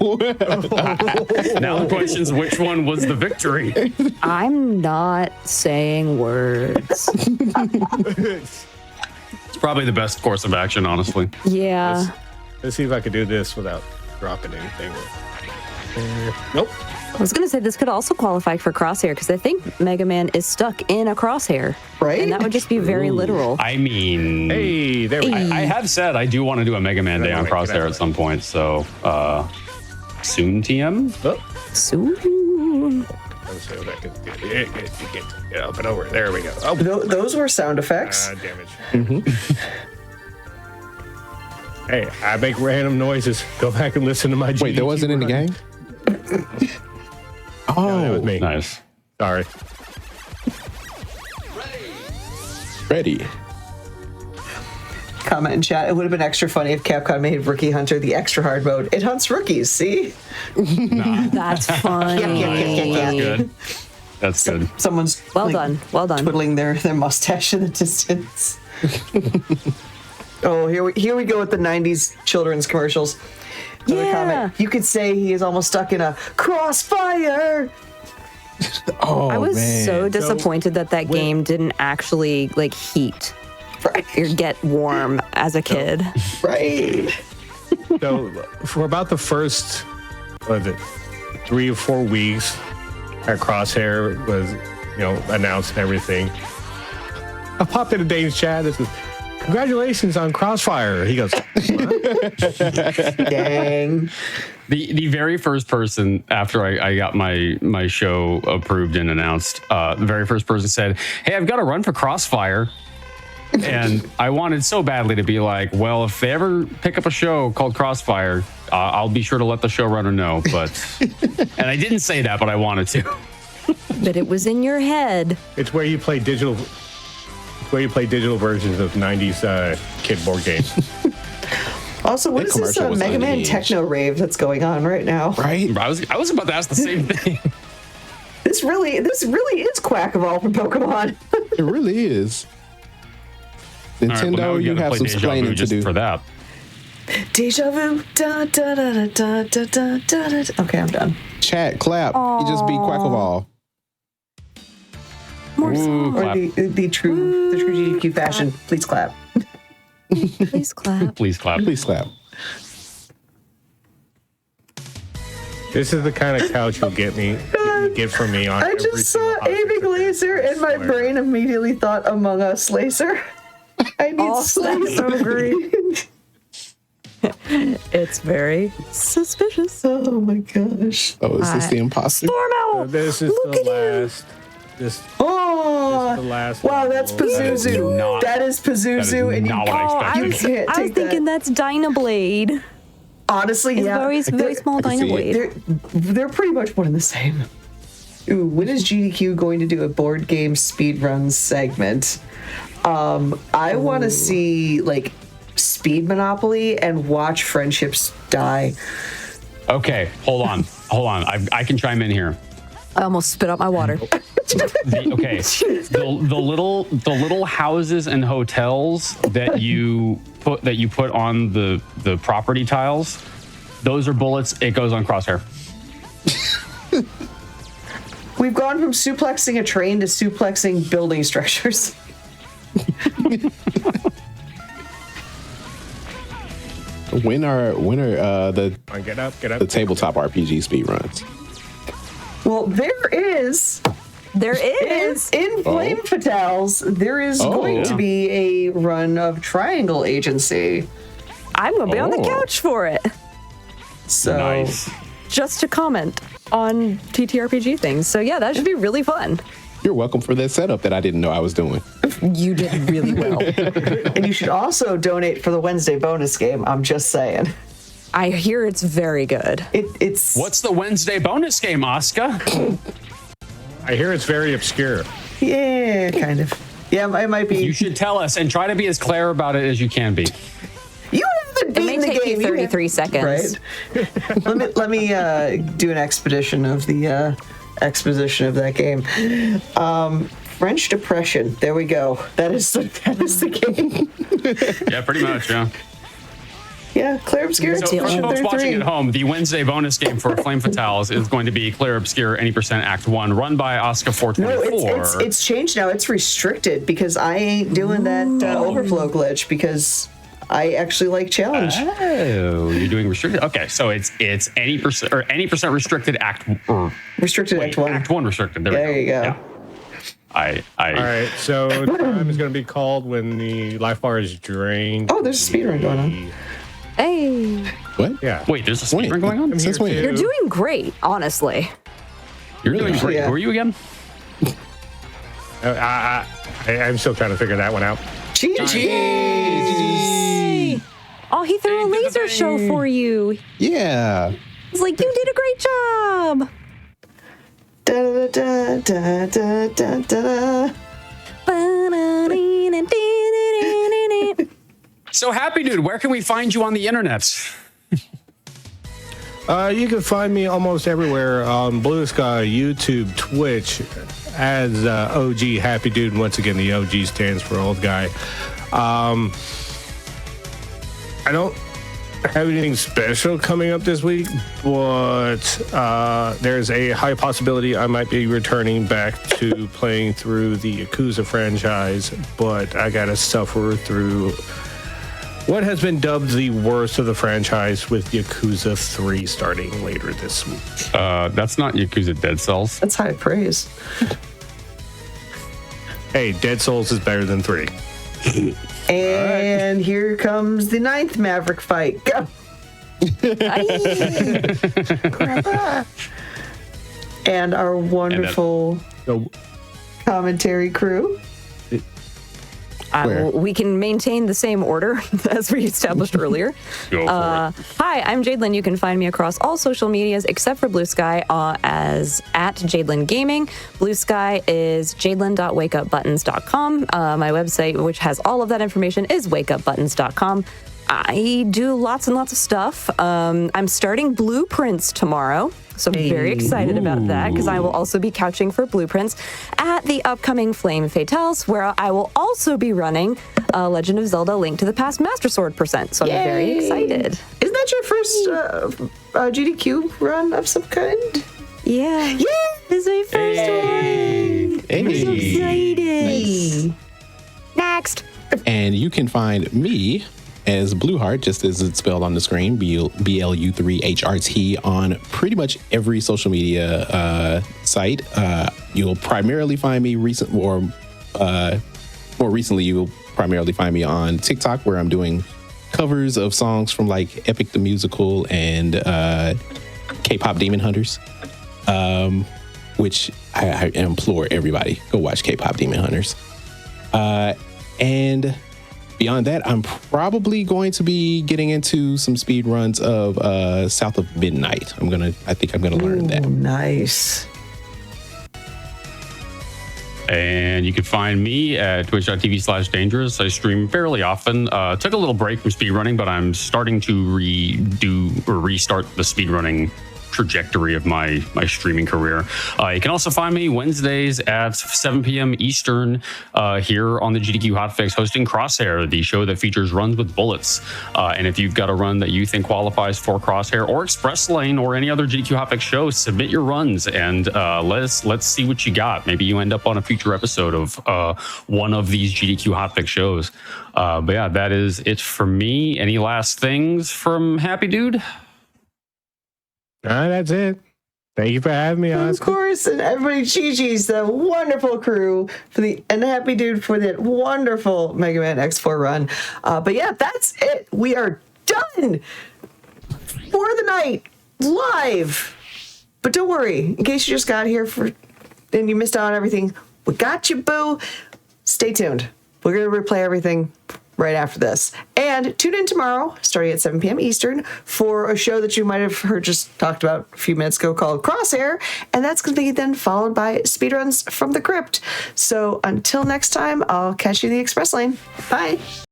Now the question is, which one was the victory? I'm not saying words. It's probably the best course of action, honestly. Yeah. Let's see if I can do this without dropping anything. Nope. I was going to say this could also qualify for Crosshair because I think Mega Man is stuck in a crosshair. Right? And that would just be very literal. I mean, Hey, there we go. I have said I do want to do a Mega Man Day on Get out of Crosshair the at some point, so soon, TM? Soon. Let's see if I can get up and over. There we go. Oh, Those were sound effects. damage. Hey, I make random noises. Go back and listen to my GDQ Wait, that wasn't in the run. game? No, that was Oh, me. Nice. Sorry. ready. Comment in chat. It would have been extra funny if Capcom made Rookie Hunter the extra hard mode. It hunts rookies, see? That's funny. That's good. That's good. Someone's Well done. Well done. twiddling their mustache in the distance. Oh, here we go with the 90s children's commercials. Another Yeah. comment. You could say he is almost stuck in a crossfire. Oh, I was man. so disappointed that game didn't actually like heat Right. or get warm as a kid. Right. So for about the first, what is it, 3 or 4 weeks, our Crosshair was, announced and everything. I popped into Dave's chat and says, "Congratulations on Crossfire." He goes, Dang. The very first person after I got my show approved and announced, the very first person said, "Hey, I've got to run for Crossfire." And I wanted so badly to be like, well, if they ever pick up a show called Crossfire, I'll be sure to let the showrunner know. But, and I didn't say that, but I wanted to. But it was in your head. "It's where you play digital versions of 90s kid board games." Also, what That is this commercial was Mega Man unhinged. techno rave that's going on right now? Right? I was about to ask the same thing. This really is Quackaball from Pokemon. It really is. All right, Nintendo, well, now we you gotta have play some Deja Vu explaining to just do. for that. Deja vu. Da, da, da, da, da, da, da, da, da. Okay, I'm done. Chat, clap. You just beat Quackaball. More Ooh, songs. Or Clap. the true GDQ fashion. Please clap. Please clap. Please clap. Please clap. This is the kind of couch you'll get from me on I every just single saw Hotfix Aiming event. Laser and my brain immediately thought Among Us Laser. I need Oh, Slayer. so green. It's very suspicious. Oh my gosh. Oh, is this the imposter? Stormo! This is Look the at you. last. This Oh, the last. wow, that's one. Pazuzu. That is Pazuzu, and you, not what I you expected. can't I take was thinking that. that's Dynablade. Honestly, It's yeah. very small can see it. Dynablade. They're pretty much one and the same. Ooh, when is GDQ going to do a board game speedruns segment? I want to see like Speed Monopoly and watch friendships die. Okay, hold on. I can chime in here. I almost spit out my water. The little houses and hotels that you put on the property tiles, those are bullets. It goes on Crosshair. We've gone from suplexing a train to suplexing building structures. When are the Get up. the tabletop RPG speedruns? Well, there is in Flame Fatales. There is going to be a run of Triangle Agency. I'm going to be on the couch for it. So Nice. Just to comment on TTRPG things. So yeah, that should be really fun. You're welcome for that setup that I didn't know I was doing. You did really well. and you should also donate for the Wednesday bonus game. I'm just saying. I hear it's very good. It's What's the Wednesday bonus game, Oscar? I hear it's very obscure. yeah, kind of. Yeah, it might be. You should tell us and try to be as clear about it as you can be. You haven't It may beaten the take game. you 33 seconds. Right. let me do an exposition of the that game. French Depression. There we go. That is the game. Yeah, pretty much, yeah. Yeah, Claire Obscure. So for Edition folks watching 33. at home, the Wednesday bonus game for Flame Fatales is going to be Clear Obscure Any Percent Act 1, run by Oscar No, 424. it's changed now. It's restricted because I ain't doing that overflow glitch because I actually like challenge. Oh, you're doing restricted. Okay, so it's any percent restricted Act or Restricted Act 1. Act 1 restricted. There you go. Yeah. I All right, so time is going to be called when the life bar is drained. Oh, there's a speedrun going on. Hey, What? Yeah. Wait, there's a speedrun going on? Since when? you're doing great, honestly. You're doing great. Yeah. Who are you again? I'm still trying to figure that one out. GG! Oh, he threw a laser show for you. Yeah. He's like, you did a great job. Da, da, da, da, da, da. So Happy Dude, where can we find you on the internet? You can find me almost everywhere on Blue Sky, YouTube, Twitch, as OG Happy Dude. Once again, the OG stands for old guy. I don't have anything special coming up this week, but there's a high possibility I might be returning back to playing through the Yakuza franchise, but I gotta suffer through what has been dubbed the worst of the franchise with Yakuza 3 starting later this week. That's not Yakuza Dead Cells. That's high praise. Hey, Dead Souls is better than 3. And here comes the 9th Maverick fight. Go! And our wonderful commentary crew. We can maintain the same order as we established earlier. Go for it. Hi, I'm Jadelyn. You can find me across all social medias except for Blue Sky as at Jadelyn Gaming. Blue Sky is jadelyn.wakeupbuttons.com. My website, which has all of that information, is wakeupbuttons.com. I do lots and lots of stuff. I'm starting Blueprints tomorrow. So I'm very excited about that because I will also be couching for Blueprints at the upcoming Flame Fatales, where I will also be running Legend of Zelda: Link to the Past Master Sword %. So I'm very excited. Isn't that your first GDQ run of some kind? Yeah. Yeah! This is my first one. I'm so excited. Next. And you can find me as Blueheart, just as it's spelled on the screen, BLU3HRT, on pretty much every social media site. You'll primarily find me more recently, you will primarily find me on TikTok, where I'm doing covers of songs from like Epic the Musical and K-Pop Demon Hunters, which I implore everybody, go watch K-Pop Demon Hunters. And beyond that, I'm probably going to be getting into some speed runs of South of Midnight. I think I'm gonna learn that. Nice. And you can find me at twitch.tv/dangerous. I stream fairly often. Took a little break from speedrunning, but I'm starting to restart the speedrunning trajectory of my streaming career. You can also find me Wednesdays at 7 p.m. Eastern here on the GDQ Hotfix, hosting Crosshair, the show that features runs with bullets. And if you've got a run that you think qualifies for Crosshair or Express Lane or any other GDQ Hotfix show, submit your runs and let's see what you got. Maybe you end up on a future episode of one of these GDQ Hotfix shows. But yeah, that is it for me. Any last things from Happy Dude? That's it. Thank you for having me on. Of course, and everybody, Gigi's the wonderful crew and Happy Dude for that wonderful Mega Man X4 run. But yeah, that's it. We are done for the night, live. But don't worry, in case you just got here and you missed out on everything, we got you, boo. Stay tuned. We're going to replay everything right after this. And tune in tomorrow, starting at 7 p.m. Eastern, for a show that you might have heard just talked about a few minutes ago called Crosshair. And that's going to be then followed by Speedruns from the Crypt. So until next time, I'll catch you in the Express Lane. Bye.